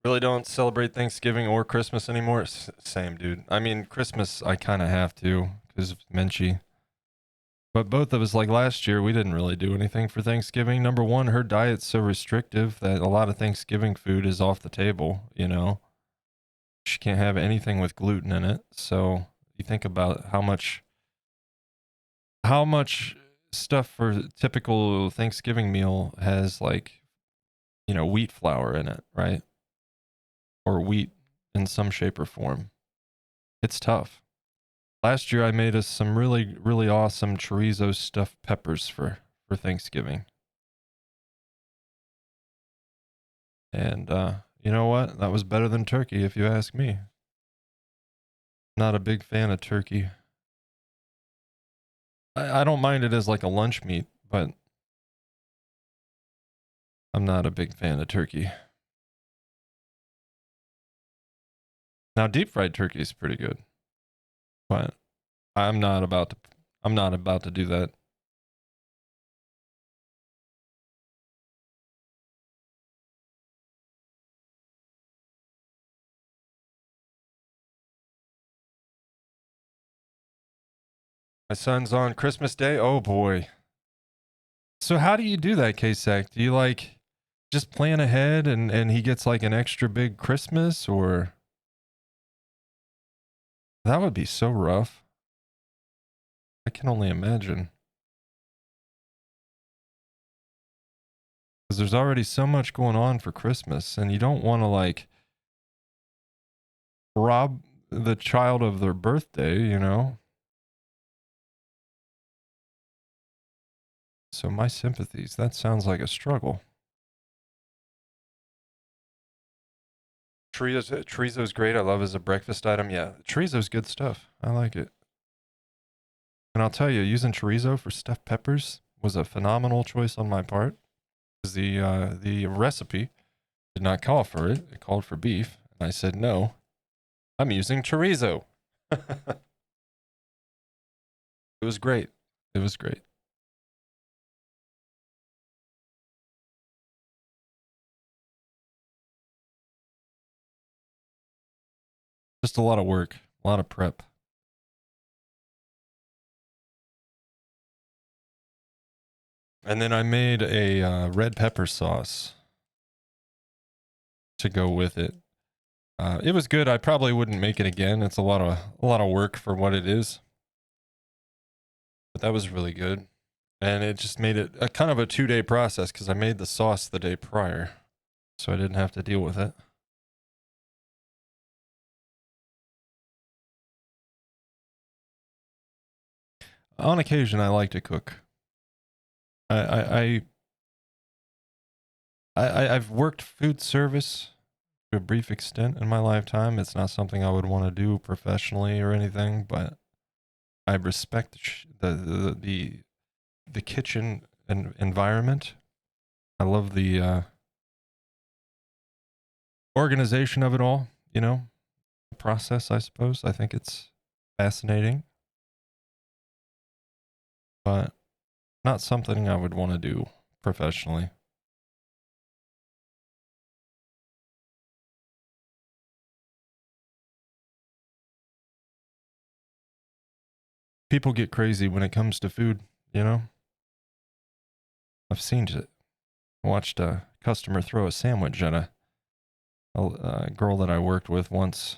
S1: Really don't celebrate Thanksgiving or Christmas anymore. Same, dude. I mean, Christmas I kind of have to because of Minchie. But both of us, like last year, we didn't really do anything for Thanksgiving. Number one, her diet's so restrictive that a lot of Thanksgiving food is off the table, you know? She can't have anything with gluten in it. So you think about how much stuff for a typical Thanksgiving meal has like, wheat flour in it, right? Or wheat in some shape or form. It's tough. Last year I made us some really, really awesome chorizo stuffed peppers for Thanksgiving. And you know what? That was better than turkey if you ask me. Not a big fan of turkey. I don't mind it as like a lunch meat, but I'm not a big fan of turkey. Now deep fried turkey is pretty good. But I'm not about to do that. My son's on Christmas Day. Oh boy. So how do you do that, K-Sec? Do you like just plan ahead and he gets like an extra big Christmas, or that would be so rough. I can only imagine. Because there's already so much going on for Christmas, and you don't want to like rob the child of their birthday, you know? So my sympathies. That sounds like a struggle. Chorizo's great. I love as a breakfast item. Yeah, chorizo's good stuff. I like it. And I'll tell you, using chorizo for stuffed peppers was a phenomenal choice on my part. Because the recipe did not call for it. It called for beef. And I said, no, I'm using chorizo. It was great. It was great. Just a lot of work, a lot of prep. And then I made a red pepper sauce to go with it. It was good. I probably wouldn't make it again. It's a lot of work for what it is. But that was really good. And it just made it a kind of a 2-day process because I made the sauce the day prior. So I didn't have to deal with it. On occasion, I like to cook. I've worked food service to a brief extent in my lifetime. It's not something I would want to do professionally or anything, but I respect the kitchen environment. I love the organization of it all. You know, the process. I suppose I think it's fascinating, but not something I would want to do professionally. People get crazy when it comes to food, you know? I've seen it. I watched a customer throw a sandwich at a girl that I worked with once.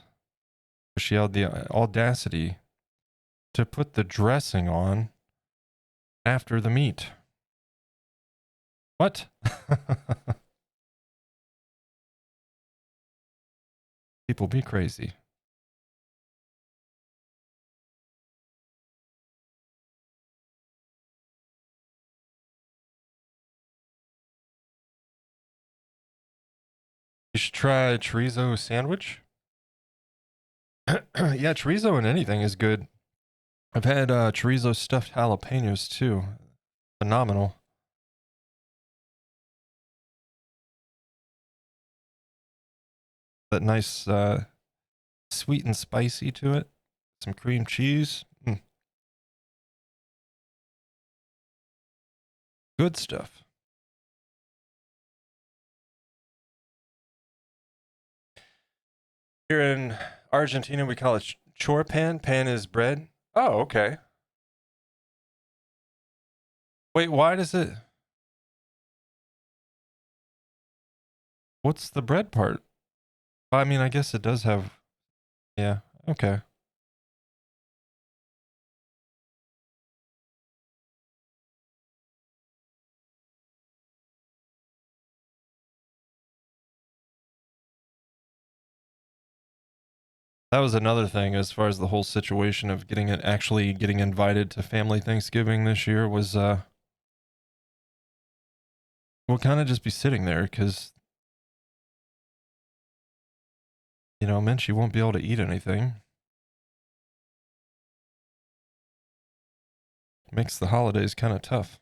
S1: She had the audacity to put the dressing on after the meat. What? People be crazy. You should try a chorizo sandwich. Yeah, chorizo in anything is good. I've had chorizo stuffed jalapenos too. Phenomenal. That nice sweet and spicy to it. Some cream cheese. Good stuff. Here in Argentina, we call it chorpan. Pan is bread. Oh, okay. Wait, why does it? What's the bread part? I mean, I guess it does have. Yeah, okay. That was another thing as far as the whole situation of actually getting invited to family Thanksgiving this year was we'll kind of just be sitting there because meant she won't be able to eat anything. Makes the holidays kind of tough.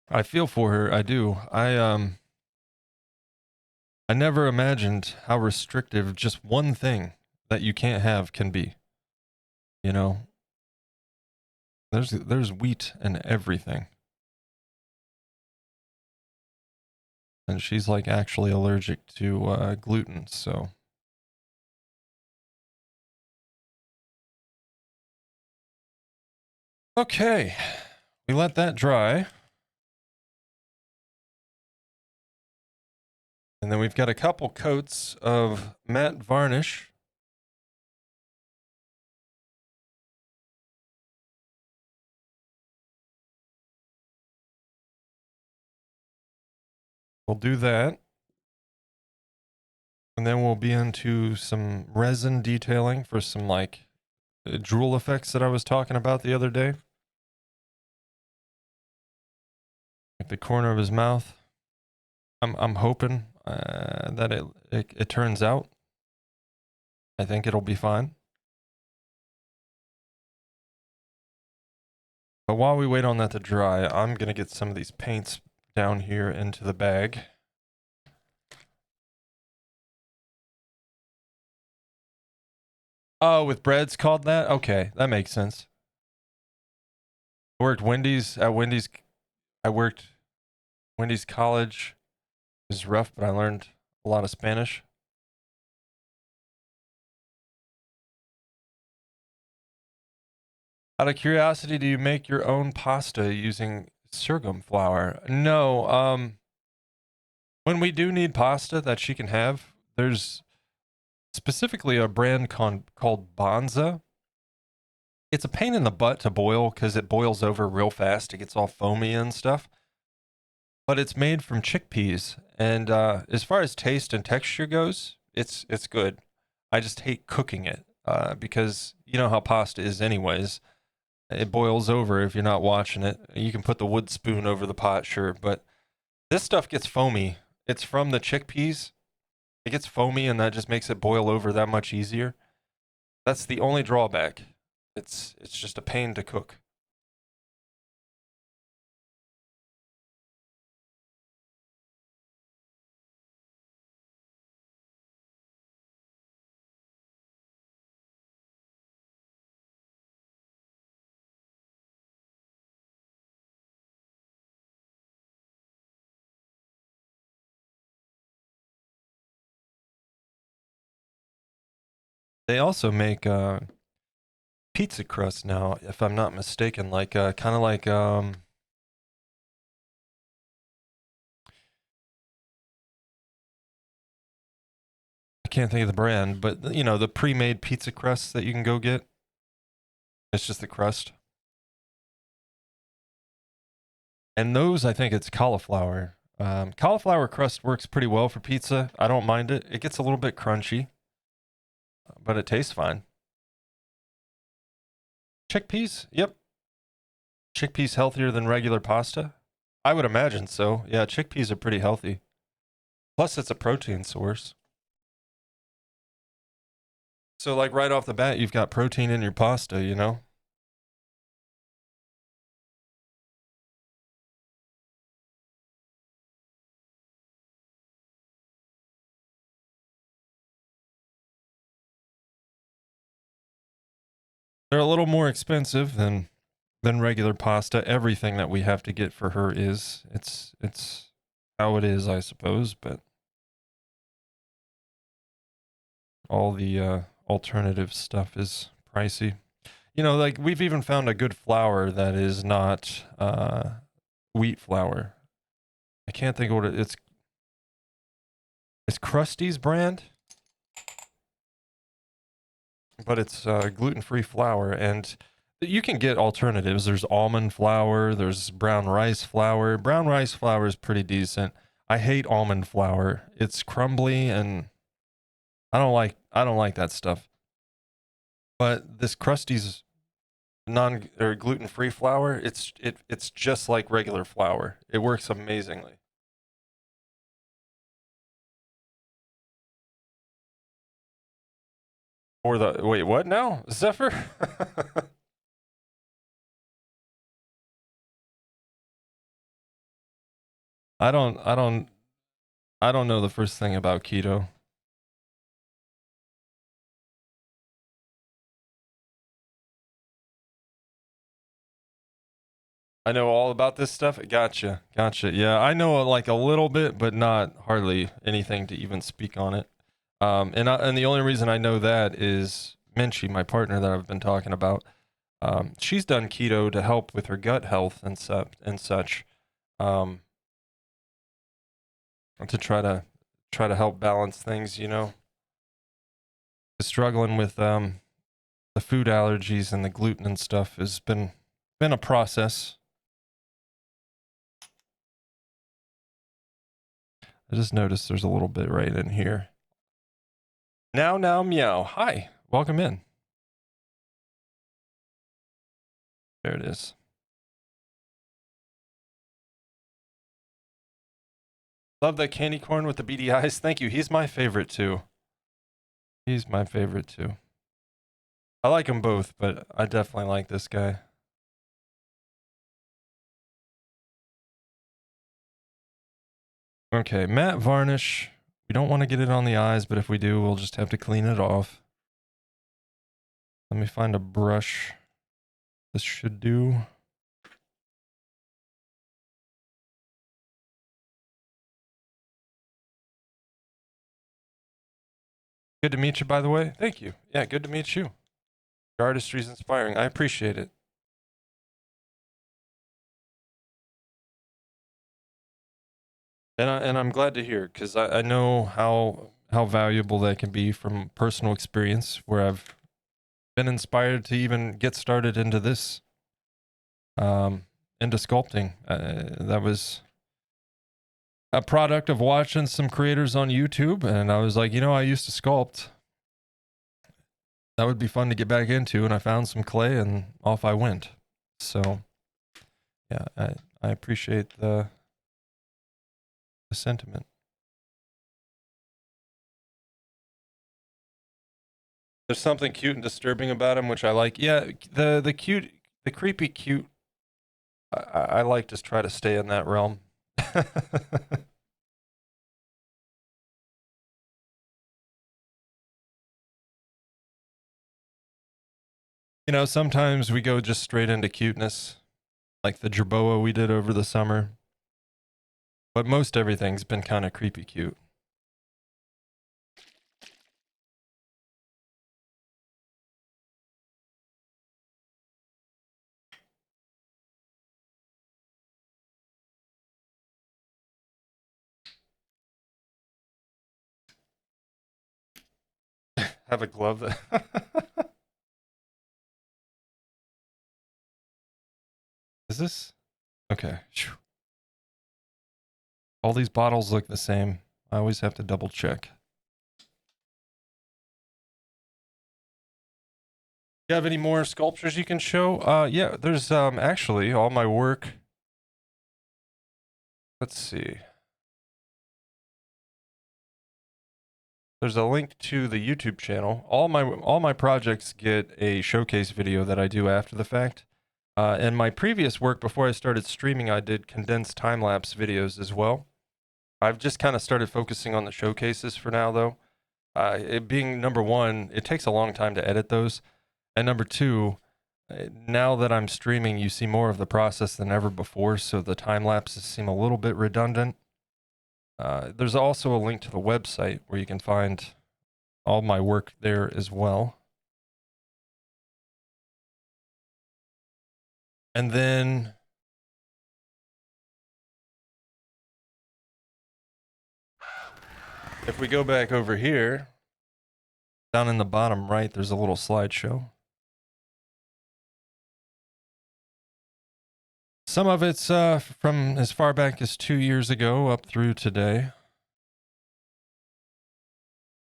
S1: I feel for her. I do. I never imagined how restrictive just one thing that you can't have can be. You know, there's wheat in everything. And she's like actually allergic to gluten, so okay. We let that dry. And then we've got a couple coats of matte varnish. We'll do that. And then we'll be into some resin detailing for some like drool effects that I was talking about the other day. Like the corner of his mouth. I'm hoping that it turns out. I think it'll be fine. But while we wait on that to dry, I'm gonna get some of these paints down here into the bag. Oh, with breads called that? Okay, that makes sense. I worked Wendy's at Wendy's. I worked Wendy's college. It was rough, but I learned A lot of Spanish. Out of curiosity, do you make your own pasta using sorghum flour? No. When we do need pasta that she can have, there's specifically a brand called Bonza. It's a pain in the butt to boil because it boils over real fast. It gets all foamy and stuff. But it's made from chickpeas, and as far as taste and texture goes, it's good. I just hate cooking it because you know how pasta is, anyways. It boils over if you're not watching it. You can put the wood spoon over the pot, sure, but this stuff gets foamy. It's from the chickpeas. It gets foamy, and that just makes it boil over that much easier. That's the only drawback. It's just a pain to cook. They also make pizza crust now, if I'm not mistaken, like kind of like I can't think of the brand, but you know, the pre-made pizza crusts that you can go get. It's just the crust. And those, I think it's cauliflower. Cauliflower crust works pretty well for pizza. I don't mind it. It gets a little bit crunchy, but it tastes fine. Chickpeas? Yep. Chickpeas healthier than regular pasta? I would imagine so. Yeah, chickpeas are pretty healthy. Plus, it's a protein source. So, like, right off the bat, you've got protein in your pasta, you know? They're a little more expensive than regular pasta. Everything that we have to get for her is it's how it is, I suppose, but all the alternative stuff is pricey. You know, like we've even found a good flour that is not wheat flour. I can't think of what it's Krusty's brand, but it's gluten-free flour, and you can get alternatives. There's almond flour, there's brown rice flour. Brown rice flour is pretty decent. I hate almond flour. It's crumbly and I don't like that stuff. But this Krusty's non or gluten-free flour, it's just like regular flour. It works amazingly. Or the wait, what now? Zephyr? I don't I don't I don't know the first thing about keto. I know all about this stuff. Gotcha. Gotcha. Yeah, I know like a little bit, but not hardly anything to even speak on it. And the only reason I know that is Minchie, my partner that I've been talking about. She's done keto to help with her gut health and such, um, to try to help balance things. You know, struggling with the food allergies and the gluten and stuff has been a process. I just noticed there's a little bit right in here. Now, meow. Hi, welcome in. There it is. Love that candy corn with the beady eyes. Thank you. He's my favorite too. He's my favorite too. I like them both, but I definitely like this guy. Okay, matte varnish. We don't want to get it on the eyes, but if we do, we'll just have to clean it off. Let me find a brush. This should do. Good to meet you, by the way. Thank you. Yeah, good to meet you. Your artistry is inspiring. I appreciate it. And I'm glad to hear, because I know how valuable that can be from personal experience, where I've been inspired to even get started into this, into sculpting. That was a product of watching some creators on YouTube, and I was like, I used to sculpt. That would be fun to get back into, and I found some clay, and off I went. So, yeah, I appreciate the sentiment. There's something cute and disturbing about him, which I like. Yeah, the cute, the creepy cute. I like to try to stay in that realm. Sometimes we go just straight into cuteness, like the jerboa we did over the summer. But most everything's been kind of creepy cute. Have a glove that. Is this? Okay. All these bottles look the same. I always have to double check. You have any more sculptures you can show? Yeah, there's actually all my work. Let's see. There's a link to the YouTube channel. All my projects get a showcase video that I do after the fact. And my previous work before I started streaming, I did condensed time-lapse videos as well. I've just kind of started focusing on the showcases for now, though. It being number one, it takes a long time to edit those. And number two, now that I'm streaming, you see more of the process than ever before, so the time lapses seem a little bit redundant. There's also a link to the website where you can find all my work there as well. And then if we go back over here, down in the bottom right, there's a little slideshow. Some of it's from as far back as 2 years ago up through today.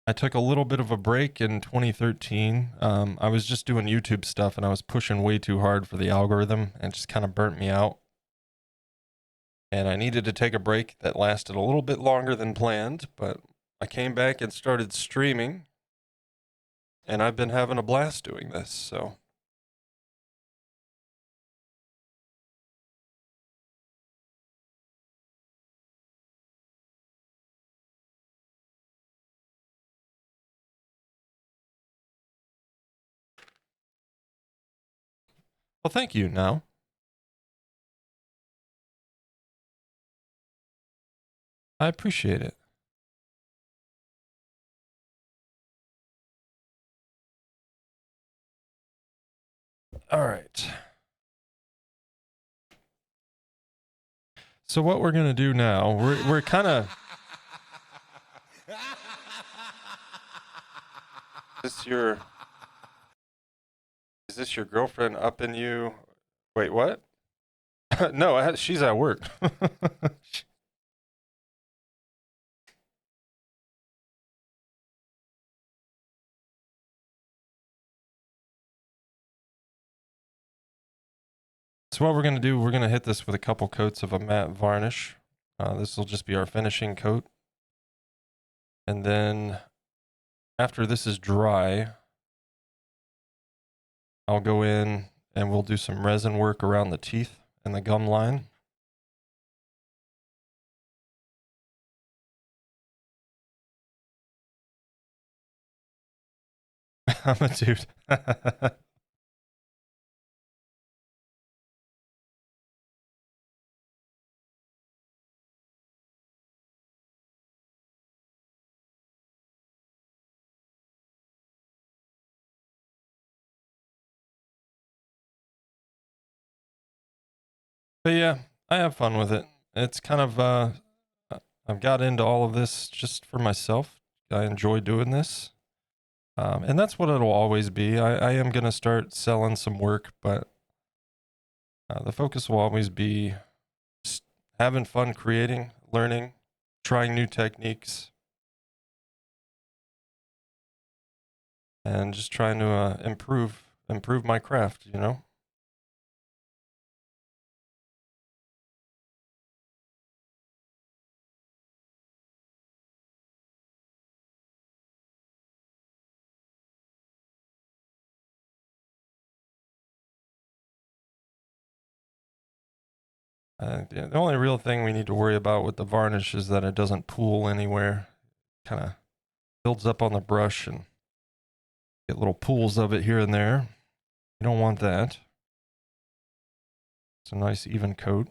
S1: I took a little bit of a break in 2013. I was just doing YouTube stuff and I was pushing way too hard for the algorithm and it just kind of burnt me out. And I needed to take a break that lasted a little bit longer than planned, but I came back and started streaming and I've been having a blast doing this, so. Well, thank you now. I appreciate it. All right. So what we're gonna do now, we're kind of. Is this your girlfriend upping you? Wait, what? No, she's at work. So what we're going to do, we're going to hit this with a couple coats of a matte varnish. This will just be our finishing coat. And then after this is dry, I'll go in and we'll do some resin work around the teeth and the gum line. I'm a dude. But yeah, I have fun with it. It's kind of I've got into all of this just for myself. I enjoy doing this. And that's what it'll always be. I am going to start selling some work, but the focus will always be just having fun creating, learning, trying new techniques, and just trying to improve my craft, you know? Yeah, the only real thing we need to worry about with the varnish is that it doesn't pool anywhere. Kind of builds up on the brush and get little pools of it here and there. You don't want that. It's a nice even coat.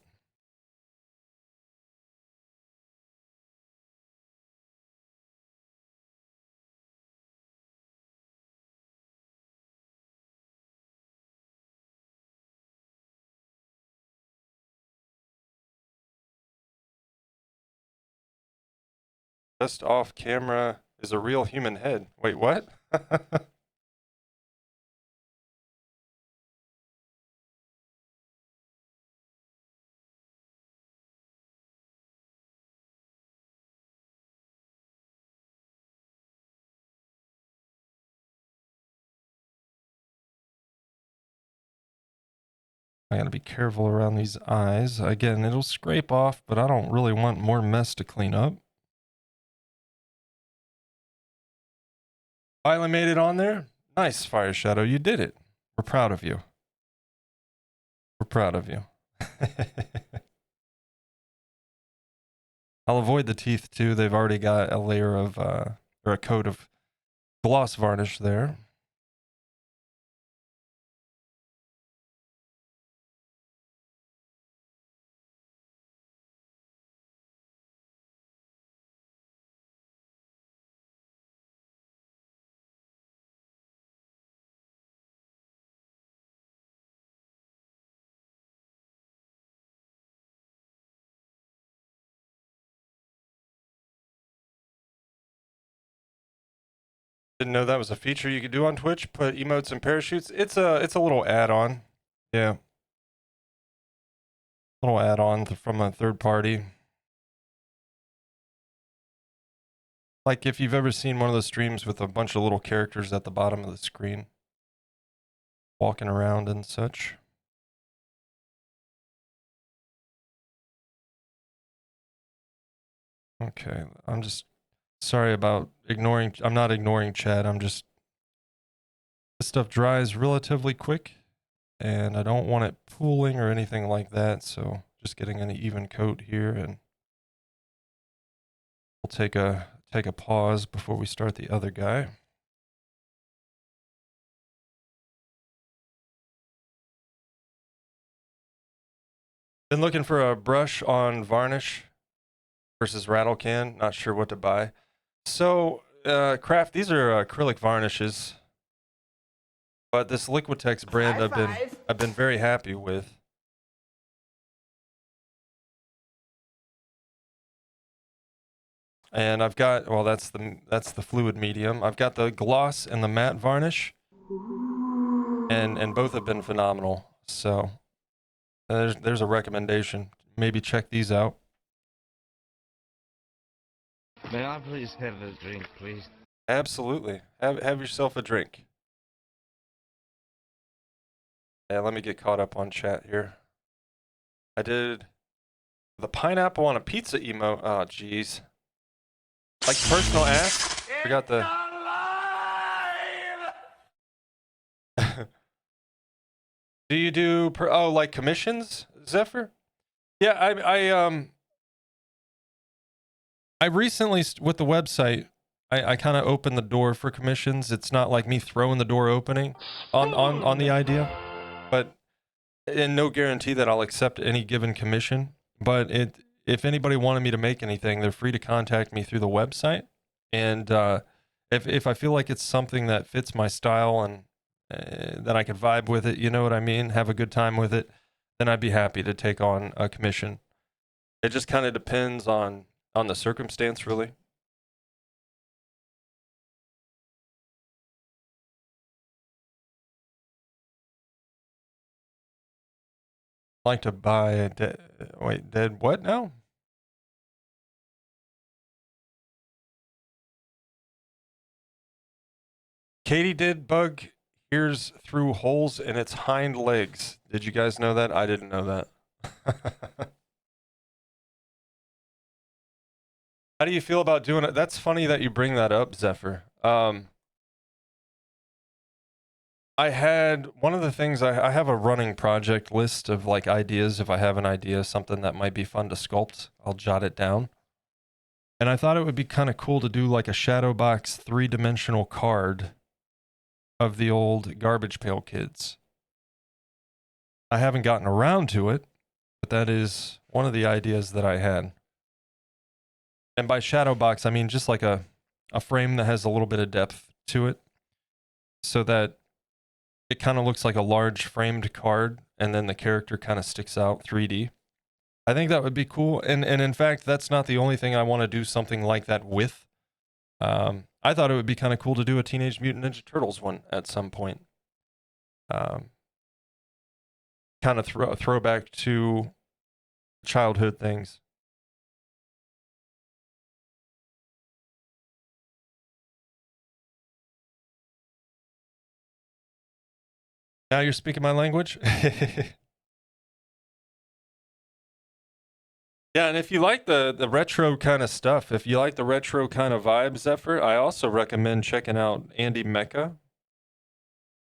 S1: Just off camera is a real human head. Wait, what? I gotta be careful around these eyes. Again, it'll scrape off, but I don't really want more mess to clean up. Finally made it on there. Nice, Fire Shadow. You did it. We're proud of you. We're proud of you. I'll avoid the teeth too. They've already got a layer of, or a coat of gloss varnish there. Didn't know that was a feature you could do on Twitch. Put emotes and parachutes. It's a little add-on. Yeah. Little add-on from a third party. Like if you've ever seen one of those streams with a bunch of little characters at the bottom of the screen, walking around and such. Okay, I'm just sorry about ignoring. I'm not ignoring chat. I'm just, this stuff dries relatively quick, and I don't want it pooling or anything like that. So just getting an even coat here, and we'll take a pause before we start the other guy. Been looking for a brush on varnish versus rattle can. Not sure what to buy. So craft, these are acrylic varnishes, but this Liquitex brand I've been very happy with. And I've got, well, that's the fluid medium. I've got the gloss and the matte varnish, and both have been phenomenal. So there's a recommendation. Maybe check these out.
S4: May I please have a drink, please?
S1: Absolutely. Have yourself a drink. Yeah, let me get caught up on chat here. I did the pineapple on a pizza emote. Oh, jeez. Like personal ask. Forgot the. Do you do like commissions, Zephyr? Yeah, I recently with the website, I kind of opened the door for commissions. It's not like me throwing the door opening on the idea, but and no guarantee that I'll accept any given commission. But if anybody wanted me to make anything, they're free to contact me through the website. And if I feel like it's something that fits my style and that I could vibe with it, you know what I mean, have a good time with it, then I'd be happy to take on a commission. It just kind of depends on the circumstance, really. Like to buy a dead what now? Katie did bug hears through holes in its hind legs. Did you guys know that? I didn't know that. How do you feel about doing it? That's funny that you bring that up, Zephyr. I had one of the things I have a running project list of like ideas. If I have an idea, something that might be fun to sculpt, I'll jot it down. And I thought it would be kind of cool to do like a shadow box 3-dimensional card of the old Garbage Pail Kids. I haven't gotten around to it, but that is one of the ideas that I had. And by shadow box, I mean just like a frame that has a little bit of depth to it, so that it kind of looks like a large framed card, and then the character kind of sticks out 3D. I think that would be cool. And in fact, that's not the only thing I want to do something like that with. I thought it would be kind of cool to do a Teenage Mutant Ninja Turtles one at some point. Kind of throwback to childhood things. Now you're speaking my language? Yeah, and if you like the retro kind of stuff, if you like the retro kind of vibes, Zephyr, I also recommend checking out Andy Mecca.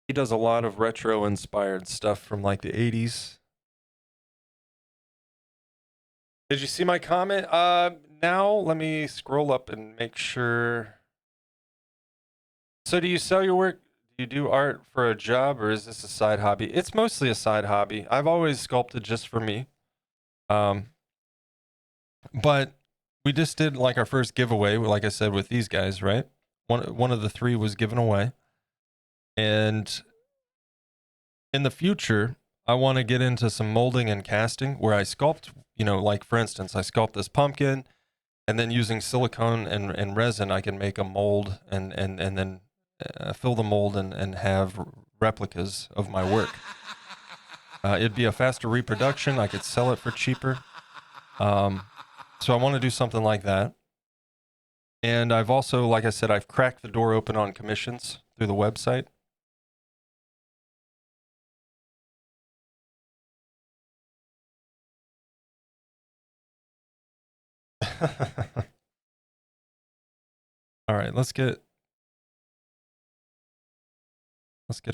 S1: He does a lot of retro inspired stuff from like the 80s. Did you see my comment? Now let me scroll up and make sure. So do you sell your work? Do you do art for a job, or is this a side hobby? It's mostly a side hobby. I've always sculpted just for me. But we just did like our first giveaway, like I said, with these guys, right? One of the 3 was given away. And in the future, I want to get into some molding and casting where I sculpt, like for instance, I sculpt this pumpkin, and then using silicone and resin, I can make a mold and then fill the mold and have replicas of my work. It'd be a faster reproduction. I could sell it for cheaper. So I want to do something like that. And I've also, like I said, I've cracked the door open on commissions through the website. All right, let's get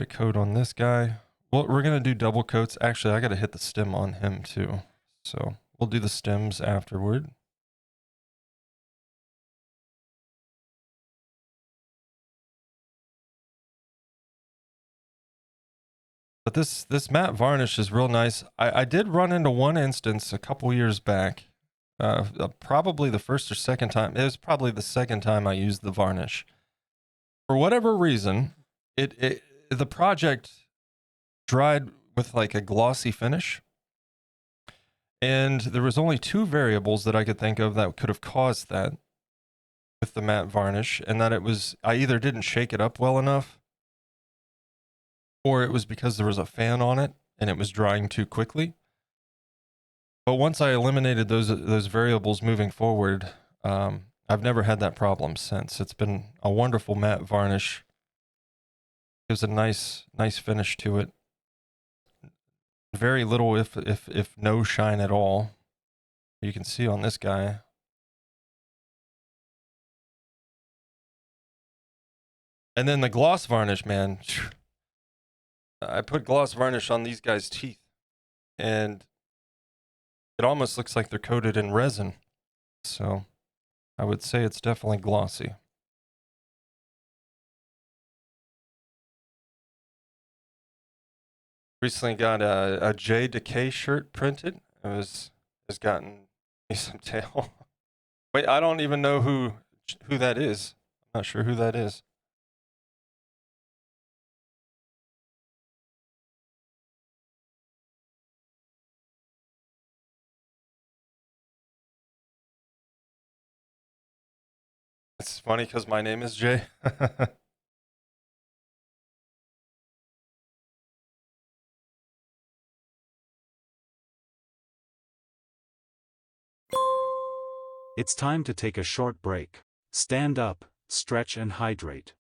S1: a coat on this guy. Well, we're gonna do double coats. Actually, I gotta hit the stem on him too. So we'll do the stems afterward. But this matte varnish is real nice. I did run into one instance a couple years back. Probably the first or second time. It was probably the second time I used the varnish. For whatever reason, the project dried with like a glossy finish. And there was only 2 variables that I could think of that could have caused that with the matte varnish, and that I either didn't shake it up well enough, or it was because there was a fan on it and it was drying too quickly. But once I eliminated those variables moving forward, I've never had that problem since. It's been a wonderful matte varnish. Gives a nice finish to it. Very little, if no shine at all. You can see on this guy. And then the gloss varnish, man. I put gloss varnish on these guys' teeth, and it almost looks like they're coated in resin. So I would say it's definitely glossy. Recently got a J Decay shirt printed. It has gotten me some tail. Wait, I don't even know who that is. I'm not sure who that is. funny because my name is Jay.
S2: It's time to take a short break. Stand up, stretch and hydrate.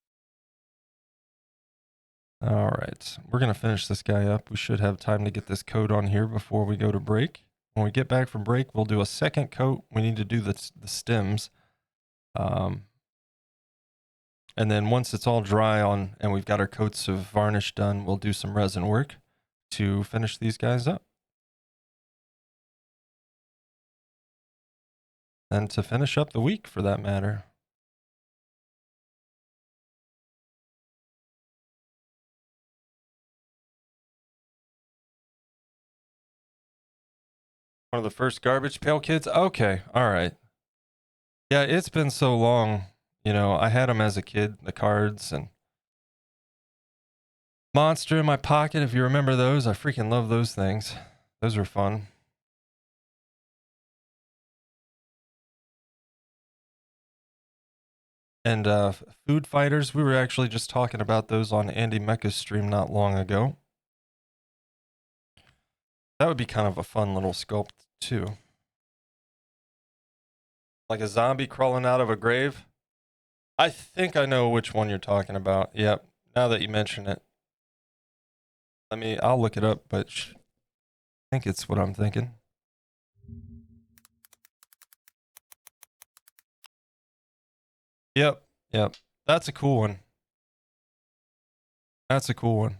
S1: All right, we're going to finish this guy up. We should have time to get this coat on here before we go to break. When we get back from break, we'll do a second coat. We need to do the stems. And then once it's all dry on and we've got our coats of varnish done, we'll do some resin work to finish these guys up. And to finish up the week, for that matter. One of the first Garbage Pail Kids? Okay, all right. Yeah, it's been so long. You know, I had them as a kid, the cards, and Monster in My Pocket, if you remember those. I freaking love those things. Those were fun. And Food Fighters, we were actually just talking about those on Andy Mecca's stream not long ago. That would be kind of a fun little sculpt, too. Like a zombie crawling out of a grave. I think I know which one you're talking about. Yep, now that you mention it. I'll look it up, but I think it's what I'm thinking. Yep. That's a cool one. That's a cool one.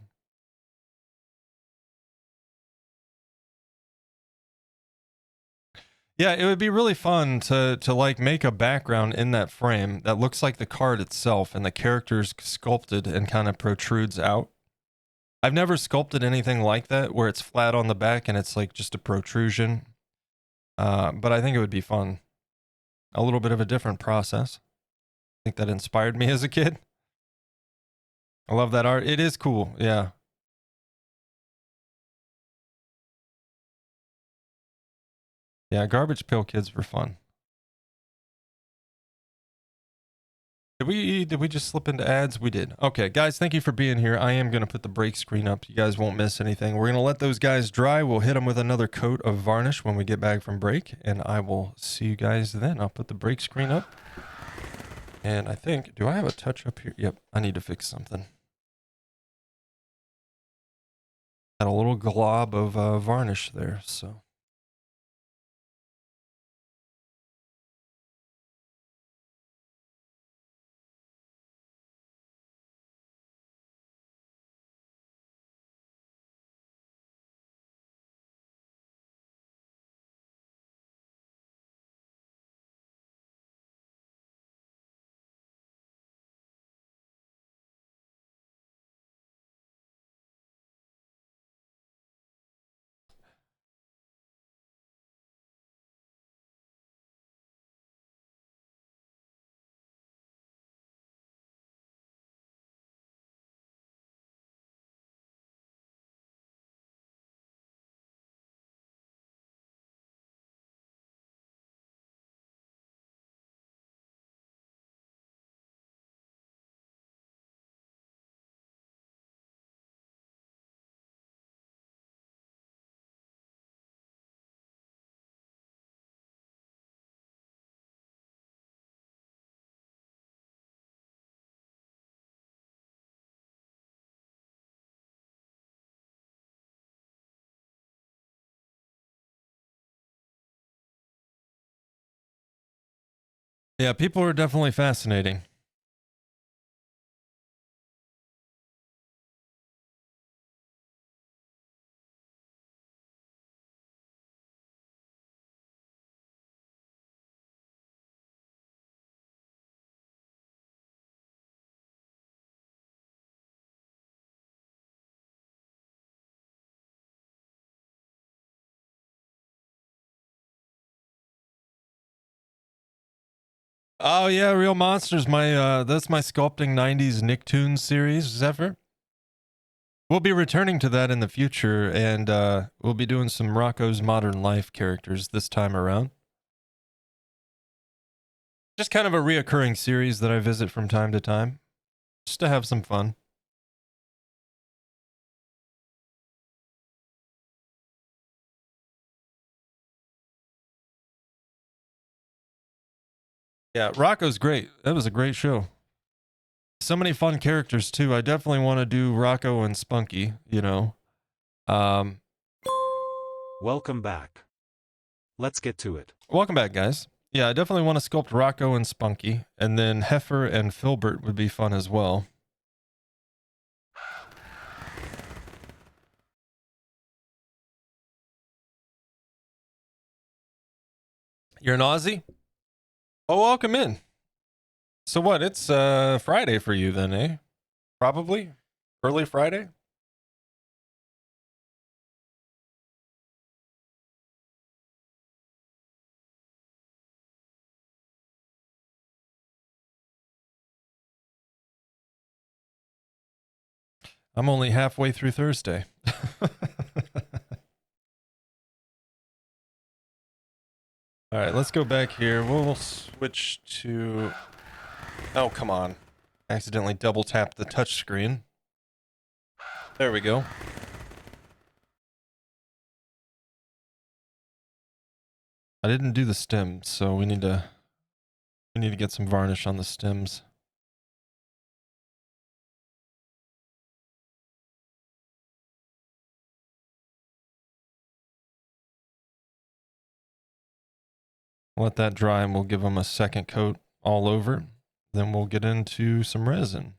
S1: Yeah, it would be really fun to like make a background in that frame that looks like the card itself and the character's sculpted and kind of protrudes out. I've never sculpted anything like that where it's flat on the back and it's like just a protrusion. But I think it would be fun. A little bit of a different process. I think that inspired me as a kid. I love that art. It is cool. Yeah. Yeah, Garbage Pail Kids were fun. Did we just slip into ads? We did. Okay, guys, thank you for being here. I am going to put the break screen up. You guys won't miss anything. We're going to let those guys dry. We'll hit them with another coat of varnish when we get back from break, and I will see you guys then. I'll put the break screen up. And I think, do I have a touch up here? Yep, I need to fix something. Had a little glob of varnish there, so. Yeah, people are definitely fascinating. Oh yeah, Real Monsters. That's my sculpting '90s Nicktoons series, Zephyr. We'll be returning to that in the future, and we'll be doing some Rocco's Modern Life characters this time around. Just kind of a reoccurring series that I visit from time to time, just to have some fun. Yeah, Rocco's great. That was a great show. So many fun characters too. I definitely want to do Rocco and Spunky, you know. Um,
S2: Welcome back. Let's get to it.
S1: Welcome back, guys. Yeah, I definitely want to sculpt Rocco and Spunky, and then Heifer and Filbert would be fun as well. You're an Aussie? Oh, welcome in. So what? It's Friday for you then, eh? Probably early Friday. I'm only halfway through Thursday. All right, let's go back here. We'll switch to... Oh, come on. Accidentally double tapped the touch screen. There we go. I didn't do the stems, so we need to get some varnish on the stems. Let that dry and we'll give them a second coat all over. Then we'll get into some resin.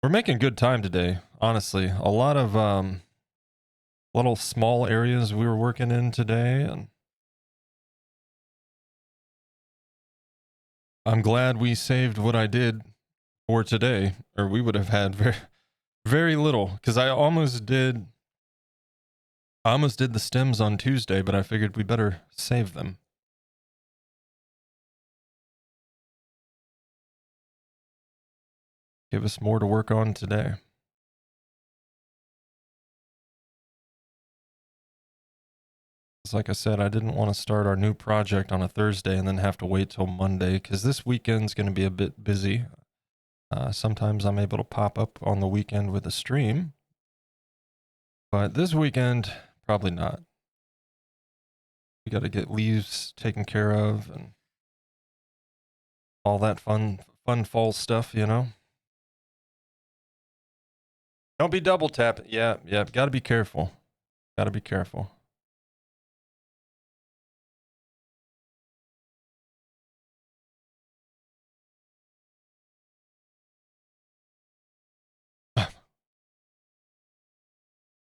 S1: We're making good time today, honestly. A lot of little small areas we were working in today, and I'm glad we saved what I did for today, or we would have had very, very little, because I almost did the stems on Tuesday, but I figured we better save them. Give us more to work on today. Like I said, I didn't want to start our new project on a Thursday and then have to wait till Monday, because this weekend's going to be a bit busy. Sometimes I'm able to pop up on the weekend with a stream, but this weekend, probably not. We got to get leaves taken care of and all that fun fall stuff, you know? Don't be double tapping. Yeah, got to be careful. Got to be careful.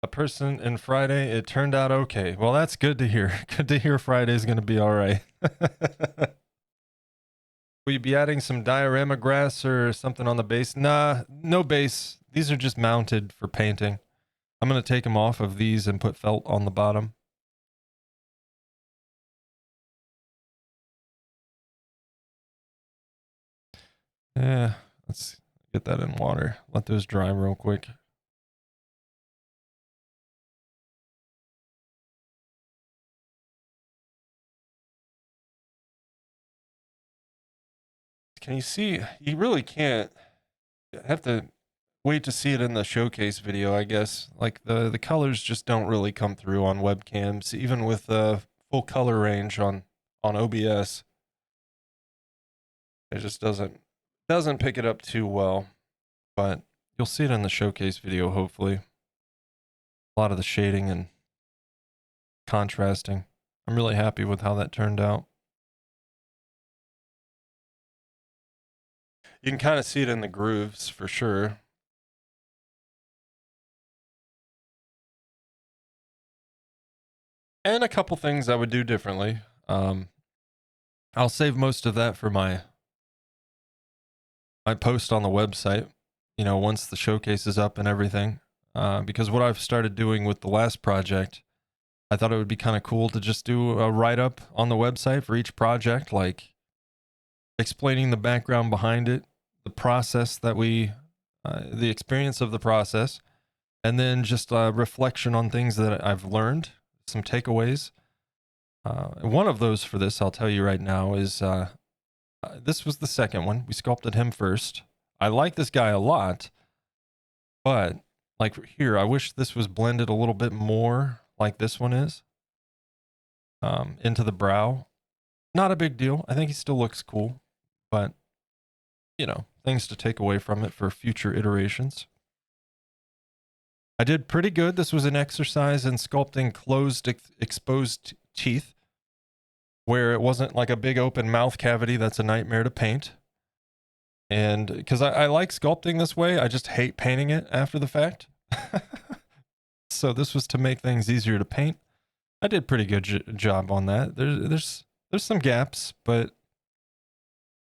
S1: A person in Friday, it turned out okay. Well, that's good to hear. Good to hear Friday's going to be all right. Will you be adding some diorama grass or something on the base? Nah, no base. These are just mounted for painting. I'm going to take them off of these and put felt on the bottom. Yeah, let's get that in water. Let those dry real quick. Can you see? You really can't. Have to wait to see it in the showcase video, I guess. Like the colors just don't really come through on webcams, even with the full color range on OBS. It just doesn't pick it up too well, but you'll see it in the showcase video, hopefully. A lot of the shading and contrasting. I'm really happy with how that turned out. You can kind of see it in the grooves for sure. And a couple things I would do differently. I'll save most of that for my post on the website, you know, once the showcase is up and everything. Because what I've started doing with the last project, I thought it would be kind of cool to just do a write-up on the website for each project, like explaining the background behind it, the process that the experience of the process, and then just a reflection on things that I've learned some takeaways. One of those for this, I'll tell you right now, is this was the second one. We sculpted him first. I like this guy a lot, but like here, I wish this was blended a little bit more like this one is into the brow. Not a big deal. I think he still looks cool, but you know, things to take away from it for future iterations. I did pretty good. This was an exercise in sculpting closed, exposed teeth, where it wasn't like a big open mouth cavity that's a nightmare to paint. And because I like sculpting this way, I just hate painting it after the fact. So this was to make things easier to paint. I did pretty good job on that. There's some gaps, but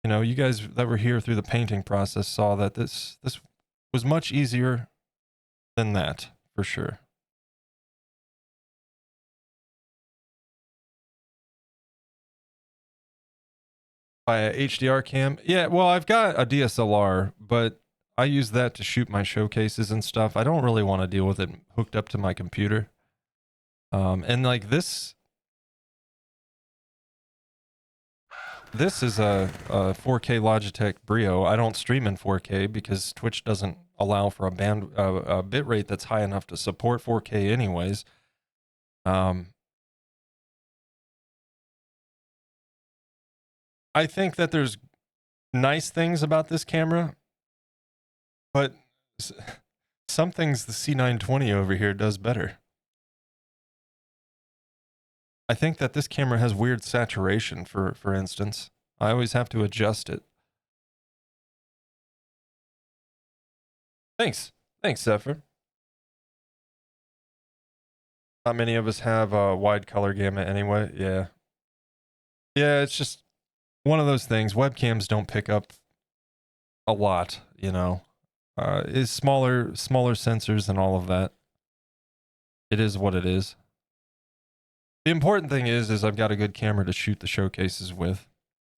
S1: you know, you guys that were here through the painting process saw that this was much easier than that for sure. By a HDR cam, yeah. Well, I've got a DSLR, but I use that to shoot my showcases and stuff. I don't really want to deal with it hooked up to my computer. And like this is a 4K Logitech Brio. I don't stream in 4K because Twitch doesn't allow for a bit rate that's high enough to support 4K anyways. I think that there's nice things about this camera, but some things the C920 over here does better. I think that this camera has weird saturation, for instance. I always have to adjust it. Thanks, Zephyr. Not many of us have a wide color gamut anyway. Yeah, it's just one of those things. Webcams don't pick up a lot, you know. Is smaller sensors and all of that. It is what it is. The important thing is I've got a good camera to shoot the showcases with.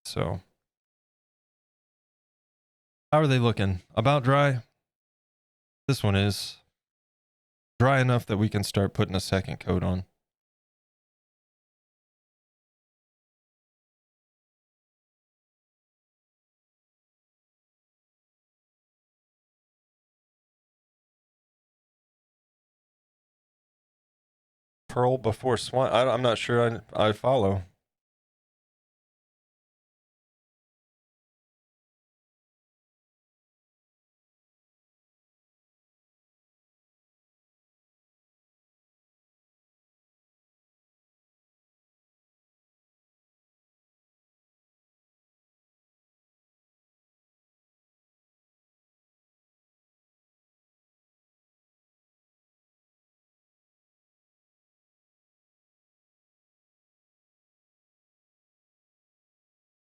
S1: So, how are they looking? About dry? This one is dry enough that we can start putting a second coat on. Pearl before Swan. I'm not sure I follow.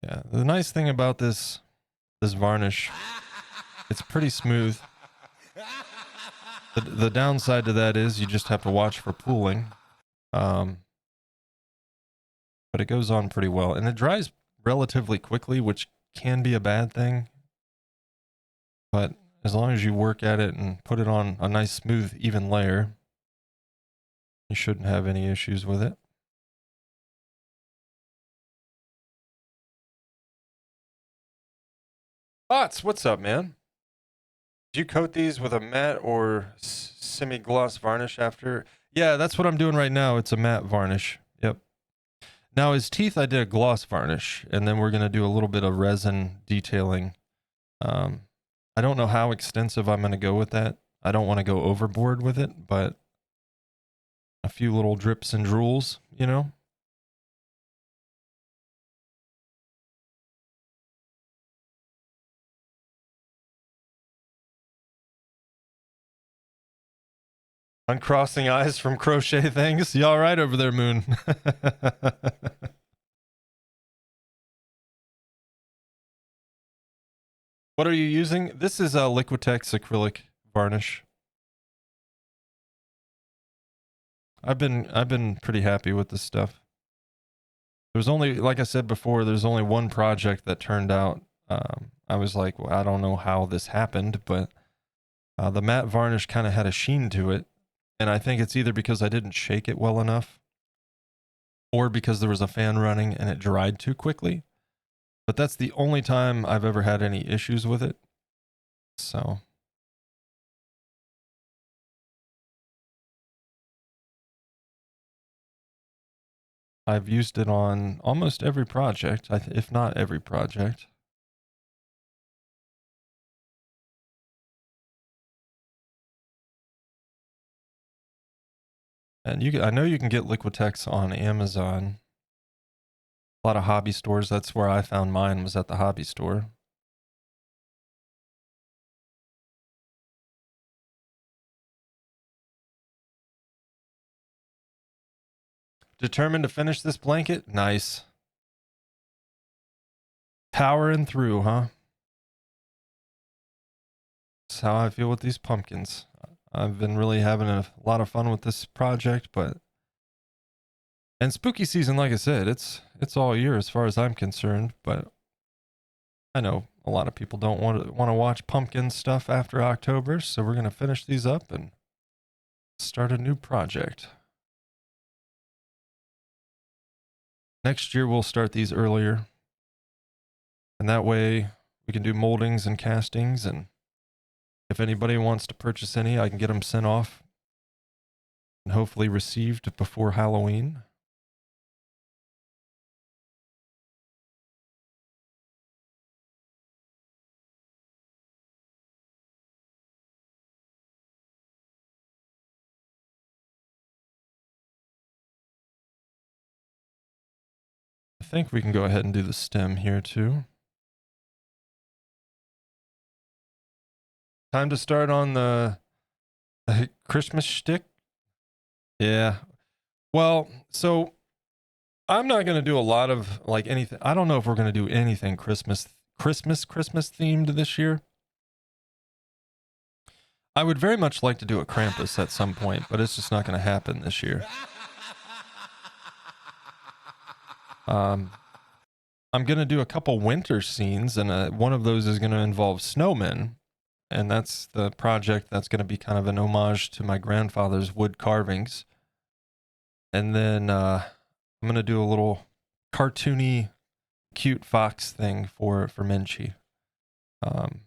S1: Yeah, the nice thing about this varnish, it's pretty smooth. The downside to that is you just have to watch for pooling. But it goes on pretty well, and it dries relatively quickly, which can be a bad thing. But as long as you work at it and put it on a nice, smooth, even layer, you shouldn't have any issues with it. Bots, what's up, man? Did you coat these with a matte or semi-gloss varnish after? Yeah, that's what I'm doing right now. It's a matte varnish. Yep. Now his teeth, I did a gloss varnish, and then we're going to do a little bit of resin detailing. I don't know how extensive I'm going to go with that. I don't want to go overboard with it, but a few little drips and drools, you know? Uncrossing eyes from crochet things. You all right over there, Moon? What are you using? This is a Liquitex acrylic varnish. I've been pretty happy with this stuff. There's only, like I said before, there's only one project that turned out. I was like, well, I don't know how this happened, but the matte varnish kind of had a sheen to it. And I think it's either because I didn't shake it well enough, or because there was a fan running and it dried too quickly. But that's the only time I've ever had any issues with it. So I've used it on almost every project, if not every project. And I know you can get Liquitex on Amazon. A lot of hobby stores. That's where I found mine, was at the hobby store. Determined to finish this blanket? Nice. Powering through, huh? That's how I feel with these pumpkins. I've been really having a lot of fun with this project, and spooky season, like I said, it's all year as far as I'm concerned, but I know a lot of people don't want to watch pumpkin stuff after October, so we're going to finish these up and start a new project. Next year we'll start these earlier, and that way we can do moldings and castings, and if anybody wants to purchase any, I can get them sent off and hopefully received before Halloween. I think we can go ahead and do the stem here too. Time to start on the Christmas shtick. Yeah. Well, so I'm not going to do a lot of like anything. I don't know if we're going to do anything Christmas themed this year. I would very much like to do a Krampus at some point, but it's just not going to happen this year. I'm going to do a couple winter scenes, and one of those is going to involve snowmen. And that's the project that's going to be kind of an homage to my grandfather's wood carvings. And then I'm going to do a little cartoony, cute fox thing for Minchie. And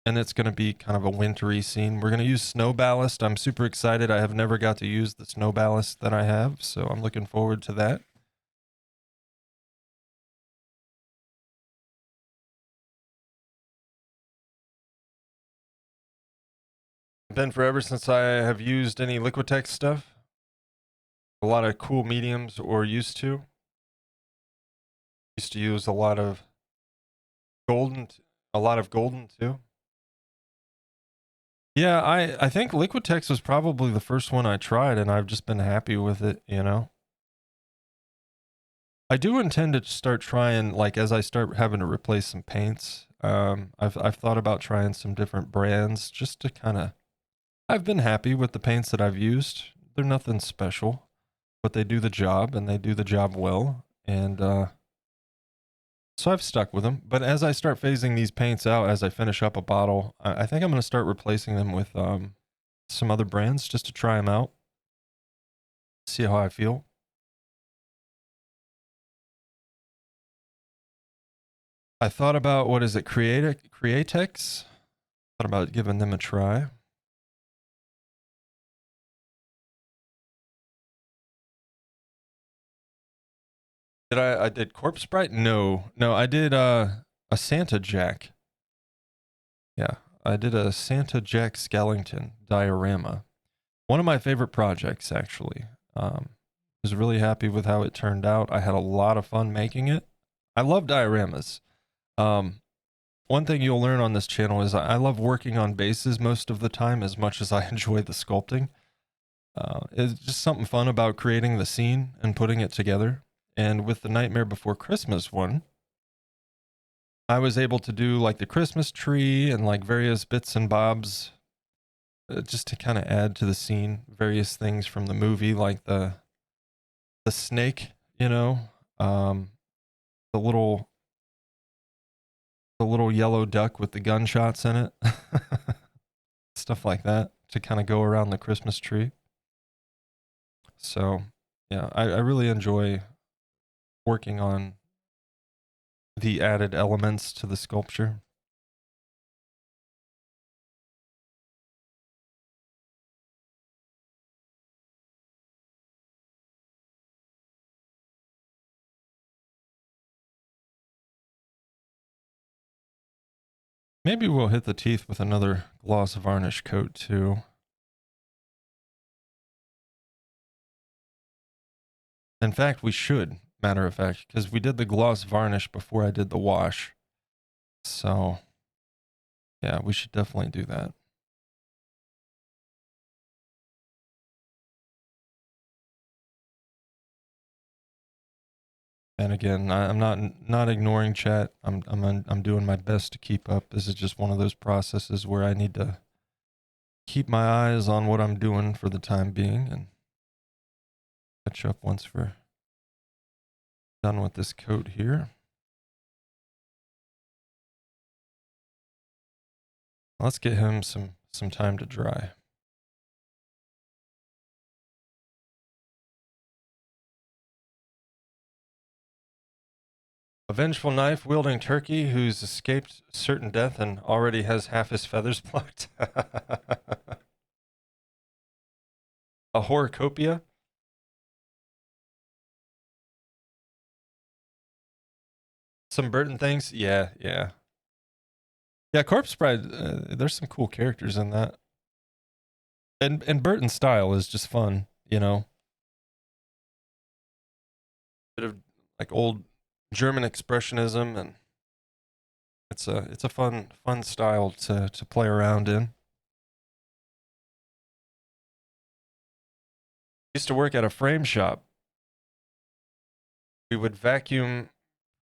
S1: it's going to be kind of a wintry scene. We're going to use snow ballast. I'm super excited. I have never got to use the snow ballast that I have, so I'm looking forward to that. Been forever since I have used any Liquitex stuff. A lot of cool mediums, or used to. Used to use a lot of golden too. Yeah, I think Liquitex was probably the first one I tried, and I've just been happy with it, you know. I do intend to start trying, like, as I start having to replace some paints. I've thought about trying some different brands just to kind of. I've been happy with the paints that I've used. They're nothing special, but they do the job, and they do the job well. And so I've stuck with them. But as I start phasing these paints out, as I finish up a bottle, I think I'm going to start replacing them with some other brands just to try them out, see how I feel. I thought about, what is it, Createx? Thought about giving them a try. I did Corpse Sprite? No, I did a Santa Jack. Yeah, I did a Santa Jack Skellington diorama. One of my favorite projects, actually. Was really happy with how it turned out. I had a lot of fun making it. I love dioramas. One thing you'll learn on this channel is I love working on bases most of the time as much as I enjoy the sculpting. It's just something fun about creating the scene and putting it together. And with the Nightmare Before Christmas one, I was able to do like the Christmas tree and like various bits and bobs just to kind of add to the scene. Various things from the movie, like the snake, you know, the little yellow duck with the gunshots in it. Stuff like that to kind of go around the Christmas tree. So Yeah, I really enjoy working on the added elements to the sculpture. Maybe we'll hit the teeth with another gloss varnish coat too. In fact, we should, matter of fact, because we did the gloss varnish before I did the wash. So, yeah, we should definitely do that. And again, I'm not ignoring chat. I'm doing my best to keep up. This is just one of those processes where I need to keep my eyes on what I'm doing for the time being and catch up once we're done with this coat here. Let's get him some time to dry. A vengeful knife wielding turkey who's escaped certain death and already has half his feathers plucked. A horocopia. Some Burton things. Yeah, yeah. Yeah, Corpse Bride, there's some cool characters in that. And Burton's style is just fun, you know. Bit of like old German expressionism, and it's a fun style to play around in. Used to work at a frame shop. We would vacuum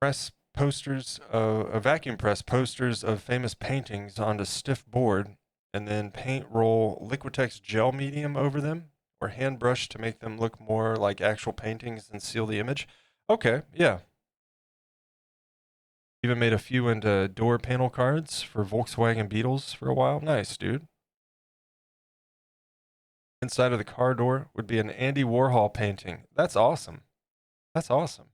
S1: press posters of famous paintings onto stiff board, and then paint roll Liquitex gel medium over them, or hand brush to make them look more like actual paintings and seal the image. Okay, yeah. Even made a few into door panel cards for Volkswagen Beetles for a while. Nice, dude. Inside of the car door would be an Andy Warhol painting. That's awesome. That's awesome.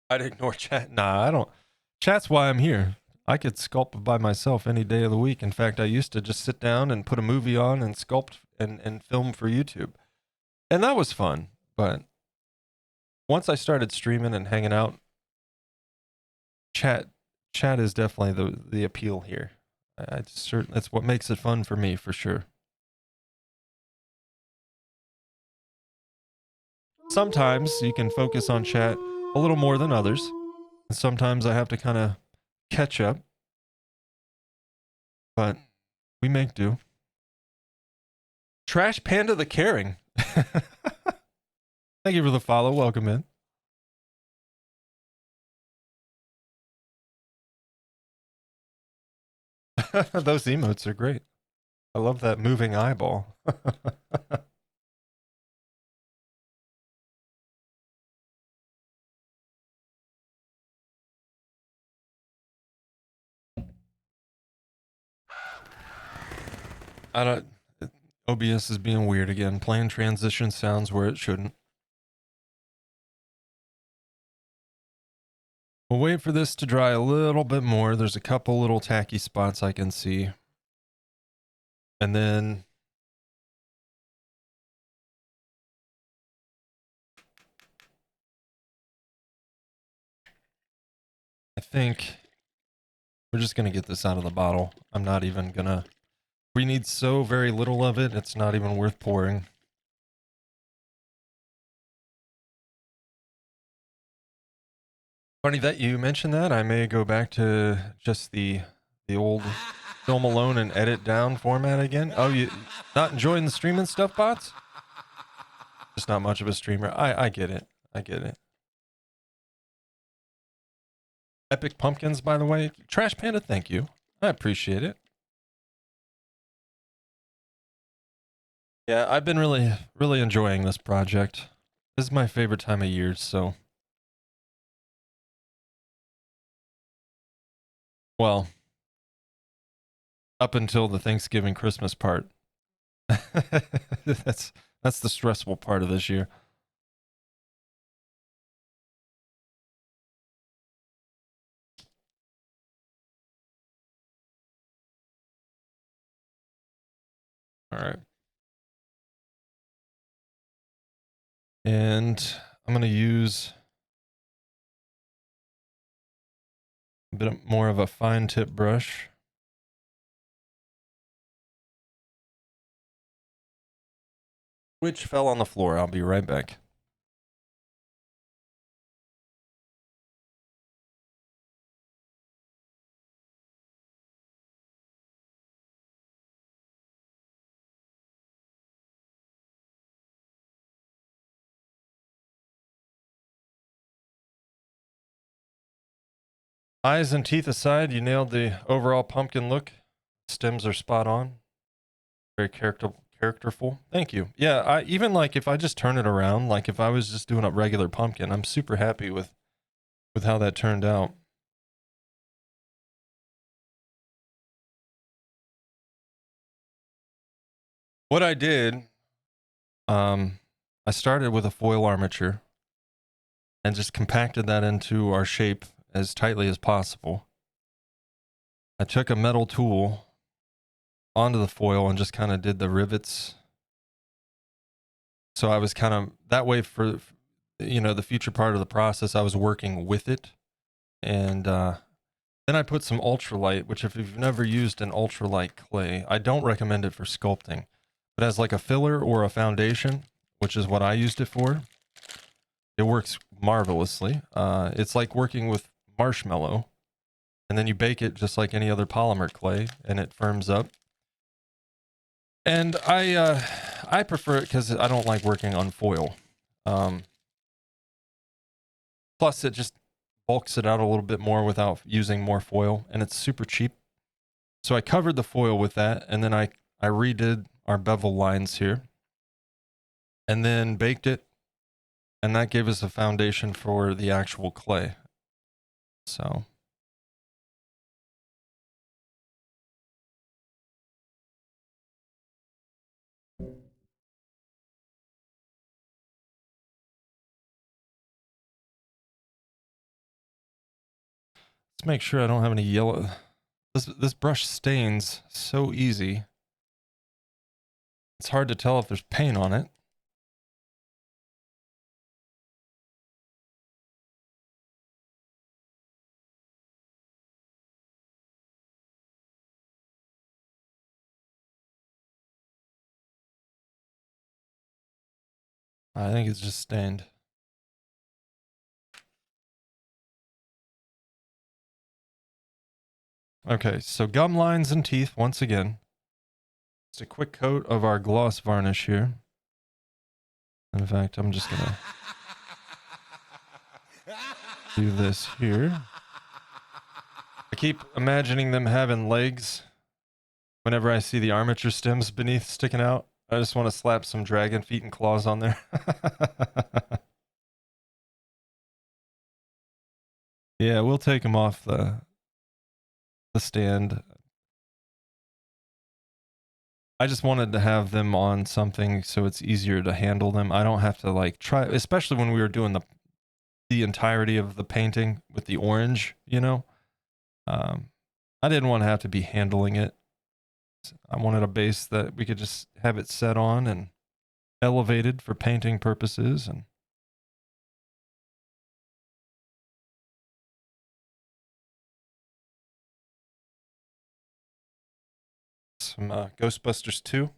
S1: I'd ignore chat. Nah, I don't. Chat's why I'm here. I could sculpt by myself any day of the week. In fact, I used to just sit down and put a movie on and sculpt and film for YouTube. And that was fun. But once I started streaming and hanging out, chat is definitely the appeal here. I certainly that's what makes it fun for me for sure. Sometimes you can focus on chat a little more than others. And sometimes I have to kind of catch up. But we make do. Trash Panda the Caring. Thank you for the follow. Welcome in. Those emotes are great. I love that moving eyeball. I don't. OBS is being weird again, playing transition sounds where it shouldn't. We'll wait for this to dry a little bit more. There's a couple little tacky spots I can see. And then I think we're just going to get this out of the bottle. I'm not even going to. We need so very little of it, it's not even worth pouring. Funny that you mentioned that. I may go back to just the old film alone and edit down format again. Oh, you not enjoying the streaming stuff, bots? Just not much of a streamer. I get it. I get it. Epic Pumpkins, by the way. Trash Panda, thank you. I appreciate it. Yeah, I've been really enjoying this project. This is my favorite time of year, so. Well, up until the Thanksgiving Christmas part. That's the stressful part of this year. All right. And I'm going to use a bit more of a fine tip brush. Which fell on the floor. I'll be right back. Eyes and teeth aside, you nailed the overall pumpkin look. Stems are spot on. Very characterful. Thank you. Yeah, I even like if I just turn it around, like if I was just doing a regular pumpkin, I'm super happy with how that turned out. What I did, I started with a foil armature and just compacted that into our shape as tightly as possible. I took a metal tool onto the foil and just kind of did the rivets. So I was kind of that way for, the future part of the process, I was working with it. And then I put some ultralight, which if you've never used an ultralight clay, I don't recommend it for sculpting, but as like a filler or a foundation, which is what I used it for, it works marvelously. It's like working with marshmallow, and then you bake it just like any other polymer clay, and it firms up. And I prefer it because I don't like working on foil. Plus, it just bulks it out a little bit more without using more foil, and it's super cheap. So I covered the foil with that, and then I redid our bevel lines here, and then baked it, and that gave us a foundation for the actual clay. So let's make sure I don't have any yellow. This brush stains so easy. It's hard to tell if there's paint on it. I think it's just stained. Okay, so gum lines and teeth once again. Just a quick coat of our gloss varnish here. In fact, I'm just gonna do this here. I keep imagining them having legs whenever I see the armature stems beneath sticking out. I just want to slap some dragon feet and claws on there. Yeah, we'll take them off the stand. I just wanted to have them on something so it's easier to handle them. I don't have to like try, especially when we were doing the entirety of the painting with the orange, I didn't want to have to be handling it. I wanted a base that we could just have it set on and elevated for painting purposes. And some Ghostbusters 2.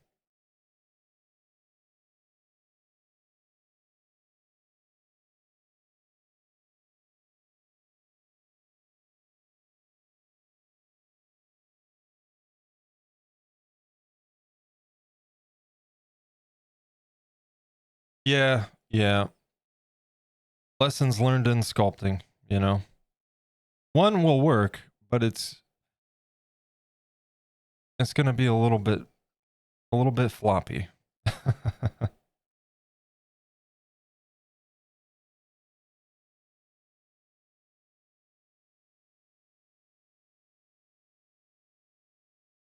S1: Yeah, yeah. Lessons learned in sculpting, One will work, but it's going to be a little bit floppy.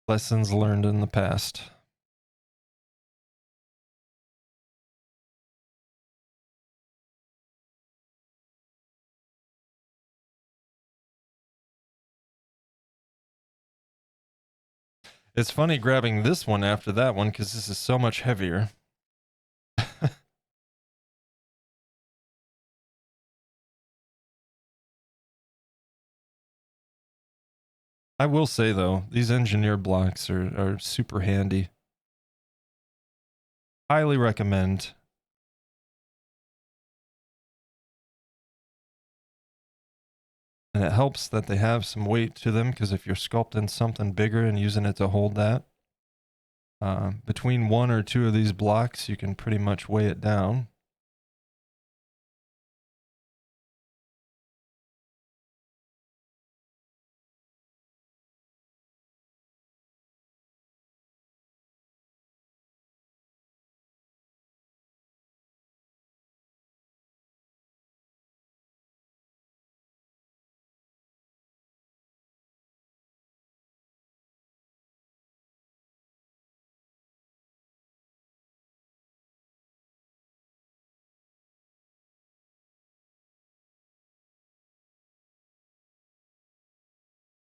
S1: Lessons learned in the past. It's funny grabbing this one after that one because this is so much heavier. I will say though, these engineer blocks are super handy. Highly recommend. And it helps that they have some weight to them because if you're sculpting something bigger and using it to hold that, between one or two of these blocks, you can pretty much weigh it down.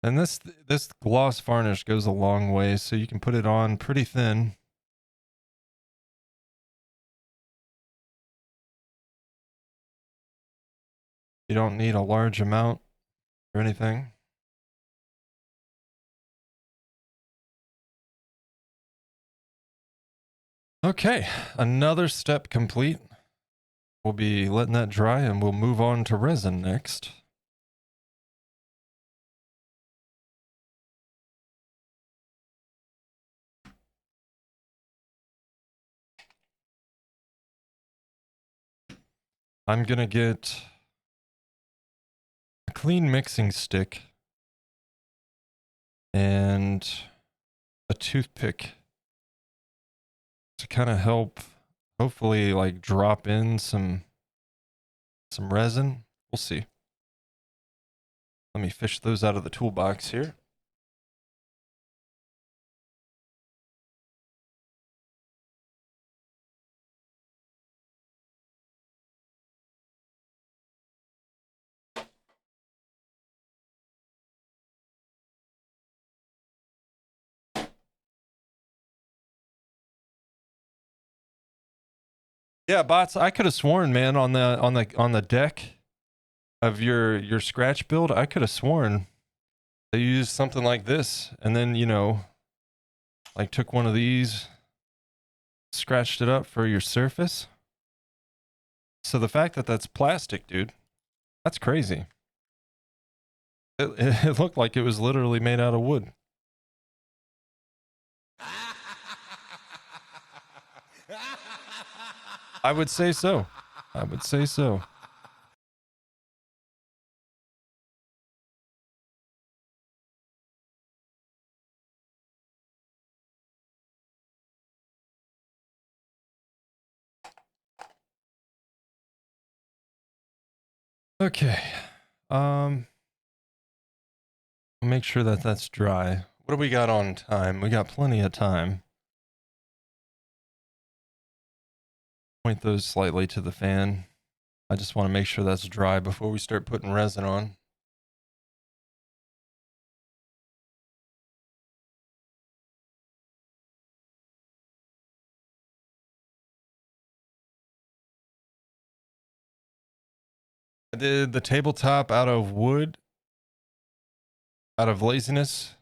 S1: And this gloss varnish goes a long way, so you can put it on pretty thin. You don't need a large amount or anything. Okay, another step complete. We'll be letting that dry and we'll move on to resin next. I'm gonna get a clean mixing stick and a toothpick to kind of help hopefully like drop in some resin. We'll see. Let me fish those out of the toolbox here. Yeah, bots, I could have sworn, man, on the deck of your scratch build, I could have sworn they used something like this and then, you know, like took one of these, scratched it up for your surface. So the fact that that's plastic, dude, that's crazy. It looked like it was literally made out of wood. I would say so. I would say so. Okay. I'll make sure that that's dry. What do we got on time? We got plenty of time. Point those slightly to the fan. I just want to make sure that's dry before we start putting resin on. I did the tabletop out of wood, out of laziness,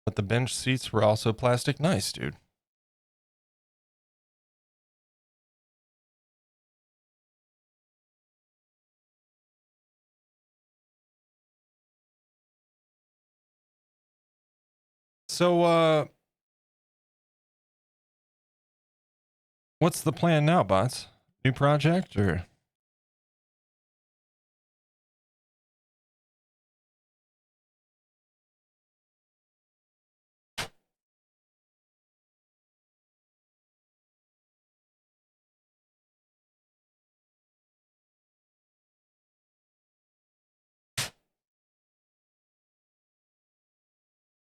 S1: but the bench seats were also plastic. Nice, dude. So, what's the plan now, bots? New project or?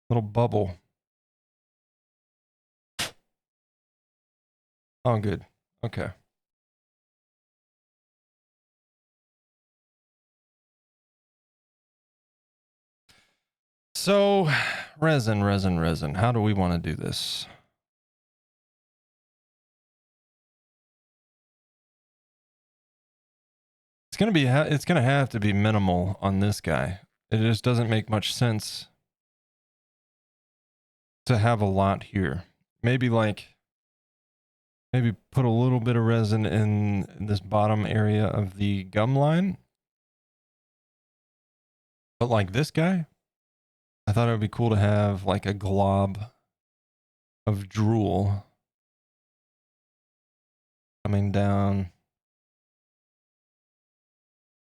S1: Little bubble. Oh, good. Okay. So, resin. How do we want to do this? It's gonna be. It's gonna have to be minimal on this guy. It just doesn't make much sense to have a lot here. Maybe put a little bit of resin in this bottom area of the gum line. But like this guy, I thought it would be cool to have like a glob of drool coming down.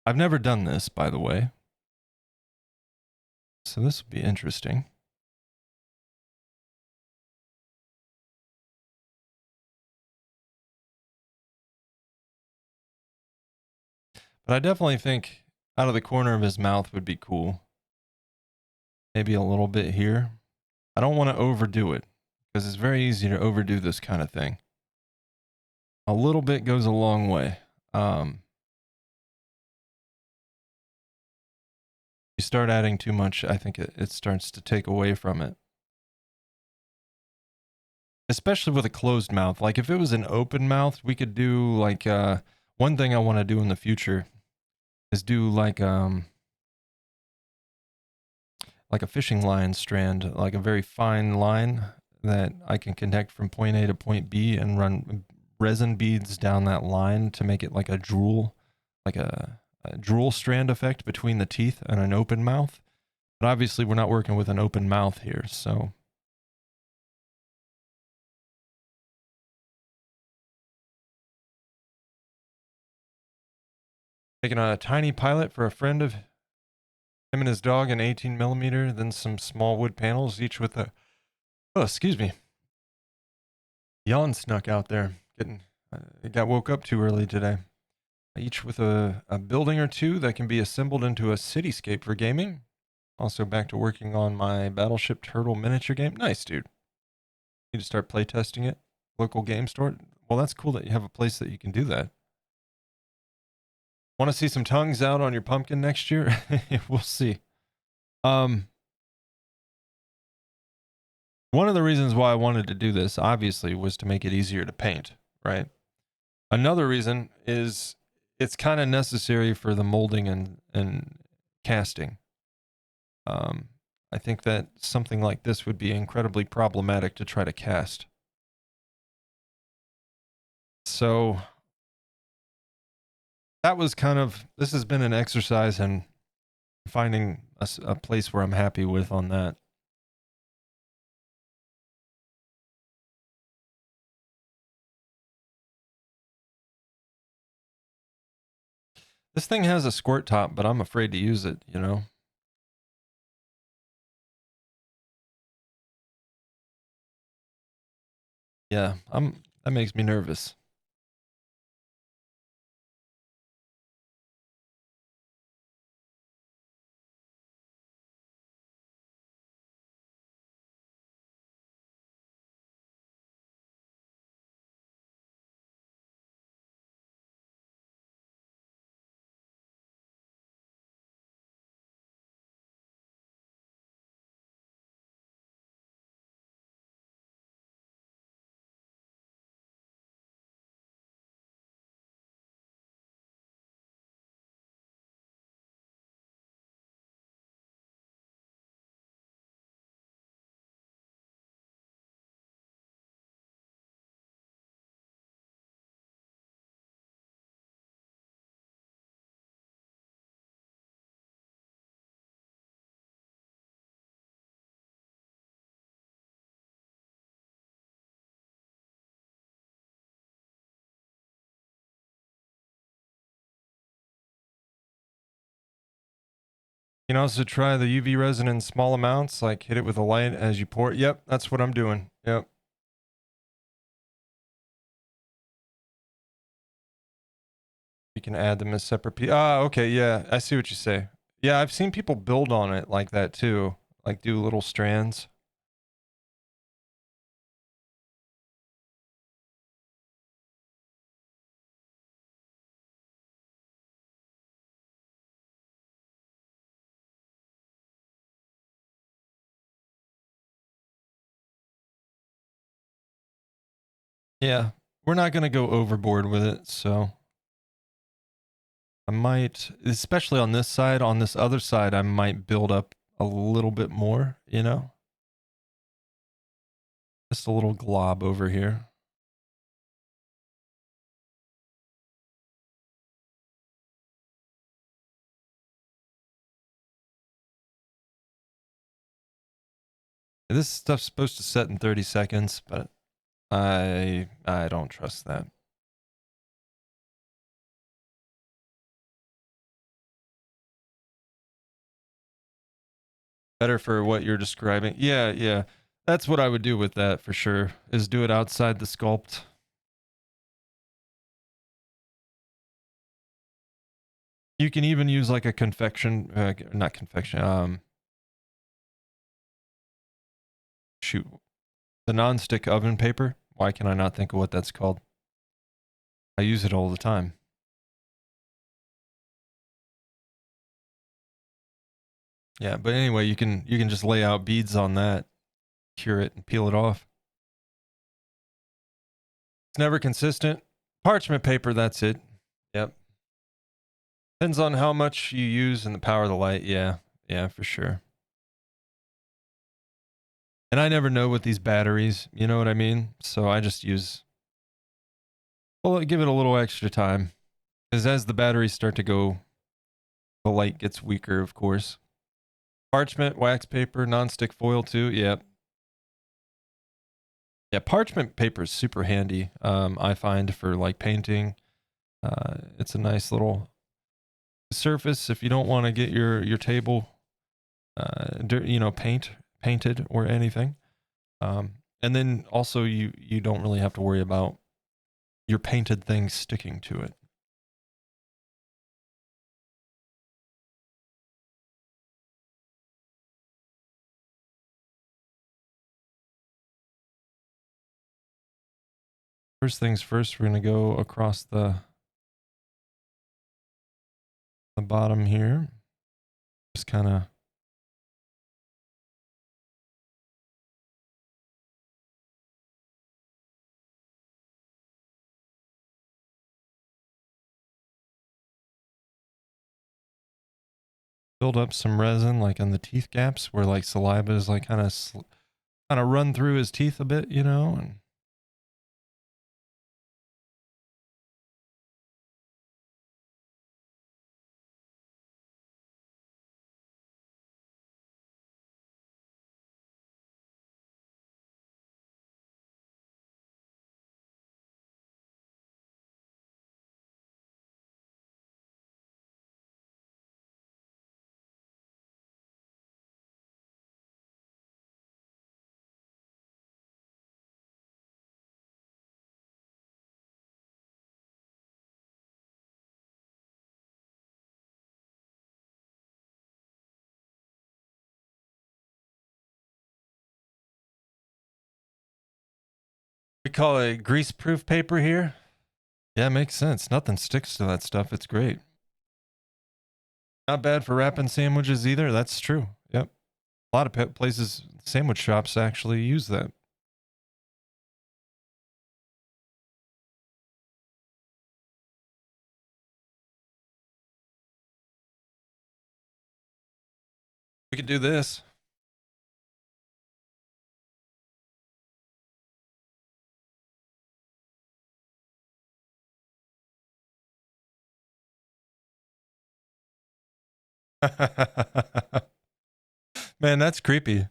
S1: I've never done this, by the way. So this would be interesting. But I definitely think out of the corner of his mouth would be cool. Maybe a little bit here. I don't want to overdo it because it's very easy to overdo this kind of thing. A little bit goes a long way. You start adding too much, I think it starts to take away from it. Especially with a closed mouth. Like if it was an open mouth, we could do like one thing I want to do in the future is do like a fishing line strand, like a very fine line that I can connect from point A to point B and run resin beads down that line to make it like a drool, like a drool strand effect between the teeth and an open mouth. But obviously we're not working with an open mouth here, so. Taking a tiny pilot for a friend of him and his dog, an 18 millimeter, then some small wood panels, each with a, oh, excuse me. Yawn snuck out there. It got woke up too early today. Each with a building or two that can be assembled into a cityscape for gaming. Also back to working on my Battleship Turtle miniature game. Nice, dude. Need to start playtesting it. Local game store. Well, that's cool that you have a place that you can do that. Want to see some tongues out on your pumpkin next year? We'll see. One of the reasons why I wanted to do this, obviously, was to make it easier to paint, right? Another reason is it's kind of necessary for the molding and casting. I think that something like this would be incredibly problematic to try to cast. So that was this has been an exercise in finding a place where I'm happy with on that. This thing has a squirt top, but I'm afraid to use it, you know? Yeah, that makes me nervous. You can also try the UV resin in small amounts, like hit it with a light as you pour it. Yep, that's what I'm doing. Yep. You can add them as separate pieces. Ah, okay, yeah, I see what you say. Yeah, I've seen people build on it like that too, like do little strands. Yeah, we're not going to go overboard with it, so I might, especially on this side, on this other side, I might build up a little bit more, you know? Just a little glob over here. This stuff's supposed to set in 30 seconds, but I don't trust that. Better for what you're describing. Yeah, yeah. That's what I would do with that for sure, is do it outside the sculpt. You can even use like a convection, not convection, shoot, the non-stick oven paper. Why can I not think of what that's called? I use it all the time. Yeah, but anyway, you can just lay out beads on that, cure it, and peel it off. It's never consistent. Parchment paper, that's it. Yep. Depends on how much you use and the power of the light. Yeah, yeah, for sure. And I never know with these batteries, you know what I mean? So I just use, well, I give it a little extra time. Because as the batteries start to go, the light gets weaker, of course. Parchment, wax paper, non-stick foil too. Yep. Yeah, parchment paper is super handy. I find for like painting. It's a nice little surface if you don't want to get your table, you know, painted or anything. And then also you don't really have to worry about your painted thing sticking to it. First things first, we're going to go across the bottom here. Just kind of build up some resin like on the teeth gaps where like saliva is like kind of run through his teeth a bit, you know, and we call it grease-proof paper here. Yeah, makes sense. Nothing sticks to that stuff. It's great. Not bad for wrapping sandwiches either. That's true. Yep. A lot of places, sandwich shops actually use that. We could do this. Man, that's creepy.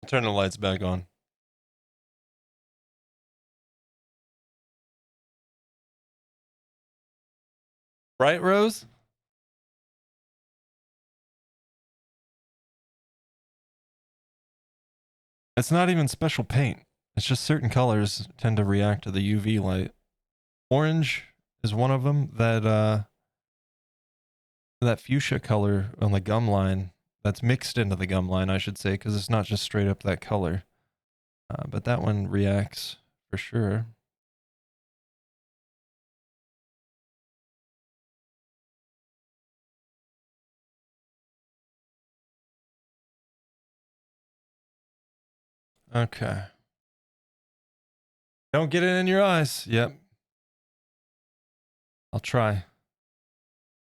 S1: Turn the lights back on. Right, Rose? It's not even special paint. It's just certain colors tend to react to the UV light. Orange is one of them. That fuchsia color on the gum line that's mixed into the gum line, I should say, because it's not just straight up that color. But that one reacts for sure. Okay. Don't get it in your eyes. Yep. I'll try.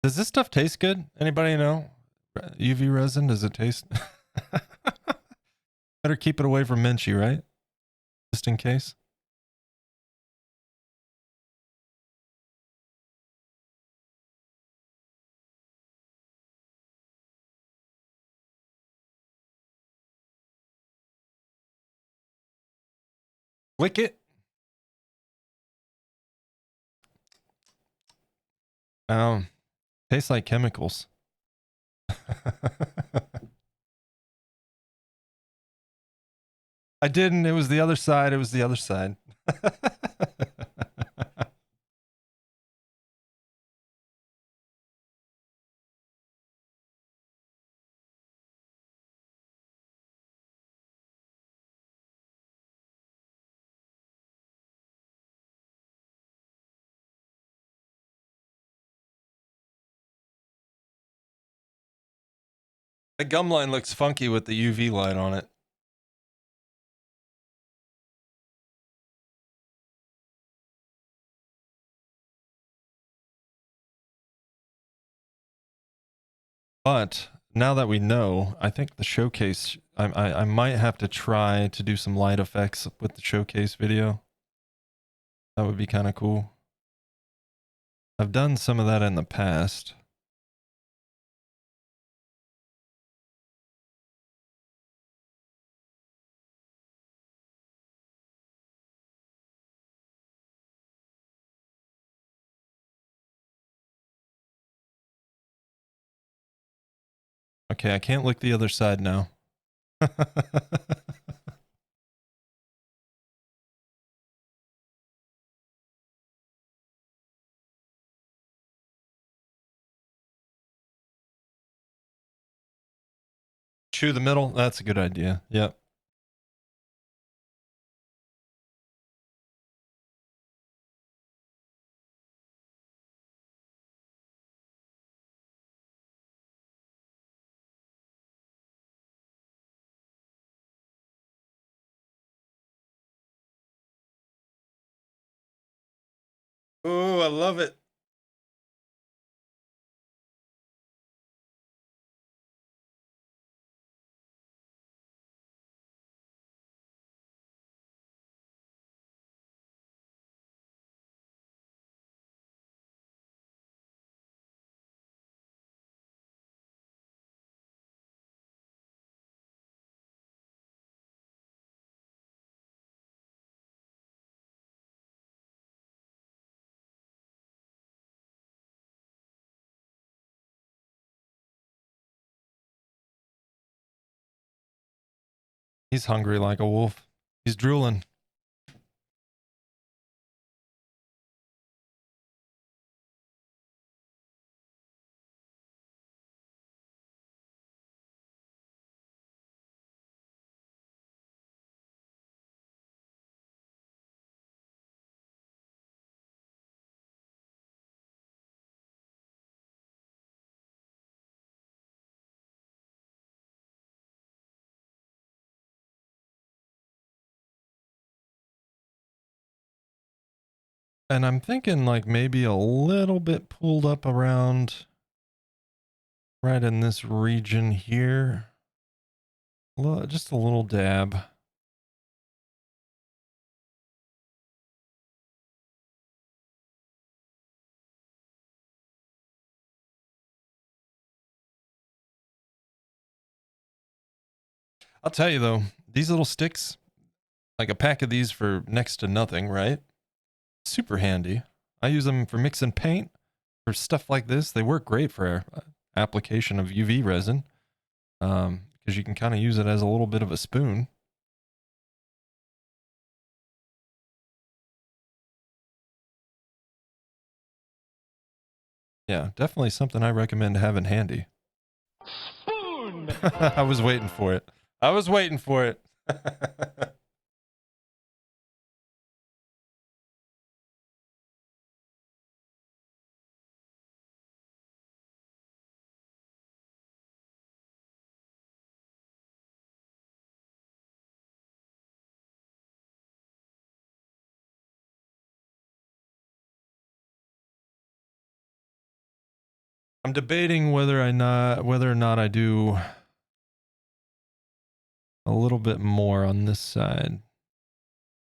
S1: Does this stuff taste good? Anybody know? UV resin, does it taste? Better keep it away from Minchie, right? Just in case. Lick it. Tastes like chemicals. I didn't. It was the other side. It was the other side. The gum line looks funky with the UV light on it. But now that we know, I think the showcase, I might have to try to do some light effects with the showcase video. That would be kind of cool. I've done some of that in the past. Okay, I can't look the other side now. Chew the middle. That's a good idea. Yep. Oh, I love it. He's hungry like a wolf. He's drooling. And I'm thinking like maybe a little bit pulled up around right in this region here. Just a little dab. I'll tell you though, these little sticks, like a pack of these for next to nothing, right? Super handy. I use them for mixing paint, for stuff like this. They work great for application of UV resin, because you can kind of use it as a little bit of a spoon. Yeah, definitely something I recommend having handy. Spoon! I was waiting for it. I was waiting for it. I'm debating whether or not I do a little bit more on this side.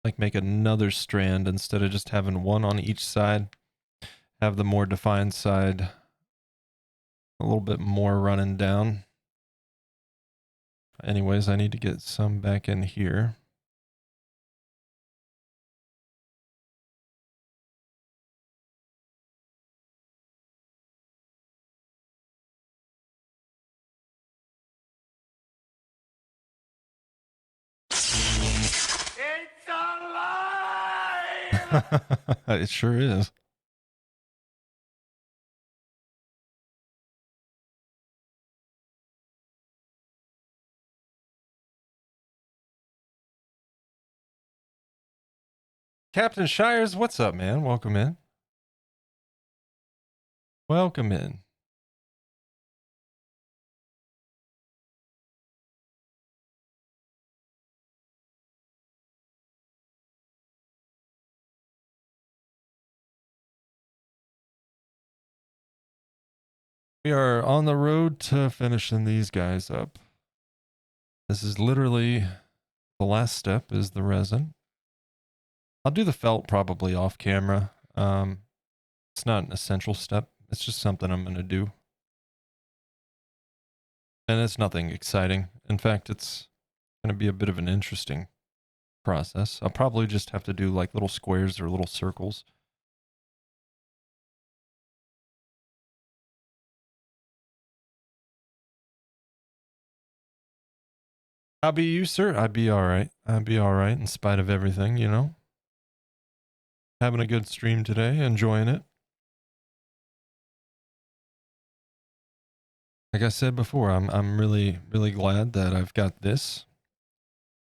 S1: Like make another strand instead of just having one on each side. Have the more defined side a little bit more running down. Anyways, I need to get some back in here.
S4: It's alive!
S1: It sure is. Captain Shires, what's up, man? Welcome in. Welcome in. We are on the road to finishing these guys up. This is literally the last step is the resin. I'll do the felt probably off camera. It's not an essential step. It's just something I'm going to do. And it's nothing exciting. In fact, it's going to be a bit of an interesting process. I'll probably just have to do like little squares or little circles. How be you, sir? I'd be all right. I'd be all right in spite of everything, you know? Having a good stream today, enjoying it. Like I said before, I'm really glad that I've got this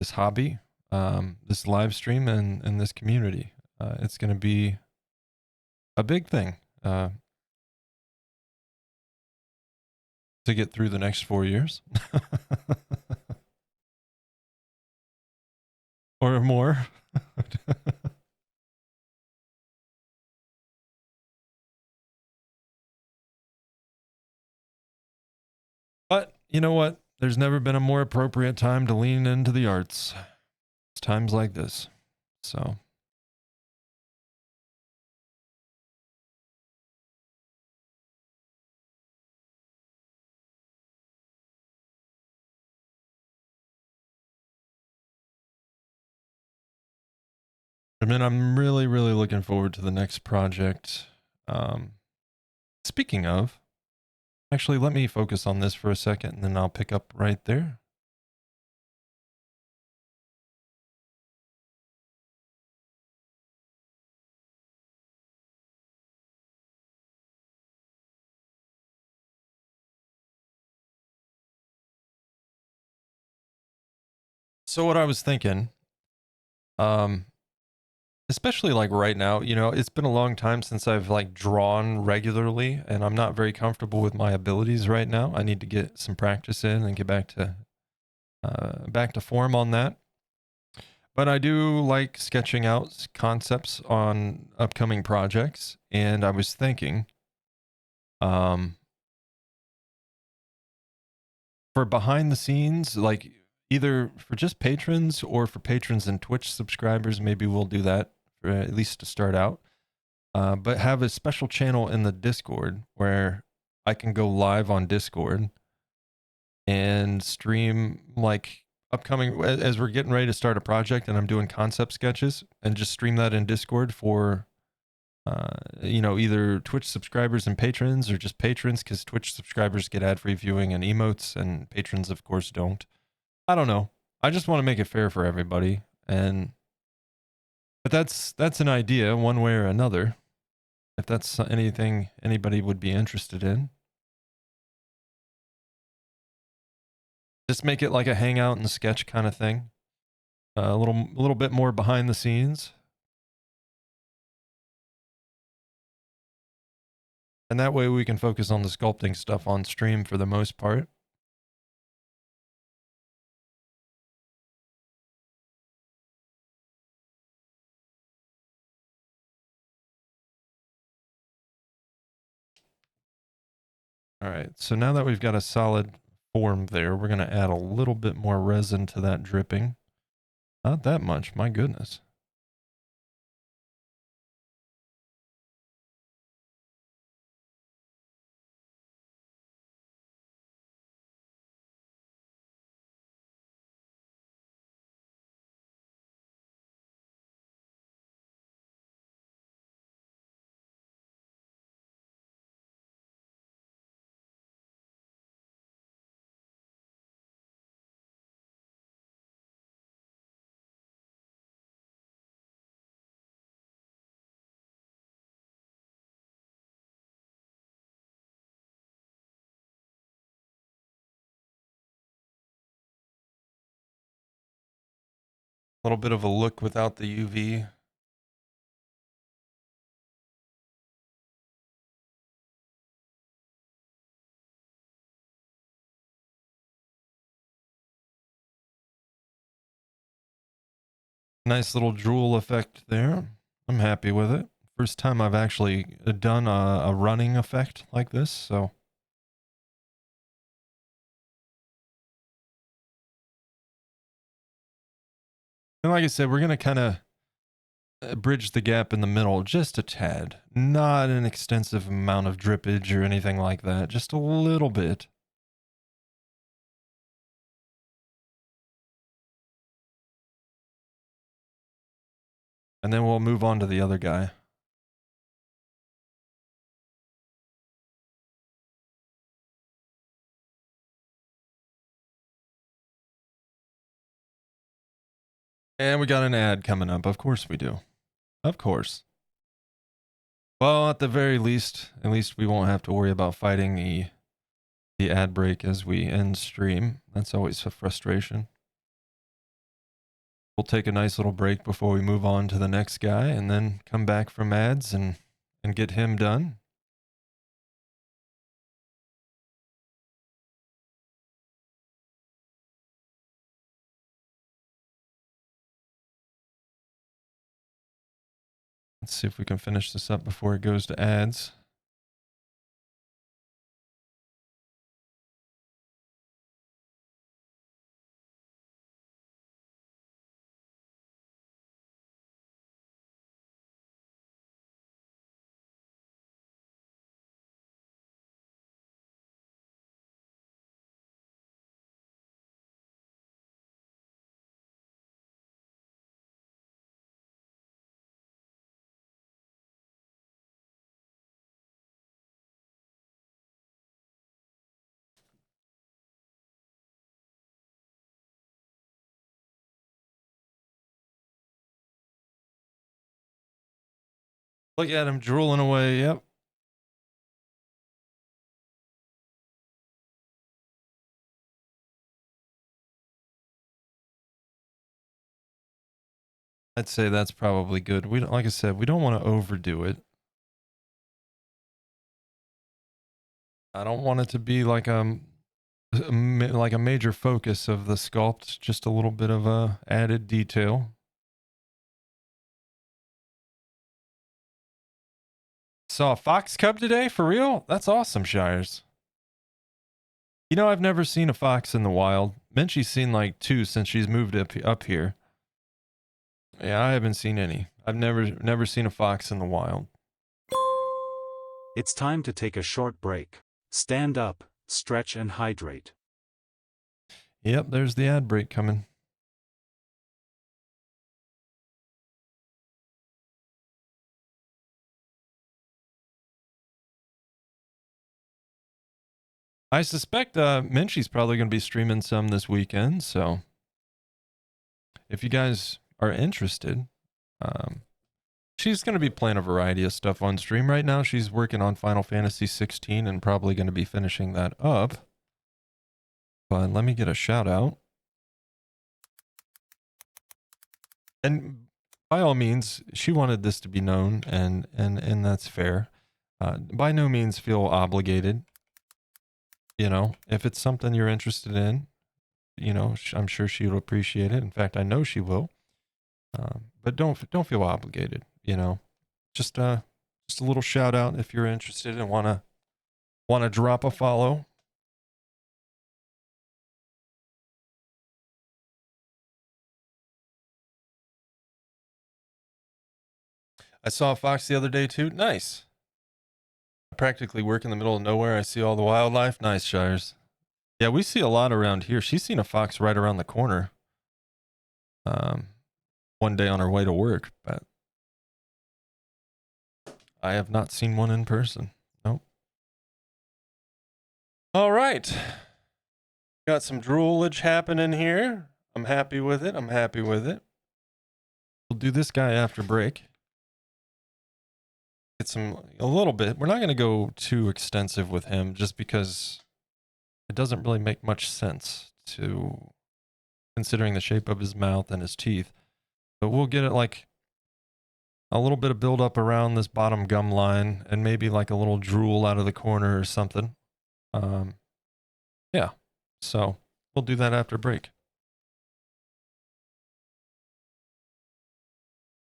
S1: hobby, this live stream, and this community. It's going to be a big thing to get through the next 4 years or more. But you know what? There's never been a more appropriate time to lean into the arts. It's times like this. So. I mean, I'm really looking forward to the next project. Speaking of, actually, let me focus on this for a second and then I'll pick up right there. So what I was thinking, especially like right now, you know, it's been a long time since I've like drawn regularly and I'm not very comfortable with my abilities right now. I need to get some practice in and get back to form on that. But I do like sketching out concepts on upcoming projects, and I was thinking, um, for behind the scenes, like either for just patrons or for patrons and Twitch subscribers, maybe we'll do that for at least to start out. But have a special channel in the Discord where I can go live on Discord and stream like upcoming as we're getting ready to start a project and I'm doing concept sketches and just stream that in Discord for you know, either Twitch subscribers and patrons or just patrons, because Twitch subscribers get ad-free viewing and emotes and patrons of course don't. I don't know. I just want to make it fair for everybody. But that's an idea one way or another. If that's anything anybody would be interested in. Just make it like a hangout and sketch kind of thing. A little bit more behind the scenes. And that way we can focus on the sculpting stuff on stream for the most part. All right, so now that we've got a solid form there, we're going to add a little bit more resin to that dripping. Not that much, my goodness. A little bit of a look without the UV. Nice little drool effect there. I'm happy with it. First time I've actually done a running effect like this, so. And like I said, we're going to kind of bridge the gap in the middle just a tad. Not an extensive amount of drippage or anything like that, just a little bit. And then we'll move on to the other guy. And we got an ad coming up. Of course we do. Of course. Well, at the very least, at least we won't have to worry about fighting the ad break as we end stream. That's always a frustration. We'll take a nice little break before we move on to the next guy and then come back from ads and get him done. Let's see if we can finish this up before it goes to ads. Look at him drooling away. Yep. I'd say that's probably good. We don't, like I said, we don't want to overdo it. I don't want it to be like a major focus of the sculpt, just a little bit of a added detail. Saw a fox cub today? For real? That's awesome, Shires. You know, I've never seen a fox in the wild. Menchie's seen like 2 since she's moved up here. Yeah, I haven't seen any. I've never seen a fox in the wild.
S2: It's time to take a short break. Stand up, stretch and hydrate.
S1: Yep, there's the ad break coming. I suspect Menchie's probably going to be streaming some this weekend, so if you guys are interested, she's going to be playing a variety of stuff on stream. Right now, she's working on Final Fantasy 16 and probably going to be finishing that up. But let me get a shout out. And by all means, she wanted this to be known, and that's fair. By no means feel obligated. You know, if it's something you're interested in, you know, I'm sure she'll appreciate it. In fact, I know she will. But don't feel obligated. You know, just a little shout out if you're interested and want to Want to drop a follow? I saw a fox the other day too. Nice. I practically work in the middle of nowhere. I see all the wildlife. Nice, Shires. Yeah, we see a lot around here. She's seen a fox right around the corner. One day on her way to work, but I have not seen one in person. Nope. All right. Got some droolage happening here. I'm happy with it. I'm happy with it. We'll do this guy after break. Get a little bit. We're not going to go too extensive with him just because it doesn't really make much sense to considering the shape of his mouth and his teeth. But we'll get it like a little bit of buildup around this bottom gum line and maybe like a little drool out of the corner or something. Yeah. So we'll do that after break.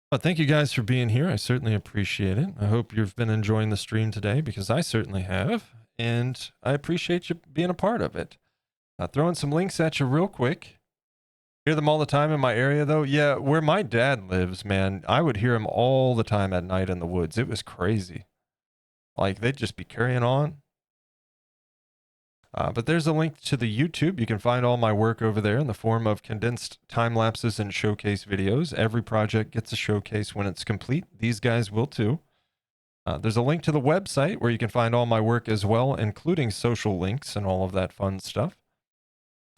S1: But thank you guys for being here. I certainly appreciate it. I hope you've been enjoying the stream today because I certainly have. And I appreciate you being a part of it. Throwing some links at you real quick. Hear them all the time in my area, though. Yeah, where my dad lives, man, I would hear him all the time at night in the woods. It was crazy. Like, they'd just be carrying on. But there's a link to the YouTube. You can find all my work over there in the form of condensed time lapses and showcase videos. Every project gets a showcase when it's complete. These guys will too. There's a link to the website where you can find all my work as well, including social links and all of that fun stuff.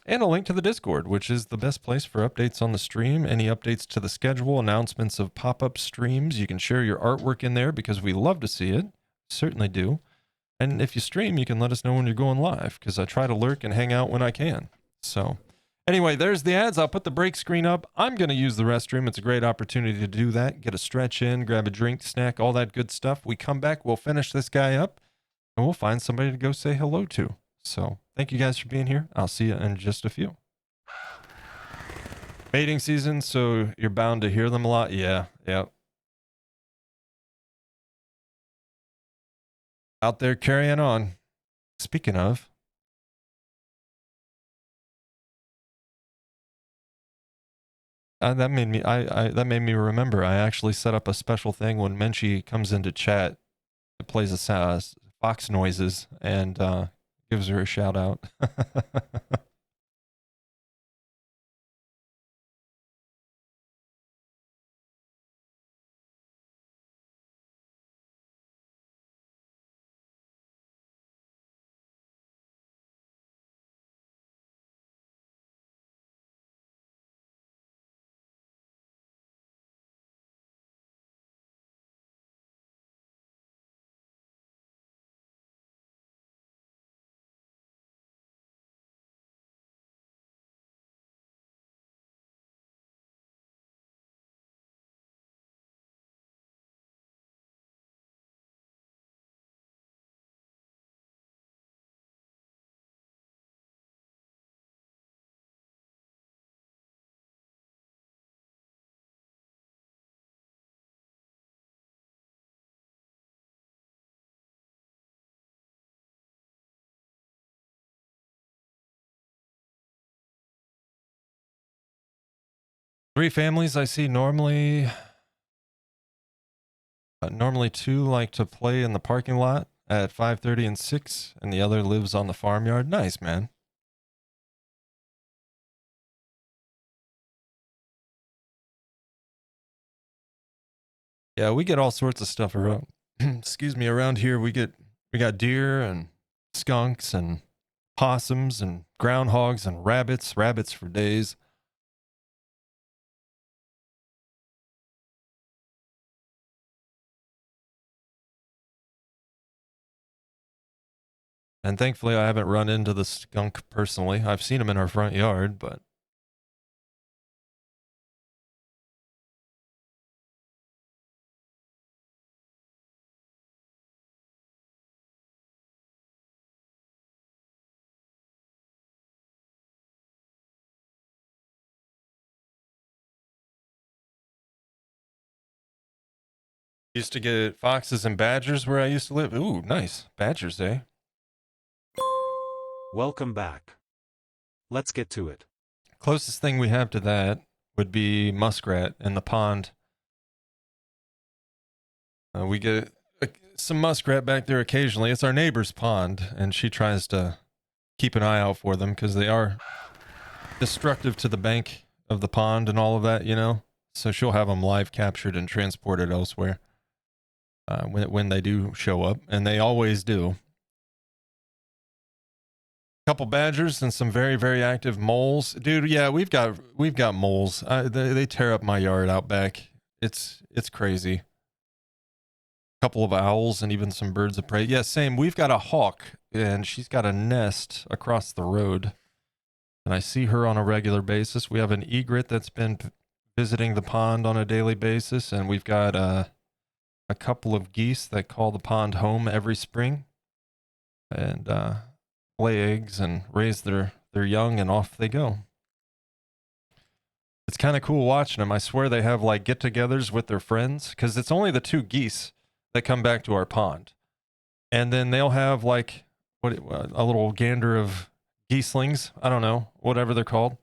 S1: And a link to the Discord, which is the best place for updates on the stream, any updates to the schedule, announcements of pop-up streams. You can share your artwork in there because we love to see it. Certainly do. And if you stream, you can let us know when you're going live because I try to lurk and hang out when I can. So anyway, there's the ads. I'll put the break screen up. I'm going to use the restroom. It's a great opportunity to do that. Get a stretch in, grab a drink, snack, all that good stuff. We come back, we'll finish this guy up, and we'll find somebody to go say hello to. So thank you guys for being here. I'll see you in just a few. Mating season, so you're bound to hear them a lot. Yeah. Out there carrying on. Speaking of, that made me remember. I actually set up a special thing when Menchie comes into chat. It plays a fox noises and gives her a shout out. 3 families I see normally. Normally 2 like to play in the parking lot at 5:30 and 6, and the other lives on the farmyard. Nice, man. Yeah, we get all sorts of stuff around. Excuse me, around here we got deer and skunks and possums and groundhogs and rabbits for days. And thankfully I haven't run into the skunk personally. I've seen him in our front yard, but used to get foxes and badgers where I used to live. Ooh, nice. Badgers, eh?
S2: Welcome back. Let's get to it.
S1: Closest thing we have to that would be muskrat in the pond. We get some muskrat back there occasionally. It's our neighbor's pond, and she tries to keep an eye out for them because they are destructive to the bank of the pond and all of that, you know? So she'll have them live captured and transported elsewhere when they do show up, and they always do. Couple badgers and some very, very active moles. Dude, yeah, we've got moles. They tear up my yard out back. It's crazy. Couple of owls and even some birds of prey. Yeah, same. We've got a hawk, and she's got a nest across the road, and I see her on a regular basis. We have an egret that's been visiting the pond on a daily basis, and we've got a couple of geese that call the pond home every spring, and lay eggs and raise their young, and off they go. It's kind of cool watching them. I swear they have like get-togethers with their friends, because it's only the two geese that come back to our pond, and then they'll have like a little gander of geeslings. I don't know, whatever they're called.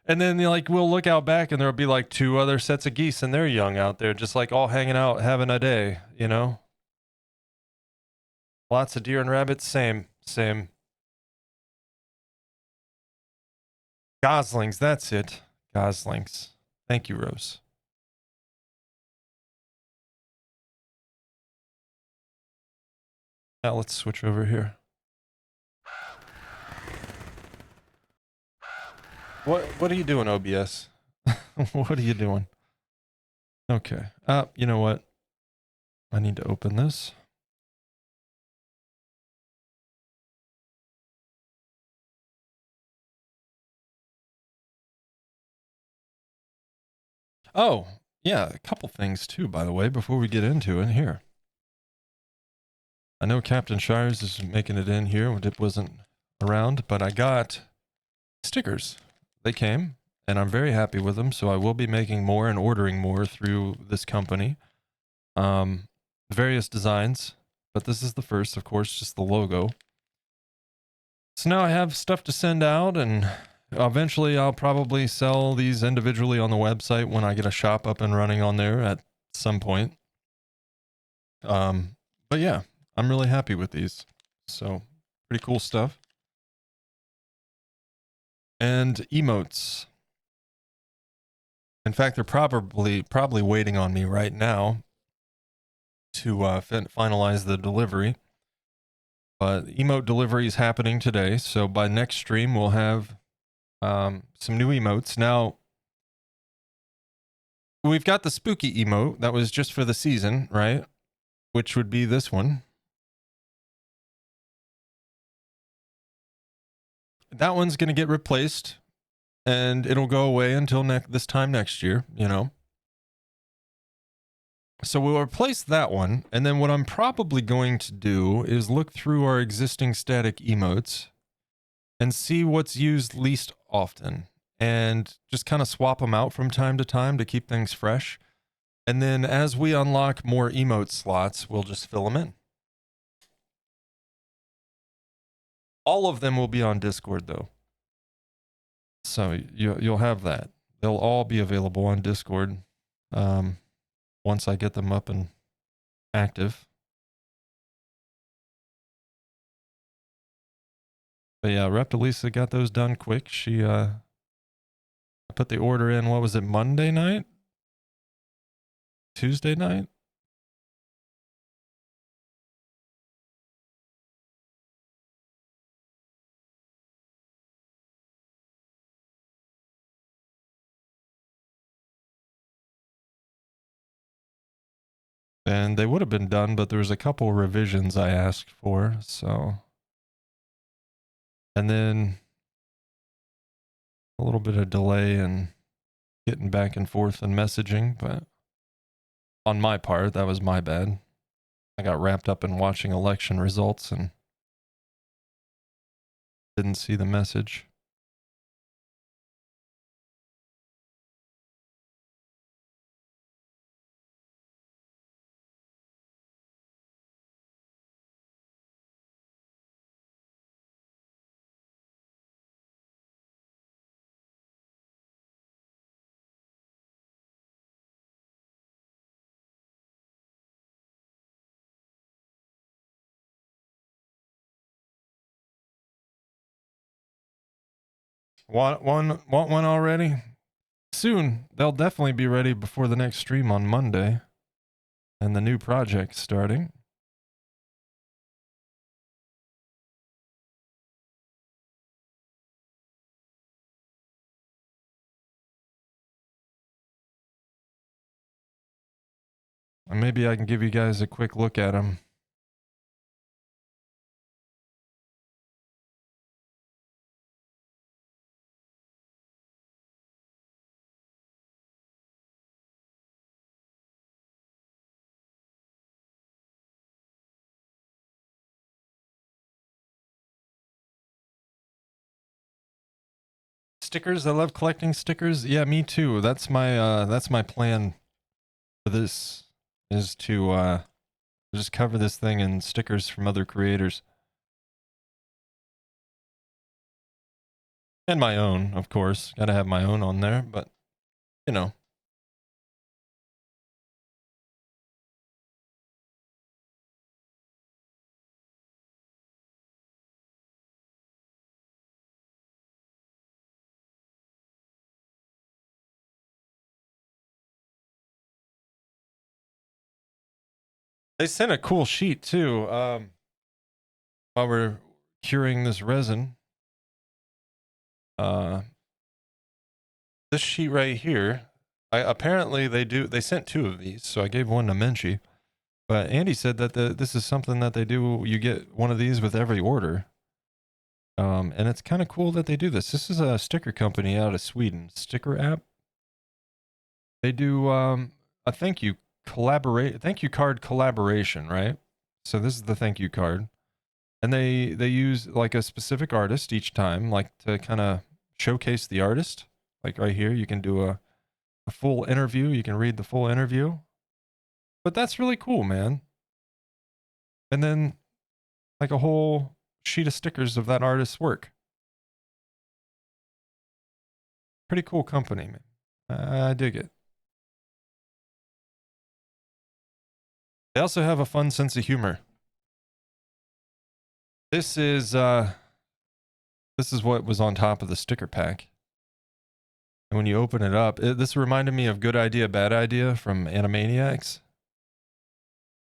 S1: And then like we'll look out back and there'll be like two other sets of geese and their young out there, just like all hanging out, having a day, you know? Lots of deer and rabbits, same. Goslings, that's it. Goslings. Thank you, Rose. Now let's switch over here. What are you doing, OBS? What are you doing? Okay. You know what? I need to open this. Oh, yeah, a couple things too, by the way, before we get into it here. I know Captain Shires is making it in here when it wasn't around, but I got stickers. They came, and I'm very happy with them, so I will be making more and ordering more through this company. Various designs, but this is the first, of course, just the logo. So now I have stuff to send out, and eventually I'll probably sell these individually on the website when I get a shop up and running on there at some point. But yeah, I'm really happy with these. So pretty cool stuff. And emotes. In fact, they're probably waiting on me right now to finalize the delivery. But emote delivery is happening today, so by next stream we'll have some new emotes. Now, we've got the spooky emote that was just for the season, right? Which would be this one. That one's going to get replaced, and it'll go away until this time next year, you know. So we'll replace that one, and then what I'm probably going to do is look through our existing static emotes and see what's used least often, and just kind of swap them out from time to time to keep things fresh. And then as we unlock more emote slots, we'll just fill them in. All of them will be on Discord, though. So you'll have that. They'll all be available on Discord once I get them up and active. But yeah, Rep Elisa got those done quick. She put the order in, what was it, Monday night? Tuesday night? And they would have been done, but there was a couple revisions I asked for, so. And then a little bit of delay in getting back and forth and messaging, but on my part, that was my bad. I got wrapped up in watching election results and didn't see the message. Want one already? Soon. They'll definitely be ready before the next stream on Monday. And the new project starting. And maybe I can give you guys a quick look at them. Stickers. I love collecting stickers. Yeah, me too. That's my plan for this, is to just cover this thing in stickers from other creators. And my own, of course. Gotta have my own on there, but you know. They sent a cool sheet too. While we're curing this resin. This sheet right here. Apparently they sent 2 of these, so I gave one to Menchie. But Andy said that this is something that they do. You get one of these with every order. And it's kind of cool that they do this. This is a sticker company out of Sweden, Sticker App. They do a thank you card collaboration, right? So this is the thank you card. And they use like a specific artist each time, like to kind of showcase the artist. Like right here, you can do a full interview. You can read the full interview. But that's really cool, man. And then like a whole sheet of stickers of that artist's work. Pretty cool company, man. I dig it. They also have a fun sense of humor. This is what was on top of the sticker pack. And when you open it up, this reminded me of Good Idea, Bad Idea from Animaniacs.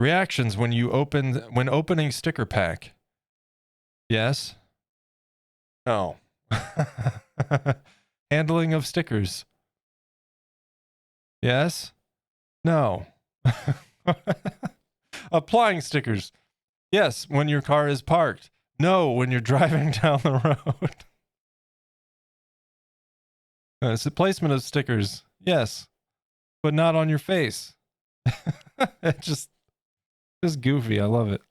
S1: Reactions when opening sticker pack. Yes. No. Handling of stickers. Yes. No. Applying stickers. Yes, when your car is parked. No, when you're driving down the road. It's the placement of stickers. Yes, but not on your face. It's just goofy. I love it.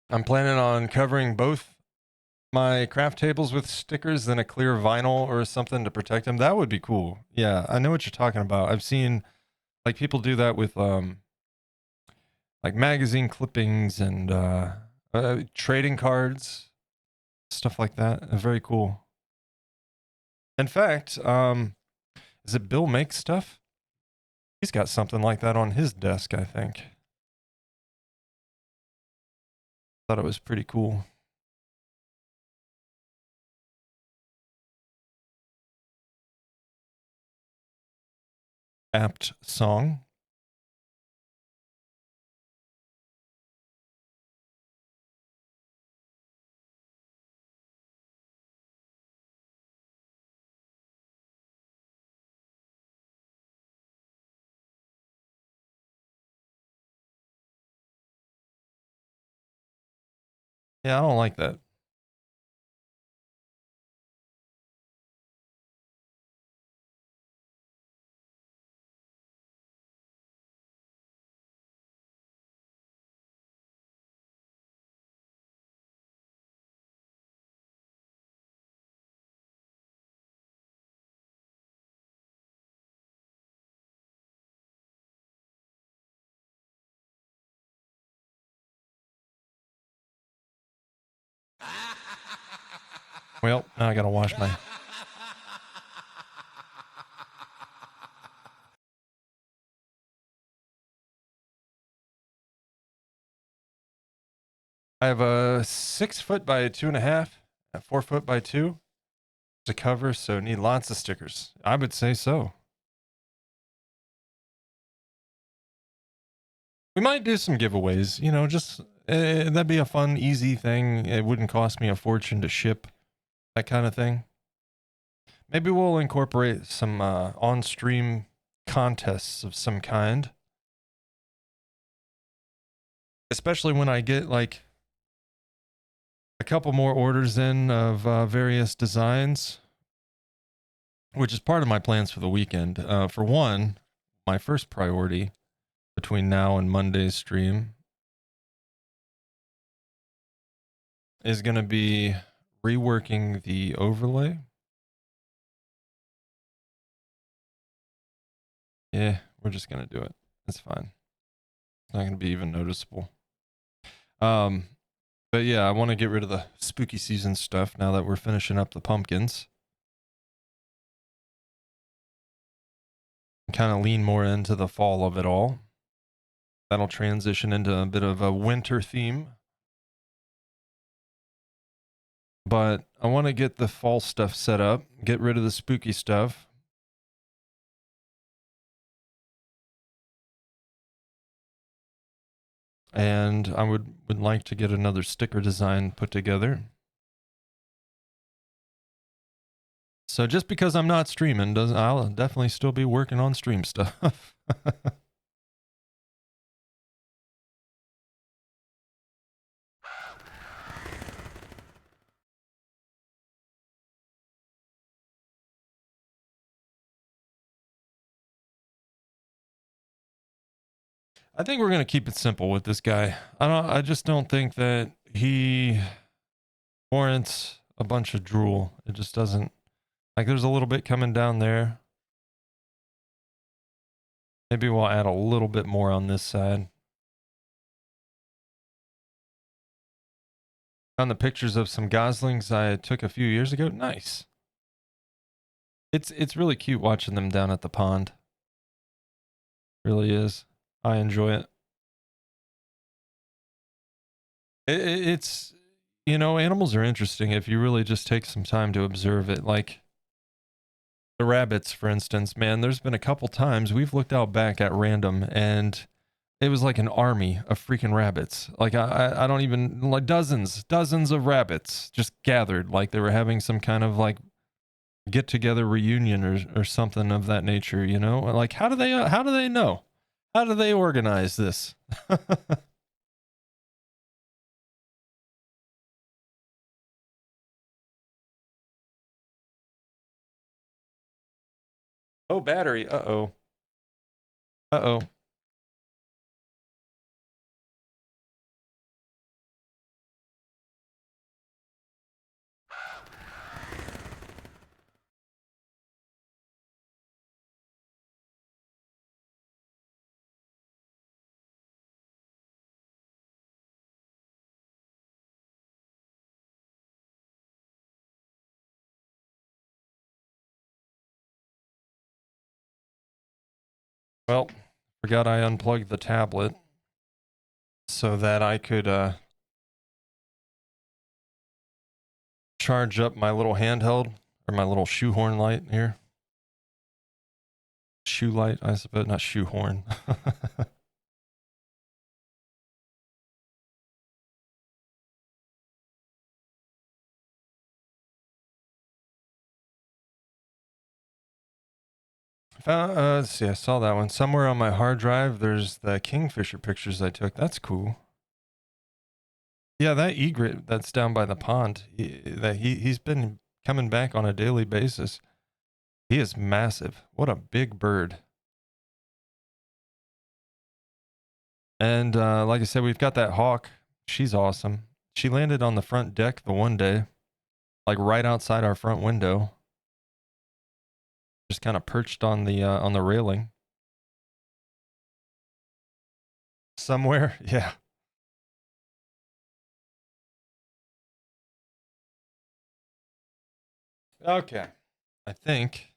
S1: I'm planning on covering both my craft tables with stickers, then a clear vinyl or something to protect them. That would be cool. Yeah, I know what you're talking about. I've seen like people do that with like magazine clippings and trading cards, stuff like that. Very cool. In fact, is it Bill Makes Stuff? He's got something like that on his desk, I think. Thought it was pretty cool. Apt song. Yeah, I don't like that. Well, now I gotta wash my. I have a 6 foot by 2.5, a 4 foot by 2 to cover, so need lots of stickers. I would say so. We might do some giveaways, you know, just that'd be a fun, easy thing. It wouldn't cost me a fortune to ship, that kind of thing. Maybe we'll incorporate some on-stream contests of some kind. Especially when I get like a couple more orders in of various designs, which is part of my plans for the weekend. For one, my first priority between now and Monday's stream is going to be reworking the overlay. Yeah, we're just going to do it. It's fine. It's not going to be even noticeable. But yeah, I want to get rid of the spooky season stuff now that we're finishing up the pumpkins. Kind of lean more into the fall of it all. That'll transition into a bit of a winter theme. But I want to get the fall stuff set up, get rid of the spooky stuff. And I would like to get another sticker design put together. So just because I'm not streaming, I'll definitely still be working on stream stuff. I think we're gonna keep it simple with this guy. I just don't think that he warrants a bunch of drool. It just doesn't. Like there's a little bit coming down there. Maybe we'll add a little bit more on this side. On the pictures of some goslings I took a few years ago. Nice. It's really cute watching them down at the pond. Really is. I enjoy it. It's, you know, animals are interesting if you really just take some time to observe it. Like the rabbits, for instance, man, there's been a couple times we've looked out back at random and it was like an army of freaking rabbits. Like I don't even, like dozens of rabbits just gathered like they were having some kind of like get together reunion or something of that nature, you know? Like how do they know? How do they organize this? Oh, battery. Uh-oh. Uh-oh. Well, forgot I unplugged the tablet so that I could charge up my little handheld or my little shoehorn light here. Shoe light, I suppose, not shoehorn. Let's see, I saw that one. Somewhere on my hard drive, there's the kingfisher pictures I took. That's cool. Yeah, that egret that's down by the pond, he's been coming back on a daily basis. He is massive. What a big bird. And like I said, we've got that hawk. She's awesome. She landed on the front deck the one day, like right outside our front window. Just kind of perched on the railing. Somewhere, yeah. Okay. I think.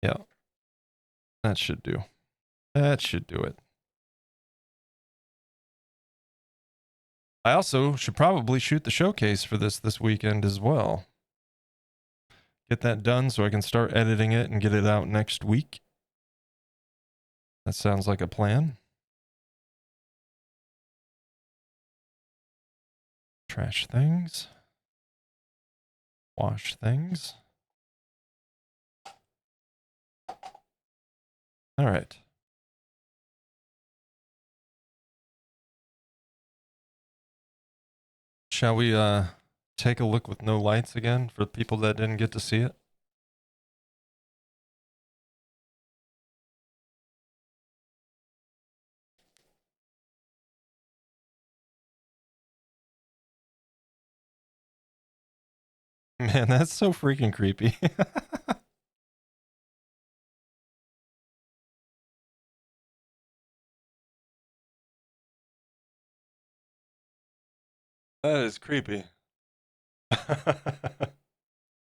S1: Yeah. That should do. That should do it. I also should probably shoot the showcase for this weekend as well. Get that done so I can start editing it and get it out next week. That sounds like a plan. Trash things. Wash things. All right. Shall we take a look with no lights again for people that didn't get to see it? Man, that's so freaking creepy. That is creepy. I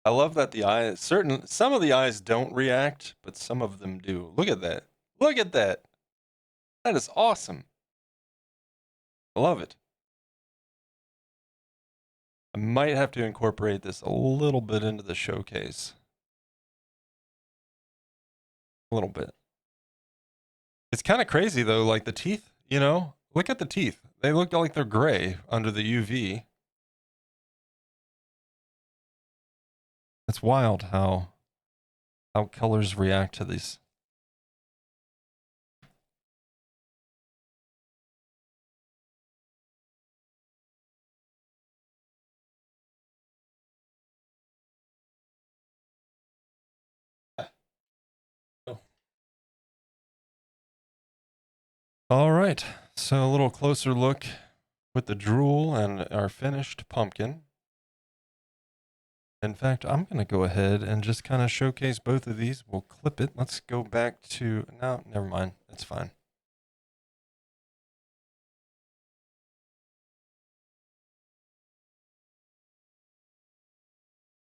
S1: love that the eyes, some of the eyes don't react, but some of them do. Look at that. Look at that. That is awesome. I love it. I might have to incorporate this a little bit into the showcase. A little bit. It's kind of crazy though, like the teeth, you know? Look at the teeth. They look like they're gray under the UV. It's wild how colors react to these. All right, so a little closer look with the drool and our finished pumpkin. In fact, I'm going to go ahead and just kind of showcase both of these. We'll clip it. Let's go back to, no, never mind. It's fine.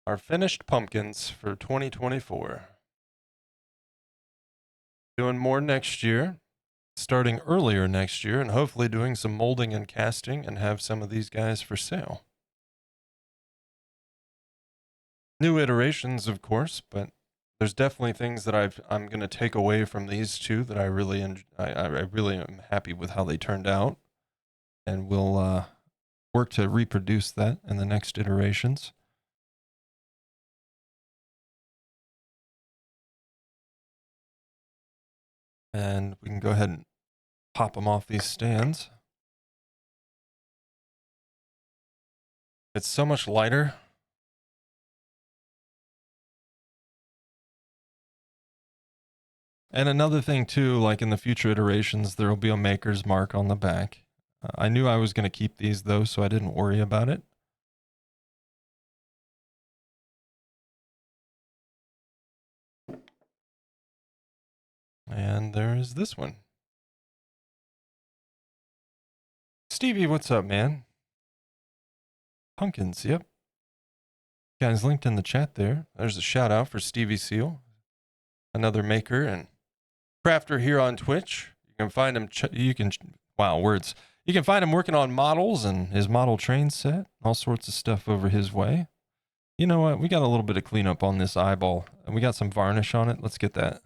S1: Our finished pumpkins for 2024. Doing more next year, starting earlier next year, and hopefully doing some molding and casting and have some of these guys for sale. New iterations, of course, but there's definitely things that I'm going to take away from these two that I really am happy with how they turned out, and we'll work to reproduce that in the next iterations. And we can go ahead and pop them off these stands. It's so much lighter. And another thing too, like in the future iterations, there will be a maker's mark on the back. I knew I was going to keep these though, so I didn't worry about it. And there's this one. Stevie, what's up, man? Pumpkins, yep. Guys linked in the chat there. There's a shout out for Stevie Seal, another maker and crafter here on Twitch. You can find him, wow, words. You can find him working on models and his model train set, all sorts of stuff over his way. You know what? We got a little bit of cleanup on this eyeball, and we got some varnish on it. Let's get that.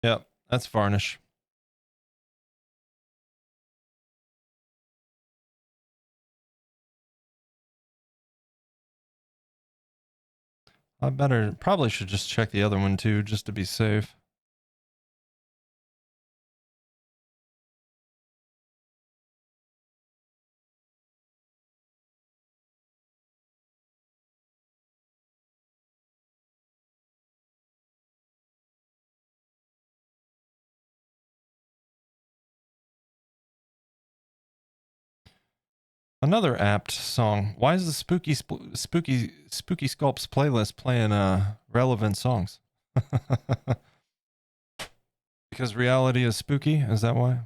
S1: Yep, that's varnish. I probably should just check the other one too, just to be safe. Another apt song. Why is the spooky sculpts playlist playing relevant songs? Because reality is spooky. Is that why?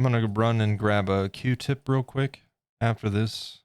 S1: I'm gonna run and grab a Q-tip real quick after this.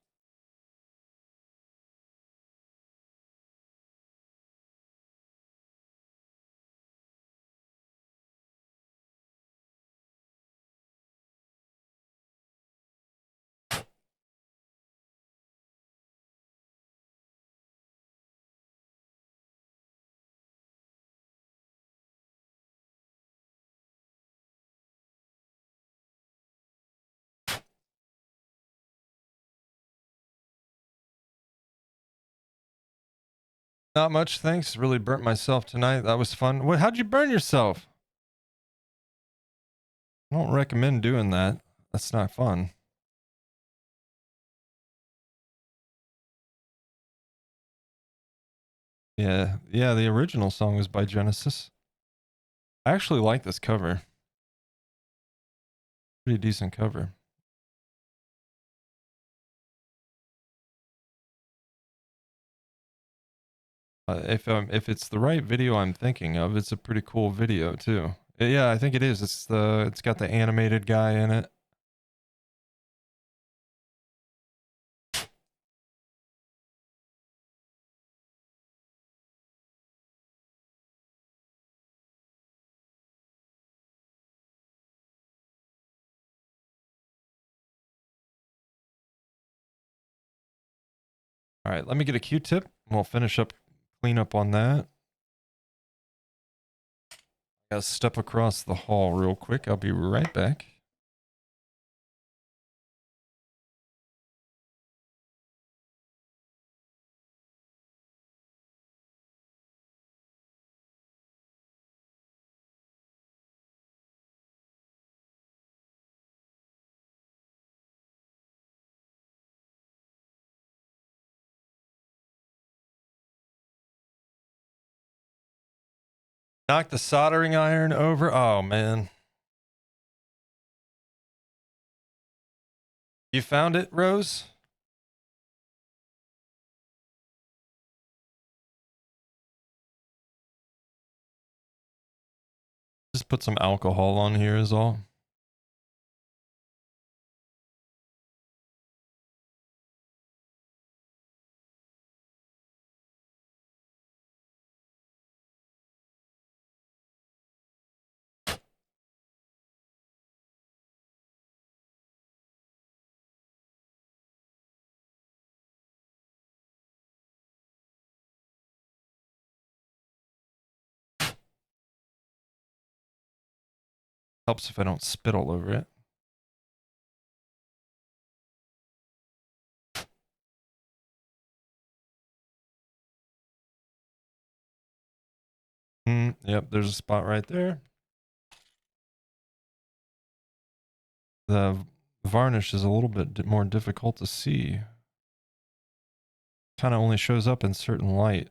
S1: Not much, thanks. Really burnt myself tonight. That was fun. What? How'd you burn yourself? I don't recommend doing that. That's not fun. Yeah, yeah. The original song was by Genesis. I actually like this cover. Pretty decent cover. If it's the right video I'm thinking of, it's a pretty cool video too. Yeah, I think it is. It's got the animated guy in it. All right, let me get a Q-tip and we'll finish up clean up on that. Gotta step across the hall real quick. I'll be right back. Knock the soldering iron over. Oh man. You found it, Rose? Just put some alcohol on here is all. Helps if I don't spit all over it. Yep, there's a spot right there. The varnish is a little bit more difficult to see. Kind of only shows up in certain light.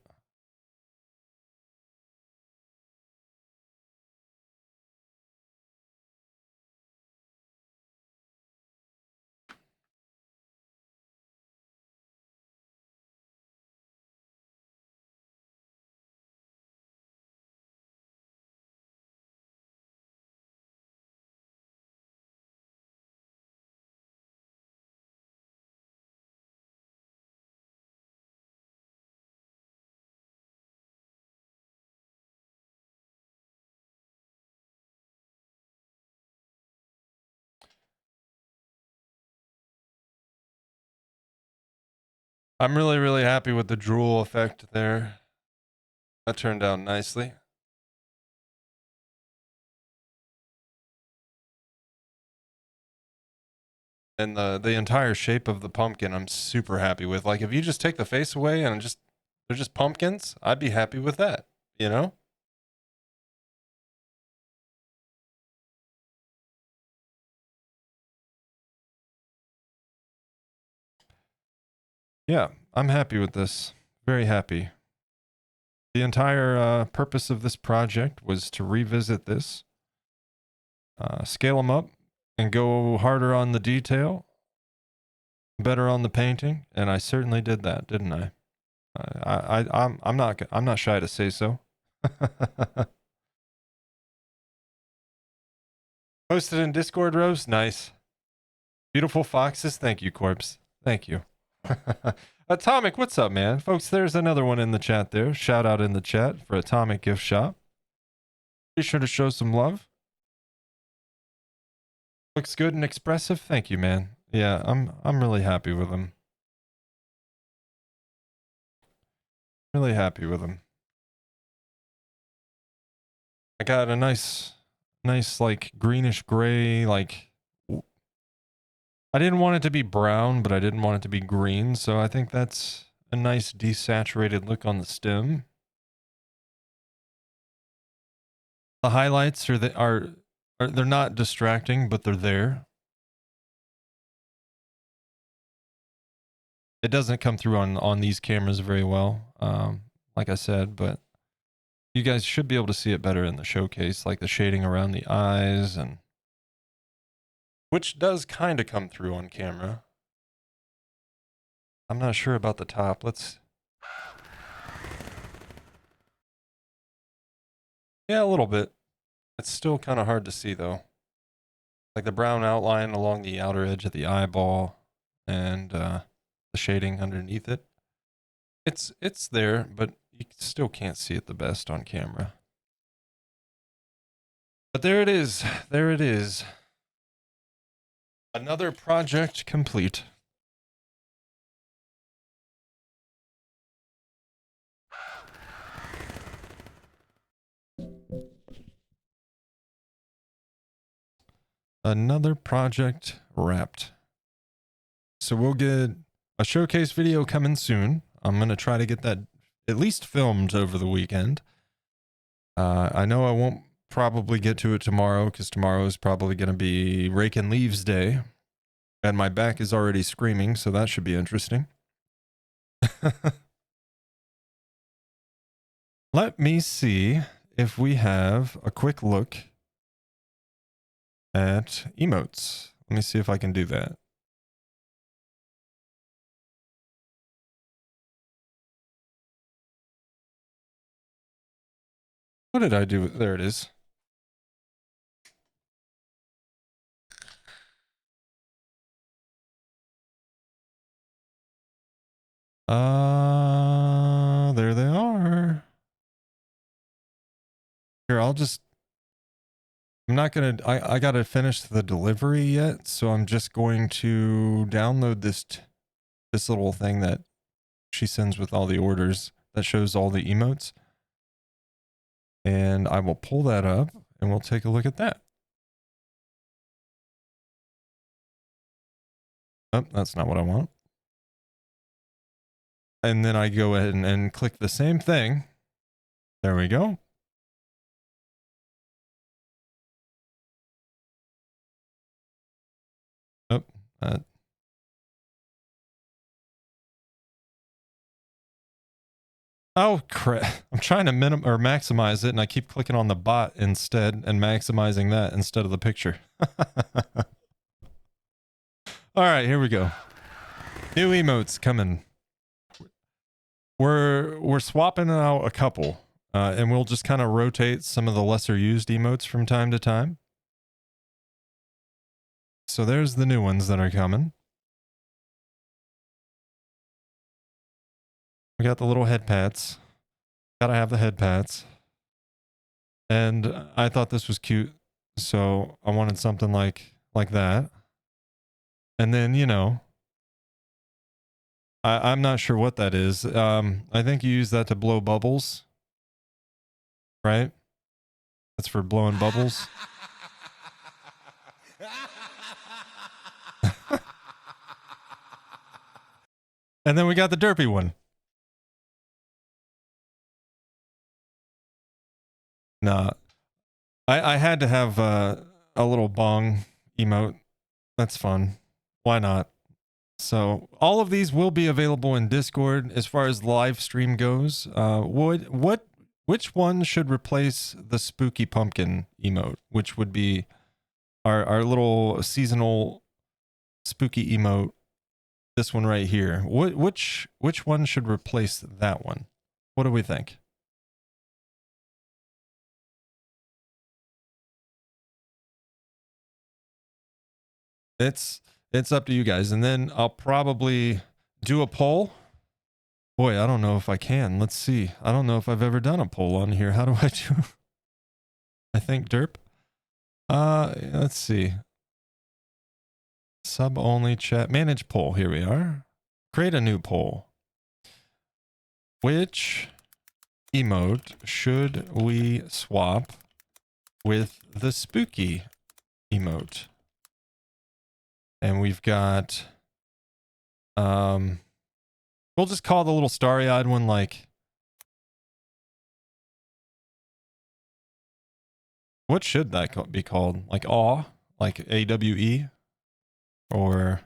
S1: I'm really, really happy with the drool effect there. That turned out nicely. And the entire shape of the pumpkin, I'm super happy with. Like, if you just take the face away and they're just pumpkins, I'd be happy with that, you know? Yeah, I'm happy with this. Very happy. The entire purpose of this project was to revisit this, scale them up, and go harder on the detail, better on the painting, and I certainly did that, didn't I? I'm not shy to say so. Posted in Discord, Rose. Nice. Beautiful foxes. Thank you, Corpse. Thank you. Atomic, what's up, man? Folks, there's another one in the chat there. Shout out in the chat for Atomic Gift Shop. Be sure to show some love. Looks good and expressive. Thank you, man. Yeah, I'm really happy with him. Really happy with him. I got a nice like greenish gray, like I didn't want it to be brown, but I didn't want it to be green, so I think that's a nice desaturated look on the stem. The highlights are they're not distracting, but they're there. It doesn't come through on these cameras very well, like I said, but you guys should be able to see it better in the showcase, like the shading around the eyes, and which does kind of come through on camera. I'm not sure about the top. Yeah, a little bit. It's still kind of hard to see though. Like the brown outline along the outer edge of the eyeball and the shading underneath it. It's there, but you still can't see it the best on camera. But there it is. There it is. Another project complete. Another project wrapped. So we'll get a showcase video coming soon. I'm going to try to get that at least filmed over the weekend. I know I won't probably get to it tomorrow because tomorrow is probably going to be Rake and Leaves Day. And my back is already screaming, so that should be interesting. Let me see if we have a quick look at emotes. Let me see if I can do that. What did I do? There it is. There they are. Here, I'm not gonna, I gotta finish the delivery yet, so I'm just going to download this little thing that she sends with all the orders that shows all the emotes. And I will pull that up and we'll take a look at that. Oh, that's not what I want. And then I go ahead and click the same thing. There we go. Oh, oh crap. I'm trying to maximize it and I keep clicking on the bot instead and maximizing that instead of the picture. All right, here we go. New emotes coming. We're swapping out a couple, and we'll just kind of rotate some of the lesser used emotes from time to time. So there's the new ones that are coming. We got the little head pats. Gotta have the head pats. And I thought this was cute, so I wanted something like that. And then, you know, I'm not sure what that is. I think you use that to blow bubbles, right? That's for blowing bubbles. And then we got the derpy one. Nah, I had to have a little bong emote. That's fun. Why not? So all of these will be available in Discord as far as live stream goes. Which one should replace the spooky pumpkin emote? Which would be our little seasonal spooky emote? This one right here. Which one should replace that one? What do we think? it's up to you guys. And then I'll probably do a poll. Boy, I don't know if I can. Let's see. I don't know if I've ever done a poll on here. How do I do? I think derp. Let's see. Sub only chat. Manage poll. Here we are. Create a new poll. Which emote should we swap with the spooky emote? And we've got, we'll just call the little starry-eyed one like, what should that be called? Like awe? Like AWE? Or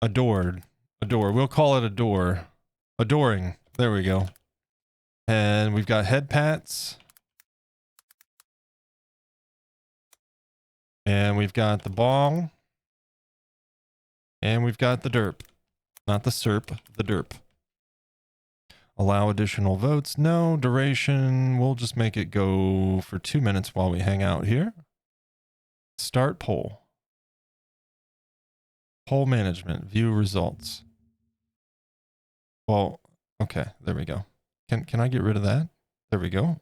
S1: adored? Adore. We'll call it adore. Adoring. There we go. And we've got head pats. And we've got the bong. And we've got the derp. Not the serp, the derp. Allow additional votes. No. Duration. We'll just make it go for 2 minutes while we hang out here. Start poll. Poll management. View results. Well, okay. There we go. Can I get rid of that? There we go.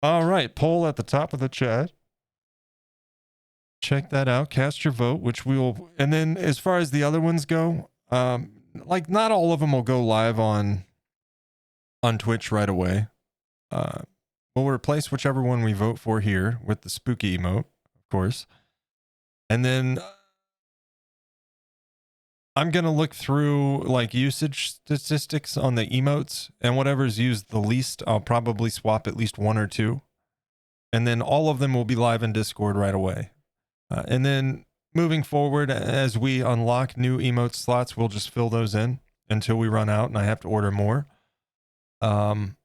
S1: All right. Poll at the top of the chat. Check that out. Cast your vote, which we will. And then as far as the other ones go, like not all of them will go live on Twitch right away. We'll replace whichever one we vote for here with the spooky emote, of course. And then I'm going to look through like usage statistics on the emotes, and whatever's used the least, I'll probably swap at least one or two. And then all of them will be live in Discord right away. And then moving forward, as we unlock new emote slots, we'll just fill those in until we run out and I have to order more. And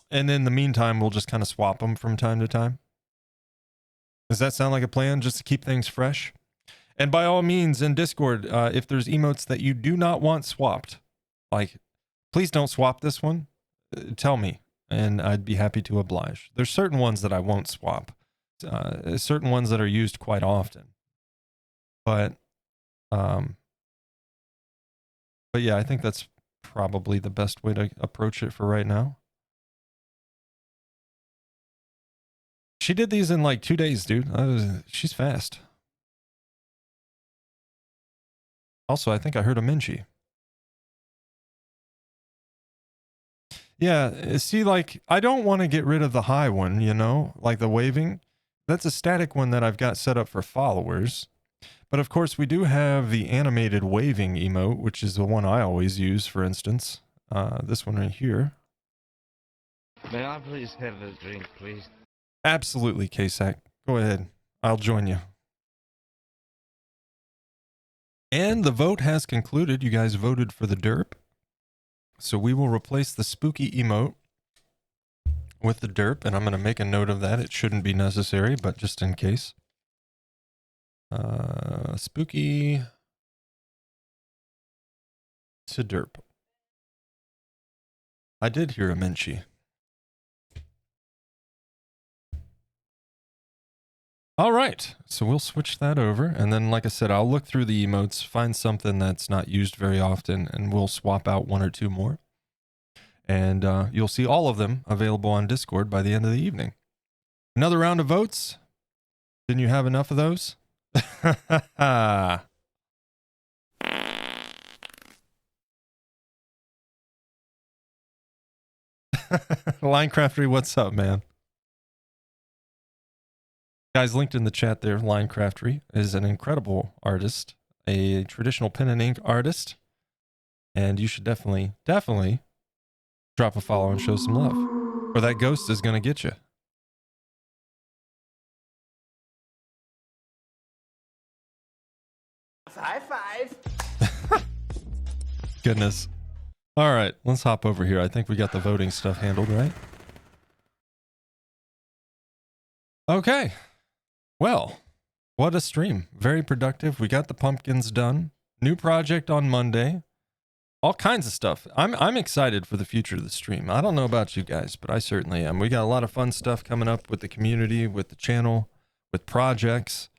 S1: in the meantime, we'll just kind of swap them from time to time. Does that sound like a plan, just to keep things fresh? And by all means, in Discord, if there's emotes that you do not want swapped, like, please don't swap this one. Tell me, and I'd be happy to oblige. There's certain ones that I won't swap. Certain ones that are used quite often. But yeah, I think that's probably the best way to approach it for right now. She did these in like 2 days, dude. She's fast. Also, I think I heard a Minchi. Yeah, see, like, I don't want to get rid of the high one, you know, like the waving. That's a static one that I've got set up for followers. But of course, we do have the animated waving emote, which is the one I always use, for instance. This one right here.
S4: May I please have a drink, please?
S1: Absolutely, K-Sac. Go ahead. I'll join you. And the vote has concluded. You guys voted for the derp. So we will replace the spooky emote with the derp, and I'm going to make a note of that. It shouldn't be necessary, but just in case. Spooky to derp. I did hear a Minchi. All right, so we'll switch that over, and then, like I said, I'll look through the emotes, find something that's not used very often, and we'll swap out one or two more. And you'll see all of them available on Discord by the end of the evening. Another round of votes? Didn't you have enough of those? Linecraftery, what's up, man? Guys, linked in the chat there, Linecraftery is an incredible artist, a traditional pen and ink artist, and you should definitely drop a follow and show some love, or that ghost is going to get you.
S3: High five.
S1: Goodness. All right, let's hop over here. I think we got the voting stuff handled, right? Okay. Well, what a stream. Very productive. We got the pumpkins done. New project on Monday. all kinds of stuff. I'm excited for the future of the stream. I don't know about you guys, but I certainly am. We got a lot of fun stuff coming up with the community, with the channel, with projects,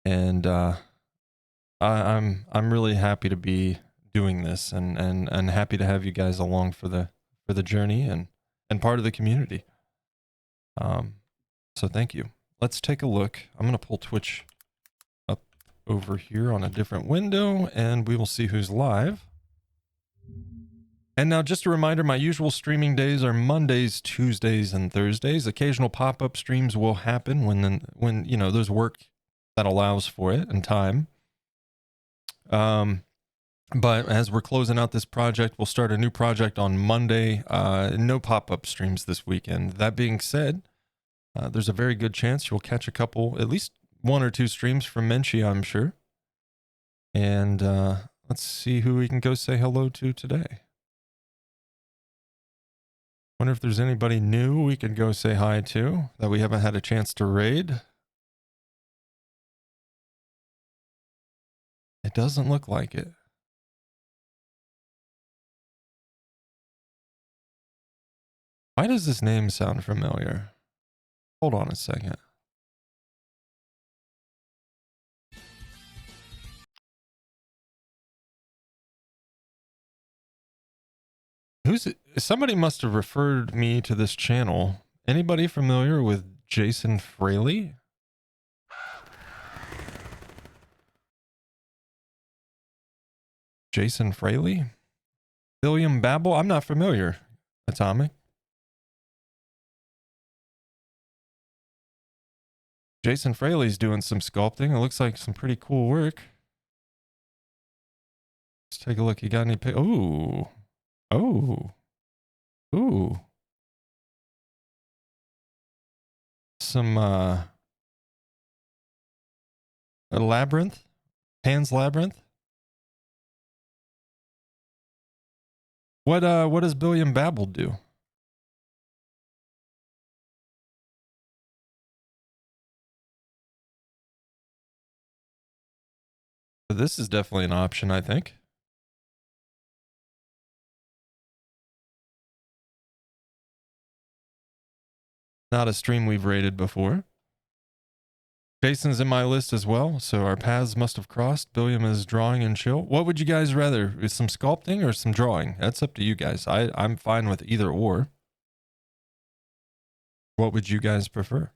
S1: and I'm really happy to be doing this and happy to have you guys along for the journey and part of the community. So thank you. Let's take a look. I'm gonna pull Twitch up over here on a different window, and we will see who's live. And now just a reminder, my usual streaming days are Mondays, Tuesdays, and Thursdays. Occasional pop-up streams will happen when you know there's work that allows for it and time. But as we're closing out this project, we'll start a new project on Monday. No pop-up streams this weekend. That being said, there's a very good chance you'll catch a couple, at least 1 or 2 streams from Menchie, I'm sure. And let's see who we can go say hello to today. Wonder if there's anybody new we could go say hi to that we haven't had a chance to raid. It doesn't look like it. Why does this name sound familiar? Hold on a second. Who's it? Somebody must have referred me to this channel. Anybody familiar with Jason Fraley? Jason Fraley? William Babel? I'm not familiar. Atomic. Jason Fraley's doing some sculpting. It looks like some pretty cool work. Let's take a look. You got any pic? Ooh. Oh. Ooh. Some a labyrinth? Pan's Labyrinth? What does Billiam Babel do? This is definitely an option, I think. Not a stream we've rated before. Jason's in my list as well, so our paths must have crossed. Billiam is drawing and chill. What would you guys rather? Is some sculpting or some drawing? That's up to you guys. I'm fine with either or. What would you guys prefer?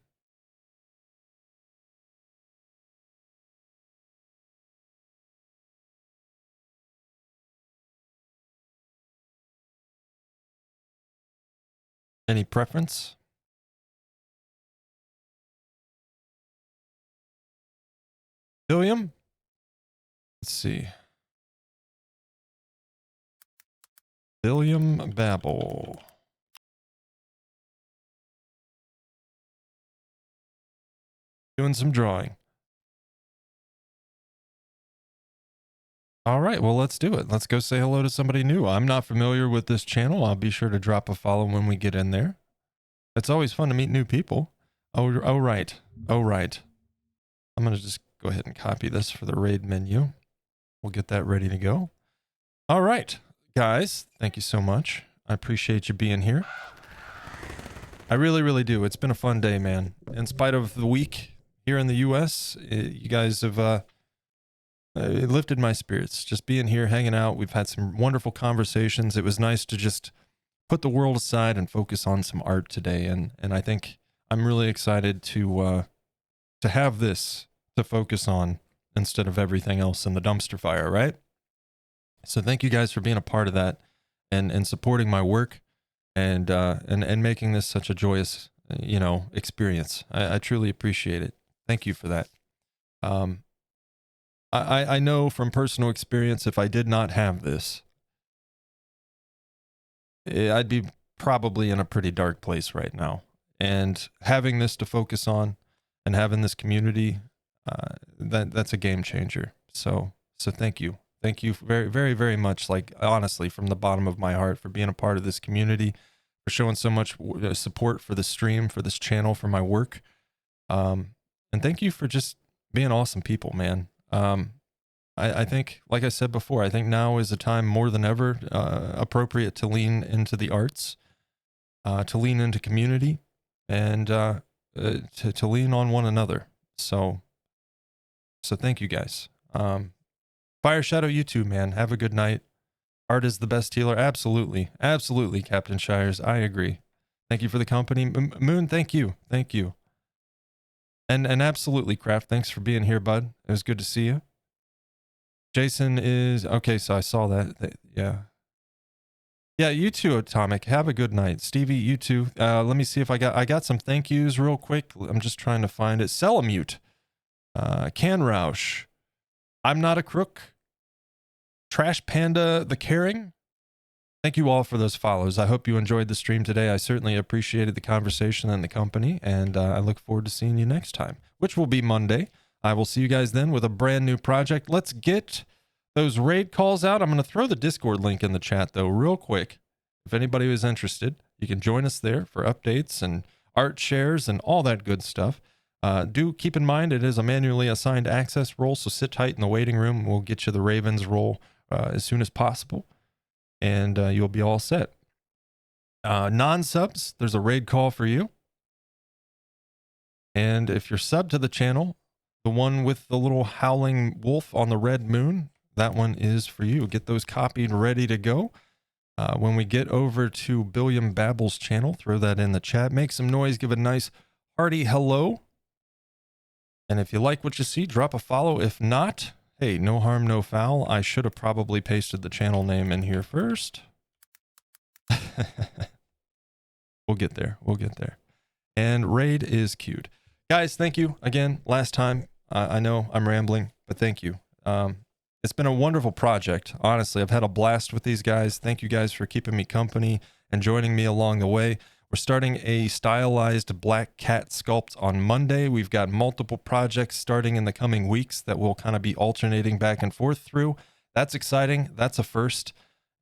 S1: Any preference? Billiam? Let's see. Billiam Babel. Doing some drawing. All right, well, let's do it. Let's go say hello to somebody new. I'm not familiar with this channel. I'll be sure to drop a follow when we get in there. It's always fun to meet new people. Oh, right. Oh, right. I'm going to just go ahead and copy this for the raid menu. We'll get that ready to go. All right, guys, thank you so much. I appreciate you being here. I really, really do. It's been a fun day, man. In spite of the week here in the U.S., you guys have it lifted my spirits. Just being here, hanging out. We've had some wonderful conversations. It was nice to just put the world aside and focus on some art today. And I think I'm really excited to have this to focus on instead of everything else in the dumpster fire, right? So thank you guys for being a part of that and supporting my work and making this such a joyous, experience. I truly appreciate it. Thank you for that. I know from personal experience, if I did not have this, I'd be probably in a pretty dark place right now. And having this to focus on and having this community, that's a game changer. So thank you. Thank you very, very, very much. Like, honestly, from the bottom of my heart, for being a part of this community, for showing so much support for the stream, for this channel, for my work. And thank you for just being awesome people, man. I think, like I said before, I think now is a time more than ever appropriate to lean into the arts, to lean into community, and to lean on one another. So thank you guys. Fire Shadow, you too, man. Have a good night. Art is the best healer. Absolutely. Absolutely, Captain Shires. I agree. Thank you for the company. Moon, thank you. Thank you. And absolutely, Craft, thanks for being here, bud. It was good to see you. Jason is... Okay, so I saw that. Yeah. Yeah, you too, Atomic. Have a good night. Stevie, you too. Let me see if I got some thank yous real quick. I'm just trying to find it. Celamute. Can Roush. I'm Not a Crook. Trash Panda the Caring. Thank you all for those follows. I hope you enjoyed the stream today. I certainly appreciated the conversation and the company, and I look forward to seeing you next time, which will be Monday. I will see you guys then with a brand new project. Let's get those raid calls out. I'm going to throw the Discord link in the chat, though, real quick. If anybody is interested, you can join us there for updates and art shares and all that good stuff. Do keep in mind it is a manually assigned access role, so sit tight in the waiting room. We'll get you the Ravens role as soon as possible, and you'll be all set. Non-subs, there's a raid call for you. And if you're sub to the channel, the one with the little howling wolf on the red moon, that one is for you. Get those copied, ready to go. When we get over to Billiam Babble's channel, throw that in the chat. Make some noise, give a nice hearty hello. And if you like what you see, drop a follow. If not, hey, no harm, no foul. I should have probably pasted the channel name in here first. We'll get there. We'll get there. And raid is queued. Guys, thank you again. Last time, I know I'm rambling, but thank you. It's been a wonderful project. Honestly, I've had a blast with these guys. Thank you guys for keeping me company and joining me along the way. We're starting a stylized black cat sculpt on Monday. We've got multiple projects starting in the coming weeks that we'll kind of be alternating back and forth through. That's exciting. That's a first.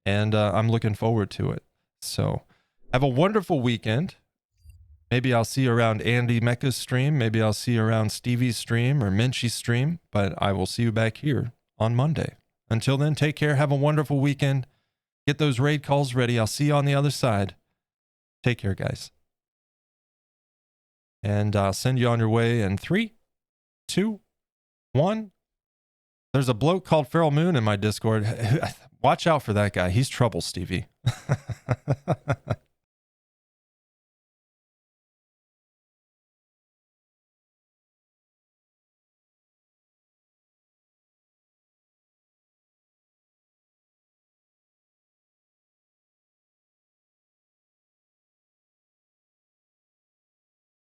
S1: And I'm looking forward to it. So have a wonderful weekend. Maybe I'll see you around Andy Mecca's stream. Maybe I'll see you around Stevie's stream or Minchie's stream. But I will see you back here on Monday. Until then, take care. Have a wonderful weekend. Get those raid calls ready. I'll see you on the other side. Take care, guys. And I'll send you on your way in 3, 2, 1. There's a bloke called Feral Moon in my Discord. Watch out for that guy. He's trouble, Stevie.